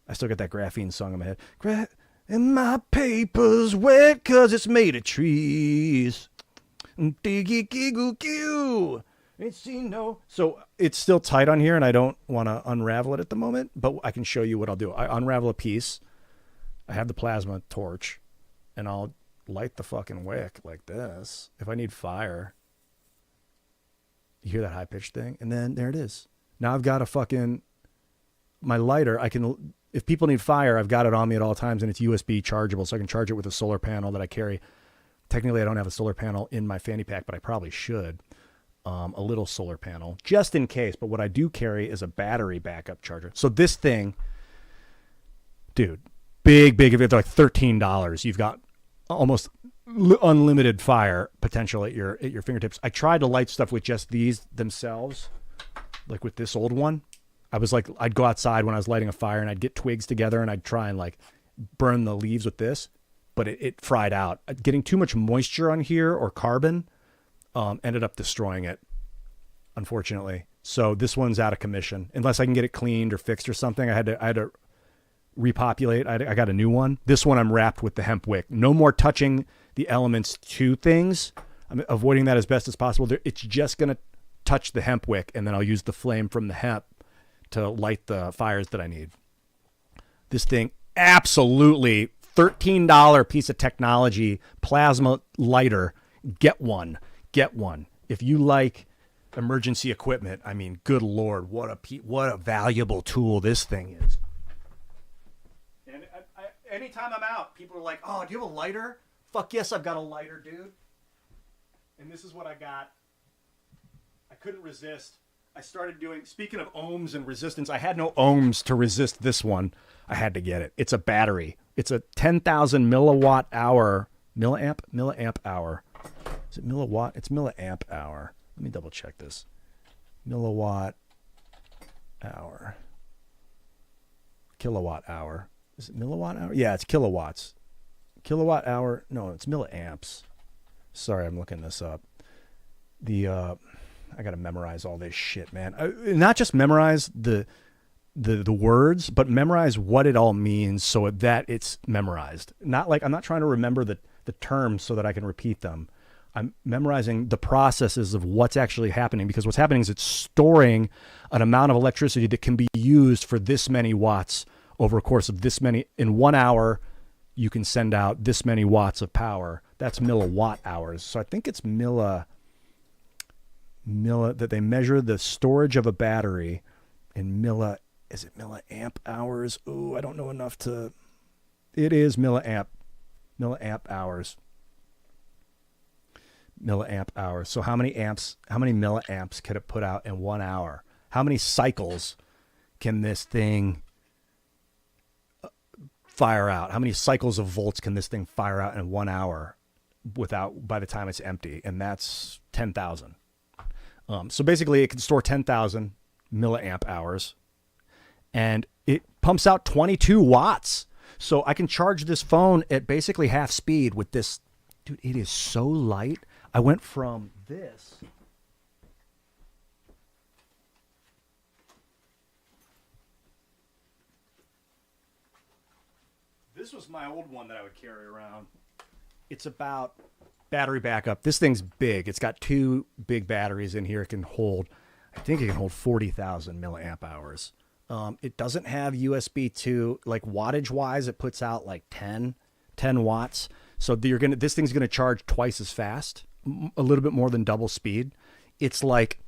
I still got that Graphine song in my head. And my paper's wet 'cause it's made of trees. So it's still tight on here and I don't want to unravel it at the moment, but I can show you what I'll do. I unravel a piece. I have the plasma torch and I'll light the fucking wick like this. If I need fire, you hear that high pitched thing? And then there it is. Now I've got my lighter. If people need fire, I've got it on me at all times and it's USB chargeable. So I can charge it with a solar panel that I carry. Technically, I don't have a solar panel in my fanny pack, but I probably should. A little solar panel just in case. But what I do carry is a battery backup charger. So this thing, dude, big, if it's like $13, you've got almost unlimited fire potential at your fingertips. I tried to light stuff with just these themselves, like with this old one. I was like, I'd go outside when I was lighting a fire and I'd get twigs together and I'd try and like burn the leaves with this, but it fried out. Getting too much moisture on here or carbon ended up destroying it, unfortunately. So this one's out of commission. Unless I can get it cleaned or fixed or something, I had to repopulate. I got a new one. This one I'm wrapped with the hemp wick. No more touching the elements to things. I'm avoiding that as best as possible. It's just going to touch the hemp wick and then I'll use the flame from the hemp to light the fires that I need. This thing, absolutely $13 piece of technology, plasma lighter. Get one. If you like emergency equipment, I mean, good Lord, what a valuable tool this thing is. And anytime I'm out, people are like, "Oh, do you have a lighter?" Fuck yes, I've got a lighter, dude. And this is what I got. I couldn't resist. I started doing, speaking of ohms and resistance, I had no ohms to resist this one. I had to get it. It's a battery. It's a 10,000 milliamp hour. Is it milliwatt? It's milliamp hour. Let me double check this. Milliwatt hour. Kilowatt hour. Is it milliwatt hour? Yeah, it's kilowatts. Kilowatt hour. No, it's milliamps. Sorry, I'm looking this up. I got to memorize all this shit, man. Not just memorize the words, but memorize what it all means so that it's memorized. Not like I'm not trying to remember the terms so that I can repeat them. I'm memorizing the processes of what's actually happening, because what's happening is it's storing an amount of electricity that can be used for this many watts over a course of this many. In 1 hour, you can send out this many watts of power. That's milliwatt hours. So I think it's that they measure the storage of a battery in is it milliamp hours? Ooh, I don't know enough to, it is milliamp hours. Milliamp hours. So how many milliamps can it put out in 1 hour? How many cycles can this thing fire out? How many cycles of volts can this thing fire out in 1 hour by the time it's empty? And that's 10,000. So basically it can store 10,000 milliamp hours and it pumps out 22 watts. So I can charge this phone at basically half speed with this. Dude, it is so light. I went from this. This was my old one that I would carry around. It's about battery backup. This thing's big. It's got 2 big batteries in here. It can hold, I think it can hold 40,000 milliamp hours. It doesn't have USB 2, like wattage wise, it puts out like 10 watts. So this thing's going to charge twice as fast, a little bit more than double speed. It's like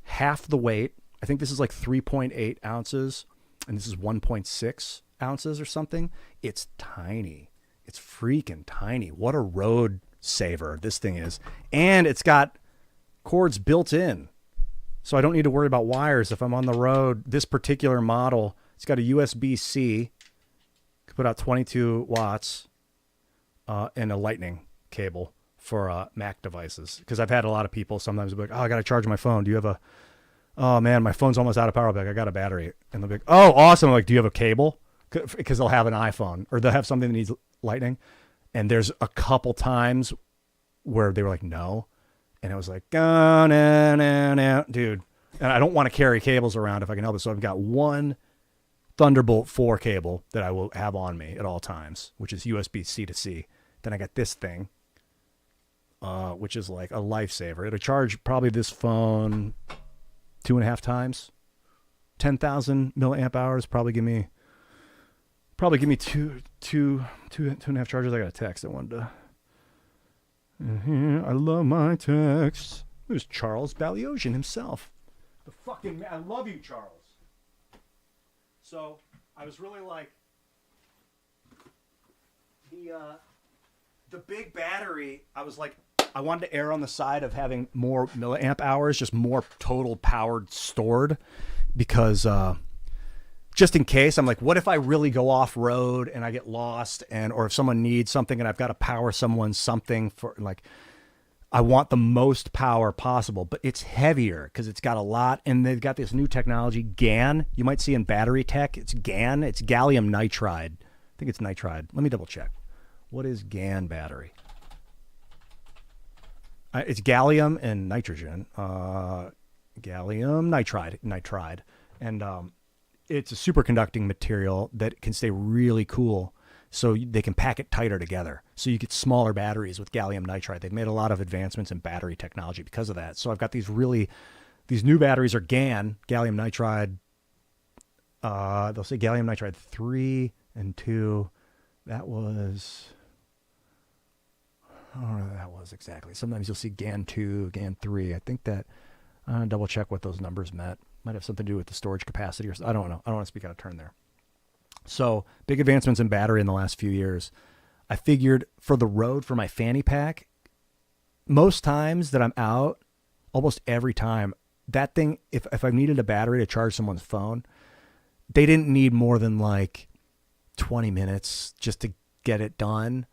half the weight. I think this is like 3.8 ounces and this is 1.6 ounces or something. It's tiny. It's freaking tiny. What a road saver this thing is. And it's got cords built in. So I don't need to worry about wires if I'm on the road. This particular model, it's got a USB-C, can put out 22 watts, and a lightning cable for Mac devices. Because I've had a lot of people sometimes be like, oh, I got to charge my phone. Do you have oh man, my phone's almost out of power. I'll be like, I got a battery. And they'll be like, oh, awesome. I'm like, do you have a cable? Because they'll have an iPhone or they'll have something that needs lightning. And there's a couple times where they were like, no. And it was like, oh, no, dude. And I don't want to carry cables around if I can help it. So I've got one Thunderbolt 4 cable that I will have on me at all times, which is USB-C to C. Then I got this thing, which is like a lifesaver. It'll charge probably this phone 2.5 times. 10,000 milliamp hours. Probably give me two and a half charges. I got a text. I wanted to. I love my texts. There's Charles Baliosian himself. The fucking man. I love you, Charles. So I was really like the big battery. I was like, I wanted to err on the side of having more milliamp hours, just more total power stored, because just in case, I'm like, what if I really go off road and I get lost, or if someone needs something and I've got to power someone something for, like, I want the most power possible, but it's heavier because it's got a lot, and they've got this new technology, GaN. You might see in battery tech, it's GaN. It's gallium nitride. I think it's nitride. Let me double check. What is GaN battery? It's gallium and nitrogen. Gallium nitride. And it's a superconducting material that can stay really cool, so they can pack it tighter together. So you get smaller batteries with gallium nitride. They've made a lot of advancements in battery technology because of that. So I've got these new batteries are GaN, gallium nitride. They'll say gallium nitride 3 and 2. That was, I don't know what that was exactly. Sometimes you'll see GaN 2, GaN 3. I think that, I'm going to double check what those numbers meant. Might have something to do with the storage capacity or something. I don't know. I don't want to speak out of turn there. So big advancements in battery in the last few years. I figured for the road, for my fanny pack, most times that I'm out, almost every time, that thing, if I needed a battery to charge someone's phone, they didn't need more than like 20 minutes just to get it done.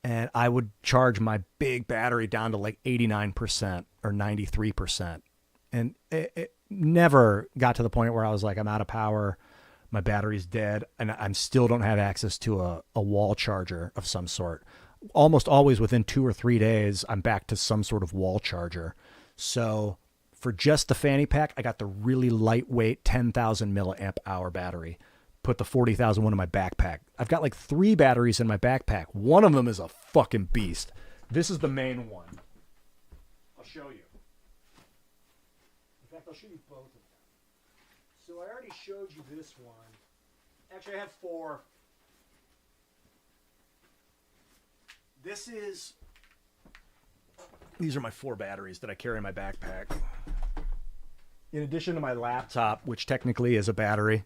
And I would charge my big battery down to like 89% or 93%. And it never got to the point where I was like, I'm out of power, my battery's dead, and I still don't have access to a wall charger of some sort. Almost always within 2 or 3 days, I'm back to some sort of wall charger. So for just the fanny pack, I got the really lightweight 10,000 milliamp hour battery. Put the 40,000 one in my backpack. I've got like 3 batteries in my backpack. One of them is a fucking beast. This is the main one. I'll show you. In fact, I'll show you both of them. So I already showed you this one. Actually, I have 4. These are my 4 batteries that I carry in my backpack. In addition to my laptop, which technically is a battery,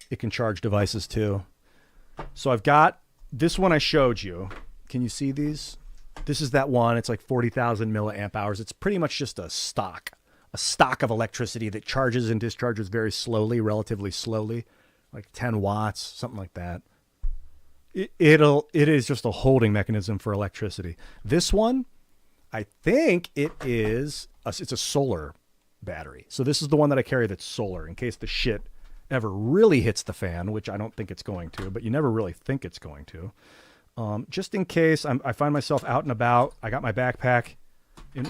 it can charge devices too. So I've got this one I showed you. Can you see these? This is that one. It's like 40,000 milliamp hours. It's pretty much just a stock of electricity that charges and discharges very slowly, relatively slowly, like 10 watts, something like that. It is just a holding mechanism for electricity. This one, I think it's a solar battery. So this is the one that I carry that's solar in case the shit ever really hits the fan, which I don't think it's going to, but you never really think it's going to. Just in case I find myself out and about, I got my backpack in,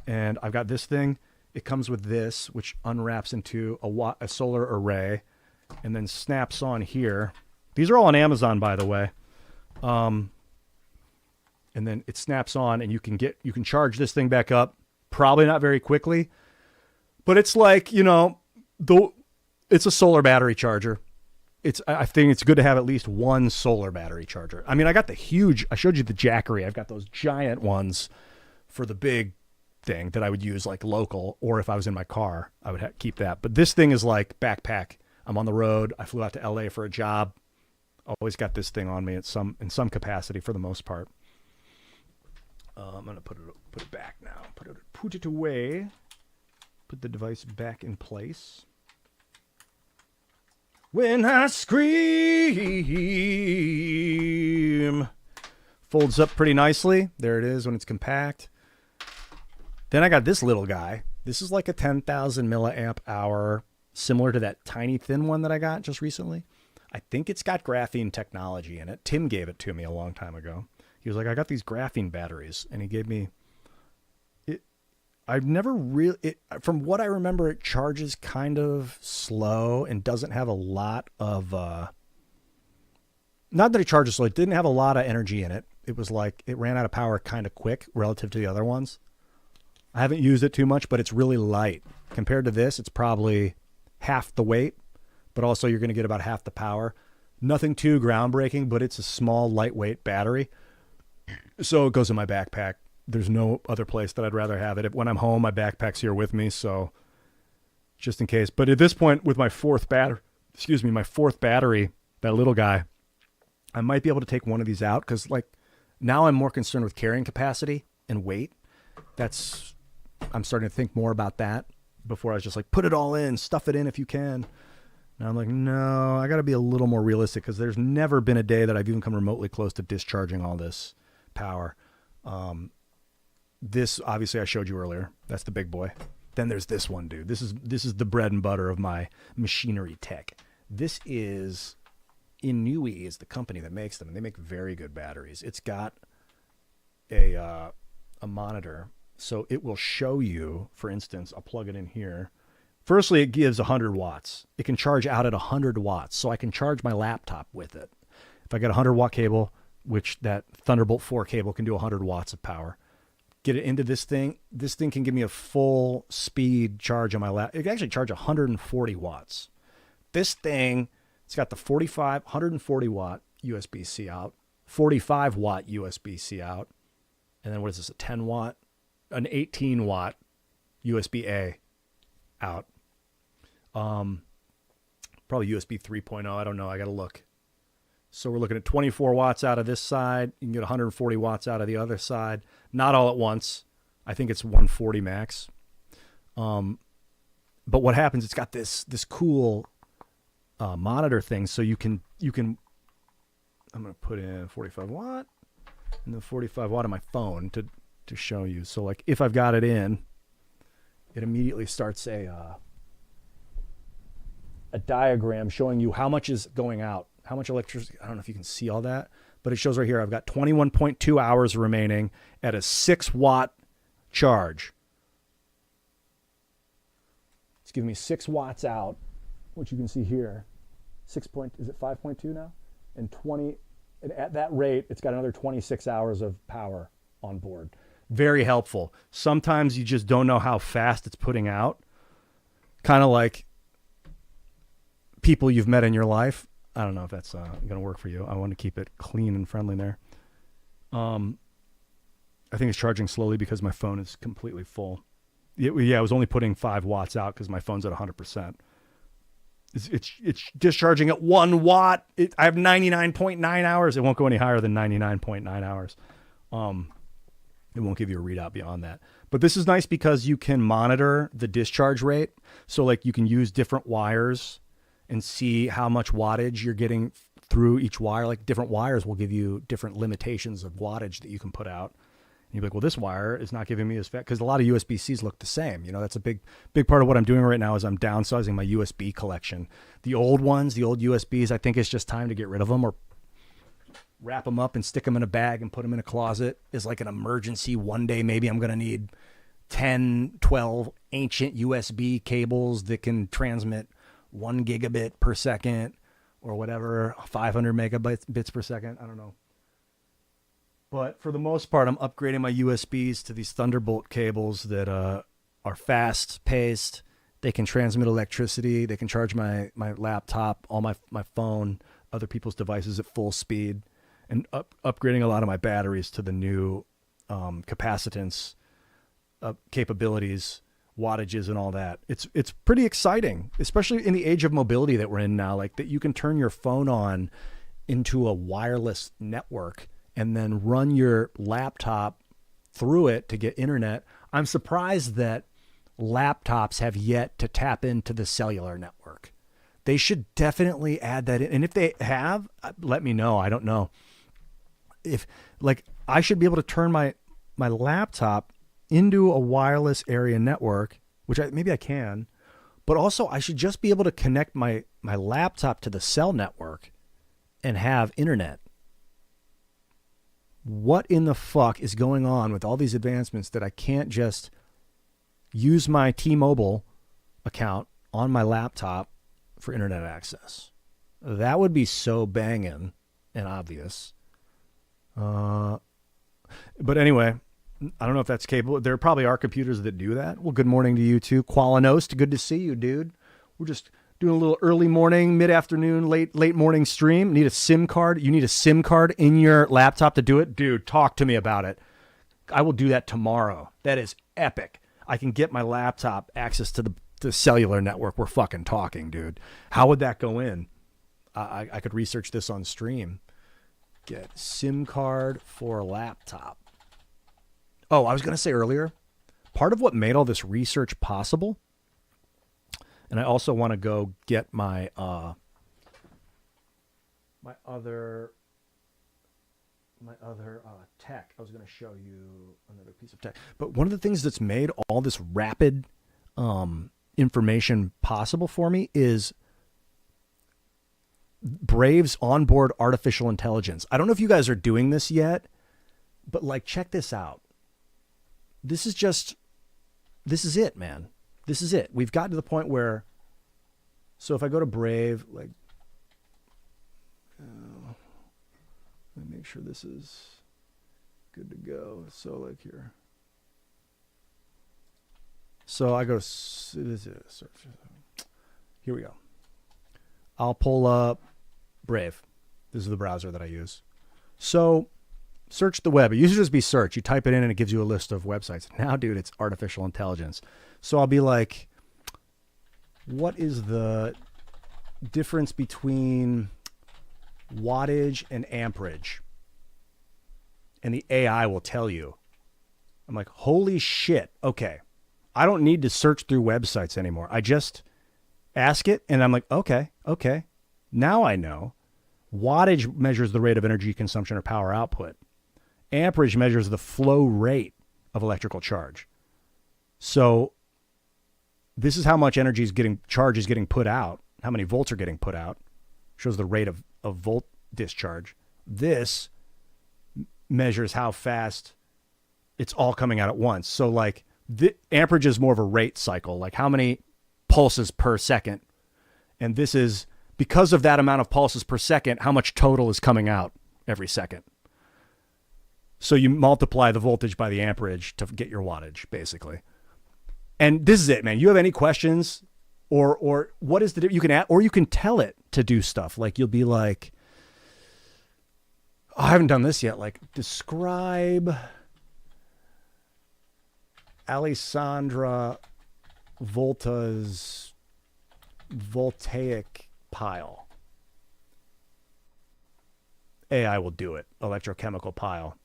and I've got this thing. It comes with this, which unwraps into a solar array and then snaps on here. These are all on Amazon, by the way. And then it snaps on, and you can charge this thing back up. Probably not very quickly, but it's like, it's a solar battery charger. I think it's good to have at least one solar battery charger. I mean, I showed you the Jackery. I've got those giant ones for the big thing that I would use like local, or if I was in my car, I would keep that. But this thing is like backpack. I'm on the road. I flew out to LA for a job. Always got this thing on me in some capacity for the most part. I'm going to put it back now. Put it away. Put the device back in place. When I scream. Folds up pretty nicely. There it is when it's compact. Then I got this little guy. This is like a 10,000 milliamp hour, similar to that tiny thin one that I got just recently. I think it's got graphene technology in it. Tim gave it to me a long time ago. He was like, I got these graphene batteries, and he gave me it. I've never really, from what I remember, it charges kind of slow and doesn't have a lot of, not that it charges slow, it didn't have a lot of energy in it. It was like, it ran out of power kind of quick relative to the other ones. I haven't used it too much, but it's really light. Compared to this, it's probably half the weight, but also you're going to get about half the power. Nothing too groundbreaking, but it's a small, lightweight battery. So it goes in my backpack. There's no other place that I'd rather have it. When I'm home, my backpack's here with me, so just in case. But at this point, with my fourth battery, that little guy, I might be able to take one of these out, because like now I'm more concerned with carrying capacity and weight. I'm starting to think more about that. Before I was just like, put it all in, stuff it in if you can. Now I'm like, no, I got to be a little more realistic, because there's never been a day that I've even come remotely close to discharging all this power. This obviously I showed you earlier. That's the big boy. Then there's this one, dude. This is the bread and butter of my machinery tech. This is Inui is the company that makes them, and they make very good batteries. It's got a monitor, so it will show you. For instance, I'll plug it in here. Firstly, it gives 100 watts. It can charge out at 100 watts, so I can charge my laptop with it. If I get a 100-watt cable, which that Thunderbolt 4 cable can do 100 watts of power, get it into this thing can give me a full speed charge on my laptop. It can actually charge 140 watts. This thing, it's got the 140-watt USB-C out, 45-watt USB-C out, and then what is this, a 10-watt, an 18-watt USB-A out. Probably USB 3.0. I don't know. I got to look. So we're looking at 24 watts out of this side. You can get 140 watts out of the other side. Not all at once. I think it's 140 max. But what happens, it's got this cool monitor thing. So you can, I'm going to put in 45 watt and then 45 watt on my phone to show you. So like if I've got it in, it immediately starts a diagram showing you how much is going out, how much electricity. I don't know if you can see all that, but it shows right here. I've got 21.2 hours remaining at a 6-watt charge. It's giving me 6 watts out, which you can see here. Is it 5.2 now? And at that rate, it's got another 26 hours of power on board. Very helpful. Sometimes you just don't know how fast it's putting out. Kind of like people you've met in your life. I don't know if that's going to work for you. I want to keep it clean and friendly there. I think it's charging slowly because my phone is completely full. Yeah, I was only putting 5 watts out because my phone's at 100%. It's discharging at 1 watt. I have 99.9 hours. It won't go any higher than 99.9 hours. It won't give you a readout beyond that. But this is nice because you can monitor the discharge rate. So like you can use different wires and see how much wattage you're getting through each wire. Like different wires will give you different limitations of wattage that you can put out. you'd be like, well, this wire is not giving me as fast, because a lot of USB-Cs look the same. You know, that's a big part of what I'm doing right now is I'm downsizing my USB collection. The old ones, the old USBs, I think it's just time to get rid of them or wrap them up and stick them in a bag and put them in a closet as like an emergency. One day, maybe I'm going to need 10, 12 ancient USB cables that can transmit 1 gigabit per second or whatever, 500 megabytes per second. I don't know. But for the most part, I'm upgrading my USBs to these Thunderbolt cables that are fast-paced. They can transmit electricity. They can charge my laptop, all my phone, other people's devices at full speed, and upgrading a lot of my batteries to the new capacitance capabilities, wattages, and all that. It's pretty exciting, especially in the age of mobility that we're in now, like that you can turn your phone on into a wireless network and then run your laptop through it to get internet. I'm surprised that laptops have yet to tap into the cellular network. They should definitely add that in. And if they have, let me know. I don't know. If like I should be able to turn my laptop into a wireless area network, which maybe I can, but also I should just be able to connect my laptop to the cell network and have internet. What in the fuck is going on with all these advancements that I can't just use my T-Mobile account on my laptop for internet access? That would be so banging and obvious. But anyway, I don't know if that's capable. There probably are computers that do that. Well, good morning to you too. Qualinost, good to see you, dude. We're just doing a little early morning, mid-afternoon, late morning stream. Need a SIM card? You need a SIM card in your laptop to do it? Dude, talk to me about it. I will do that tomorrow. That is epic. I can get my laptop access to the cellular network. We're fucking talking, dude. How would that go in? I could research this on stream. Get SIM card for laptop. Oh, I was going to say earlier, part of what made all this research possible, and I also want to go get my my other tech. I was going to show you another piece of tech. But one of the things that's made all this rapid information possible for me is Brave's onboard artificial intelligence. I don't know if you guys are doing this yet, but like, check this out. This is it, man. This is it. We've gotten to the point where, so if I go to Brave, like, let me make sure this is good to go. So like here. So I go, here we go. I'll pull up Brave. This is the browser that I use. So search the web. It used to just be search. You type it in and it gives you a list of websites. Now, dude, it's artificial intelligence. So I'll be like, what is the difference between wattage and amperage? And the AI will tell you. I'm like, holy shit. Okay. I don't need to search through websites anymore. I just ask it and I'm like, okay. Now I know. Wattage measures the rate of energy consumption or power output. Amperage measures the flow rate of electrical charge. So this is how much charge is getting put out, how many volts are getting put out, shows the rate of volt discharge. This measures how fast it's all coming out at once. So like the amperage is more of a rate cycle, like how many pulses per second. And this is, because of that amount of pulses per second, how much total is coming out every second. So you multiply the voltage by the amperage to get your wattage, basically. And this is it, man. You have any questions or what is the, you can add, or you can tell it to do stuff. Like you'll be like, oh, I haven't done this yet. Like describe Alessandra Volta's voltaic pile. AI will do it. Electrochemical pile.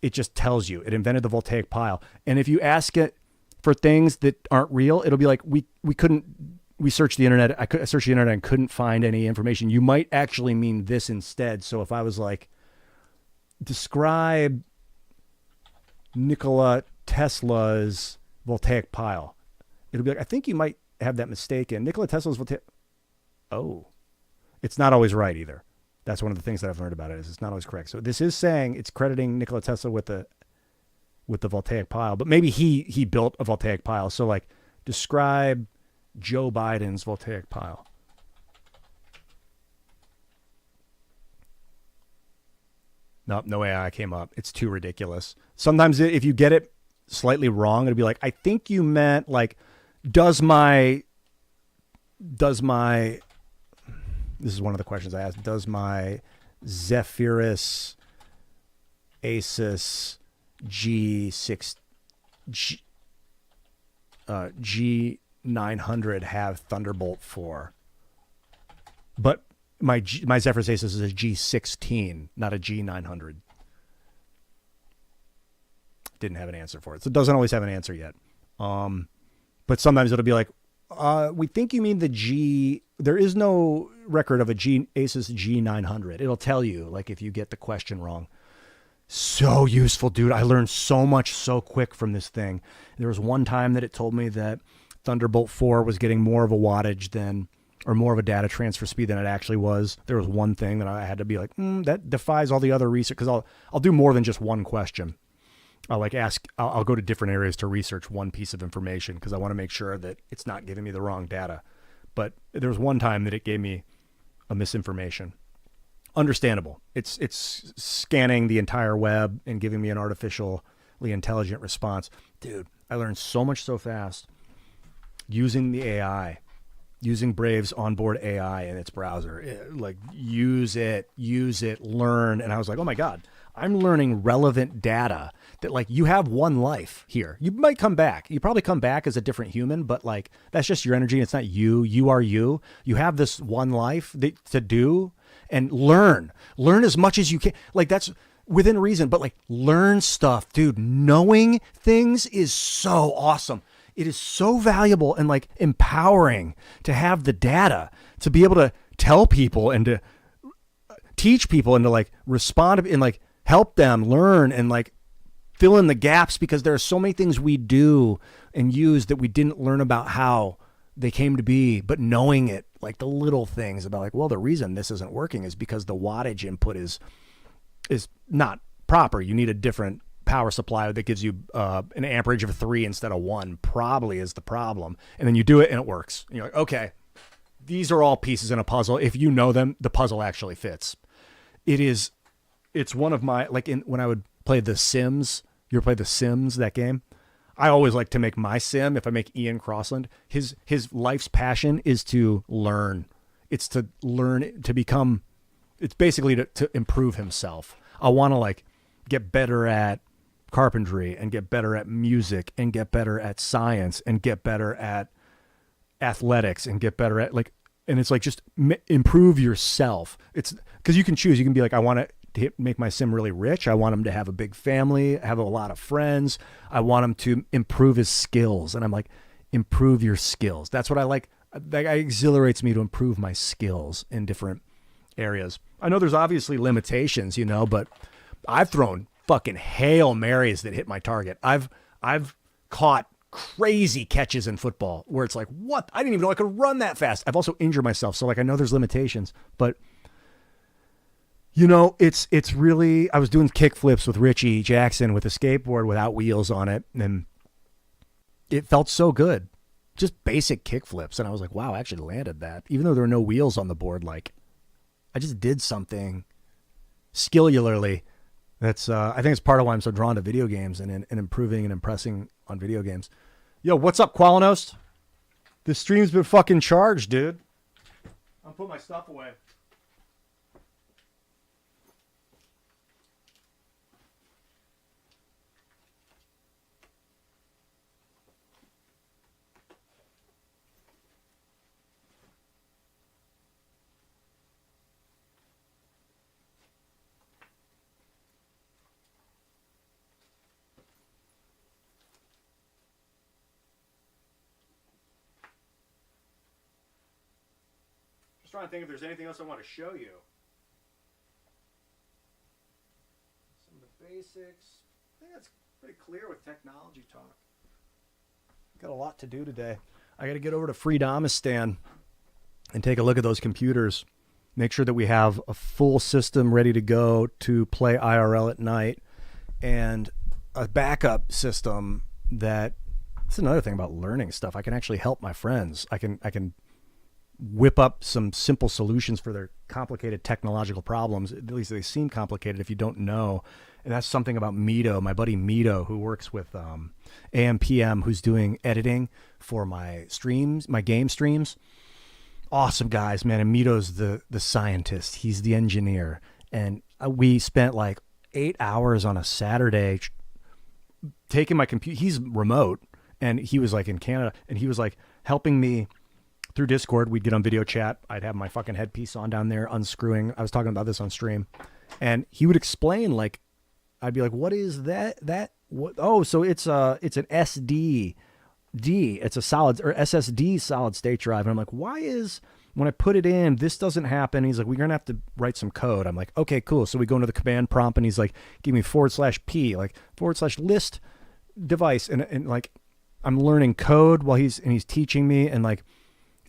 It just tells you. It invented the voltaic pile. And if you ask it for things that aren't real, it'll be like, we searched the internet. I searched the internet and couldn't find any information. You might actually mean this instead. So if I was like, describe Nikola Tesla's voltaic pile. It'll be like, I think you might have that mistaken. Nikola Tesla's voltaic. Oh, it's not always right either. That's one of the things that I've learned about it, is it's not always correct. So this is saying it's crediting Nikola Tesla with the voltaic pile, but maybe he built a voltaic pile. So like, describe Joe Biden's voltaic pile. Nope, no AI came up. It's too ridiculous. Sometimes if you get it slightly wrong, it'll be like, I think you meant like, does my, this is one of the questions I asked, does my Zephyrus Asus G900 have Thunderbolt 4? But my Zephyrus Asus is a G16, not a G900. Didn't have an answer for it. So it doesn't always have an answer yet. But sometimes it'll be like, we think you mean the G. There is no record of a Asus G900. It'll tell you, like, if you get the question wrong. So useful, dude. I learned so much so quick from this thing. There was one time that it told me that Thunderbolt 4 was getting more of a wattage than, or more of a data transfer speed than it actually was. There was one thing that I had to be like, that defies all the other research, because I'll do more than just one question. I'll go to different areas to research one piece of information, because I want to make sure that it's not giving me the wrong data. But there was one time that it gave me a misinformation. Understandable. It's scanning the entire web and giving me an artificially intelligent response. Dude, I learned so much so fast using the AI, using Brave's onboard AI in its browser. Like, use it, learn. And I was like, oh my God, I'm learning relevant data that, like, you have one life here. You might come back. You probably come back as a different human, but like, that's just your energy. It's not you. You are you. You have this one life to do and learn as much as you can. Like, that's within reason, but like, learn stuff, dude. Knowing things is so awesome. It is so valuable and like empowering to have the data to be able to tell people and to teach people and to like respond and like help them learn and like fill in the gaps, because there are so many things we do and use that we didn't learn about how they came to be. But knowing it, like the little things about like, well, the reason this isn't working is because the wattage input is not proper. You need a different power supply that gives you an amperage of 3 instead of 1 probably is the problem. And then you do it and it works. And you're like, okay, these are all pieces in a puzzle. If you know them, the puzzle actually fits. It's one of my, like, when I would play The Sims, you ever play The Sims, that game? I always like to make my sim, if I make Ian Crossland, his life's passion is to learn. It's to learn, to become, it's basically to improve himself. I want to like get better at carpentry and get better at music and get better at science and get better at athletics and get better at like, and it's like, just improve yourself. It's because you can choose. You can be like, I want to make my sim really rich. I want him to have a big family, have a lot of friends. I want him to improve his skills. And I'm like, improve your skills. That's what I like. That exhilarates me, to improve my skills in different areas. I know there's obviously limitations, but I've thrown fucking Hail Marys that hit my target. I've caught crazy catches in football where it's like, what? I didn't even know I could run that fast. I've also injured myself. So like, I know there's limitations, but it's really, I was doing kick flips with Richie Jackson with a skateboard without wheels on it. And it felt so good. Just basic kick flips. And I was like, wow, I actually landed that. Even though there were no wheels on the board, like I just did something skillularly. That's, I think it's part of why I'm so drawn to video games and improving and impressing on video games. Yo, what's up, Qualinost? This stream's been fucking charged, dude. I'm putting my stuff away. Trying to think if there's anything else I want to show you. basics. I think that's pretty clear with technology talk. Got a lot to do today. I got to get over to Freedomistan and take a look at those computers. Make sure that we have a full system ready to go to play IRL at night, and a backup system that. That's another thing about learning stuff. I can actually help my friends. I can whip up some simple solutions for their complicated technological problems. At least they seem complicated if you don't know. And that's something about Mito, my buddy Mito, who works with AMPM, who's doing editing for my streams, my game streams. Awesome guys, man. And Mito's the scientist. He's the engineer. And we spent like 8 hours on a Saturday taking my computer. He's remote. And he was like in Canada, and he was like helping me through Discord. We'd get on video chat. I'd have my fucking headpiece on down there, unscrewing. I was talking about this on stream, and he would explain, like, I'd be like, "What is that? What? Oh, so it's an SSD. It's a solid or SSD solid state drive." And I'm like, "Why is when I put it in, this doesn't happen?" He's like, "We're gonna have to write some code." I'm like, "Okay, cool." So we go into the command prompt, and he's like, "Give me /P, like /list device," and like. I'm learning code while he's teaching me, and like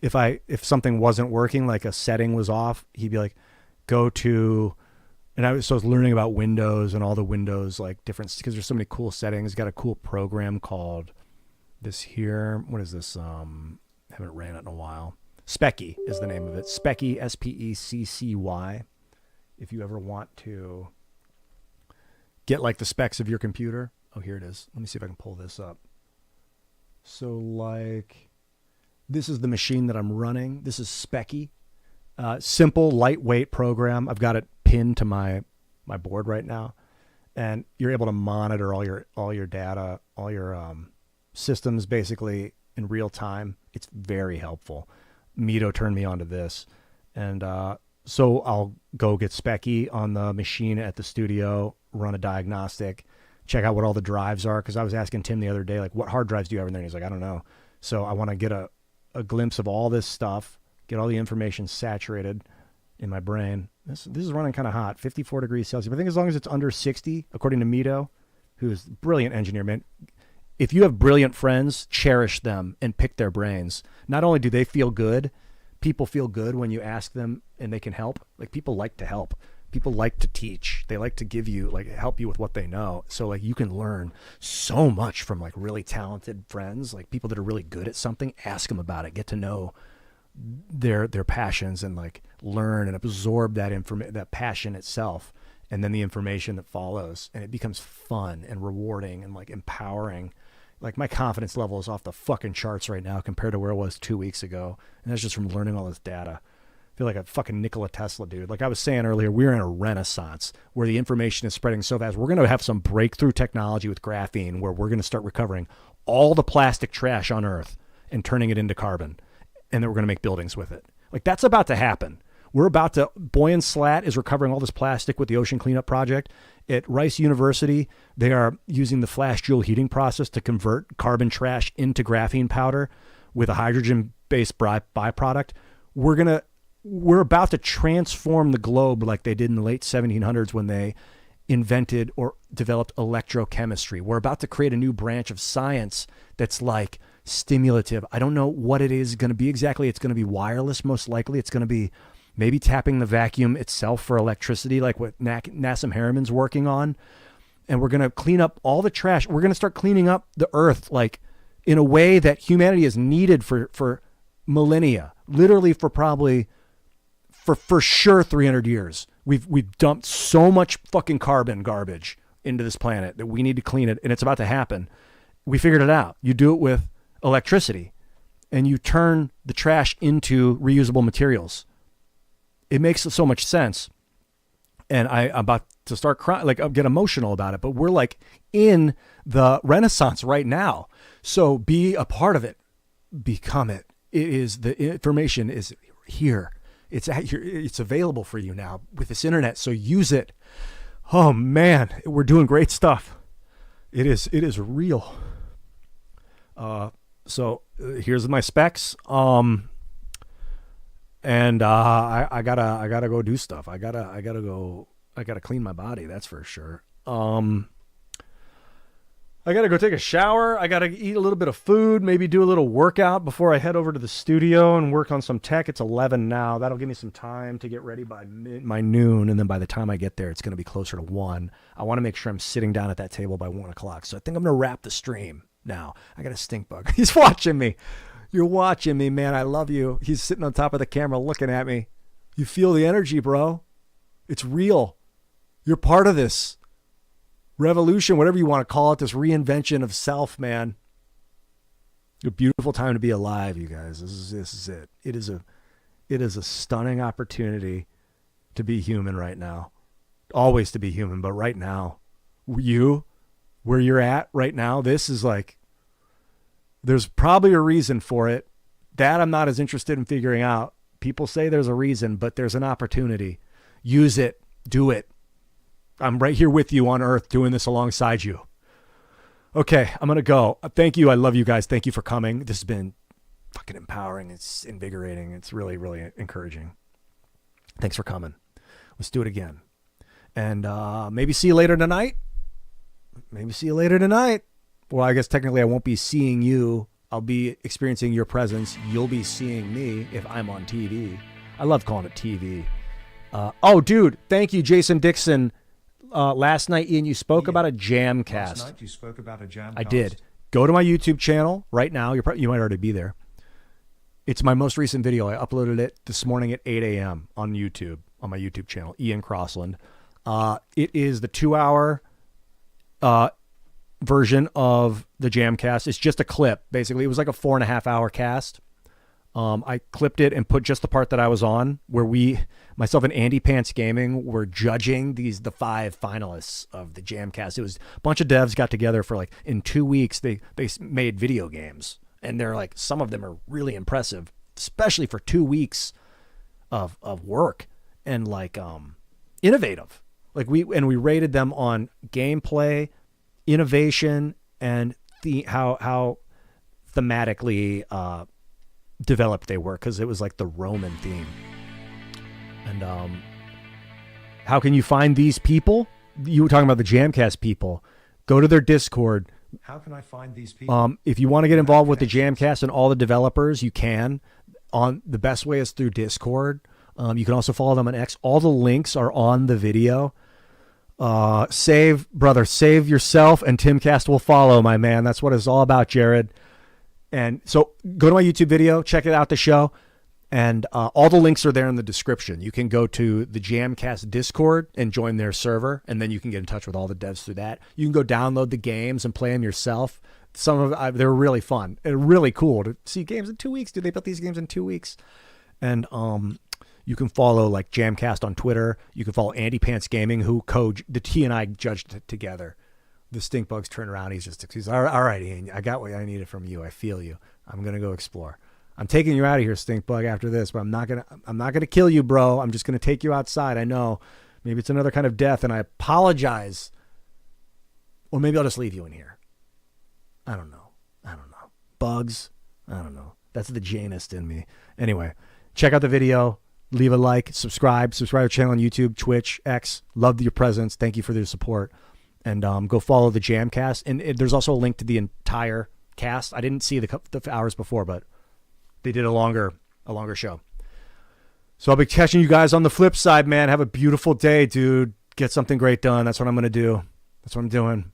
if something wasn't working, like a setting was off, he'd be like, go to, and I was learning about Windows and all the Windows like different, because there's so many cool settings. Got a cool program called this here. What is this? Haven't ran it in a while. Specky is the name of it. Specky, SPECCY. If you ever want to get like the specs of your computer. Oh, here it is. Let me see if I can pull this up. So like, this is the machine that I'm running. This is Specky, simple, lightweight program. I've got it pinned to my board right now, and you're able to monitor all your data, all your systems basically in real time. It's very helpful. Mito turned me onto this, and so I'll go get Specky on the machine at the studio, run a diagnostic. Check out what all the drives are, because I was asking Tim the other day, like, what hard drives do you have in there? And he's like, I don't know. So I want to get a glimpse of all this stuff, get all the information saturated in my brain. This is running kind of hot, 54 degrees Celsius. But I think as long as it's under 60, according to Mito, who's a brilliant engineer, man. If you have brilliant friends, cherish them and pick their brains. Not only do they feel good, people feel good when you ask them and they can help. Like, people like to help. People like to teach. They like to give you, like, help you with what they know. So like, you can learn so much from like really talented friends, like people that are really good at something. Ask them about it, get to know their passions, and like learn and absorb that that passion itself, and then the information that follows, and it becomes fun and rewarding and like empowering. Like, my confidence level is off the fucking charts right now compared to where it was 2 weeks ago, and that's just from learning all this data. I feel like a fucking Nikola Tesla, dude. Like I was saying earlier, we're in a renaissance where the information is spreading so fast. We're going to have some breakthrough technology with graphene where we're going to start recovering all the plastic trash on Earth and turning it into carbon, and then we're going to make buildings with it. Like, that's about to happen. We're about to, Boyan Slat is recovering all this plastic with the Ocean Cleanup Project. At Rice University, they are using the flash joule heating process to convert carbon trash into graphene powder with a hydrogen-based byproduct. We're about to transform the globe like they did in the late 1700s when they invented or developed electrochemistry. We're about to create a new branch of science that's like stimulative. I don't know what it is going to be exactly. It's going to be wireless, most likely. It's going to be maybe tapping the vacuum itself for electricity, like what Nassim Harriman's working on. And we're going to clean up all the trash. We're going to start cleaning up the earth, like in a way that humanity is needed for millennia, literally for sure 300 years. We've dumped so much fucking carbon garbage into this planet that we need to clean it, and it's about to happen. We figured it out. You do it with electricity, and you turn the trash into reusable materials. It makes so much sense. And I'm about to start crying, like I'll get emotional about it, but we're like in the renaissance right now. So be a part of it. Become it. The information is here. It's available for you now with this internet. So use it. Oh man, we're doing great stuff. It is real. So here's my specs. And I gotta go do stuff. I gotta clean my body. That's for sure. I got to go take a shower. I got to eat a little bit of food, maybe do a little workout before I head over to the studio and work on some tech. It's 11 now. That'll give me some time to get ready by noon. And then by the time I get there, it's going to be closer to 1. I want to make sure I'm sitting down at that table by 1 o'clock. So I think I'm going to wrap the stream now. I got a stink bug. He's watching me. You're watching me, man. I love you. He's sitting on top of the camera looking at me. You feel the energy, bro. It's real. You're part of this revolution, whatever you want to call it, this reinvention of self, man. A beautiful time to be alive, you guys. This is it. It is a stunning opportunity to be human right now. Always to be human, but right now, where you're at right now, this is like, there's probably a reason for it. That I'm not as interested in figuring out. People say there's a reason, but there's an opportunity. Use it. Do it. I'm right here with you on Earth doing this alongside you. Okay, I'm going to go. Thank you. I love you guys. Thank you for coming. This has been fucking empowering. It's invigorating. It's really, really encouraging. Thanks for coming. Let's do it again. And maybe see you later tonight. Well, I guess technically I won't be seeing you. I'll be experiencing your presence. You'll be seeing me if I'm on TV. I love calling it TV. Oh, dude, thank you, Jason Dixon. Last night, Ian, you spoke about a jam cast. Last night you spoke about a jam I cast. did. Go to my YouTube channel right now. You might already be there. It's my most recent video. I uploaded it this morning at 8 a.m. on YouTube, on my YouTube channel, Ian Crossland. It is the 2-hour version of the jam cast. It's just a clip. Basically, it was like a 4.5-hour cast. I clipped it and put just the part that I was on, where myself and Andy Pants Gaming were judging the 5 finalists of the Jamcast. It was a bunch of devs got together for like, in 2 weeks, they made video games, and they're like, some of them are really impressive, especially for 2 weeks of work, and like, innovative. Like we rated them on gameplay, innovation, and how thematically, developed they were, because it was like the Roman theme. And how can you find these people? You were talking about the Jamcast people. Go to their Discord. How can I find these people? If you want to get involved with the Jamcast and all the developers, you can. The best way is through Discord. You can also follow them on X. All the links are on the video. Save yourself, and Timcast will follow, my man. That's what it's all about, Jared. And so go to my YouTube video, check it out, the show, and all the links are there in the description. You can go to the Jamcast Discord and join their server, and then you can get in touch with all the devs through that. You can go download the games and play them yourself. They're really fun and really cool to see games in 2 weeks. Dude, they built these games in 2 weeks. And you can follow like Jamcast on Twitter. You can follow Andy Pants Gaming, he and I judged it together. The stink bugs turn around. He's all right, Ian, I got what I needed from you. I feel you. I'm going to go explore. I'm taking you out of here, stink bug, after this, but I'm not going to kill you, bro. I'm just going to take you outside. I know maybe it's another kind of death, and I apologize. Or maybe I'll just leave you in here. I don't know. Bugs. I don't know. That's the Janist in me. Anyway, check out the video. Leave a like, subscribe to the channel on YouTube, Twitch, X. Love your presence. Thank you for your support. And go follow the Jamcast. And there's also a link to the entire cast. I didn't see the hours before, but they did a longer show. So I'll be catching you guys on the flip side, man. Have a beautiful day, dude. Get something great done. That's what I'm going to do. That's what I'm doing.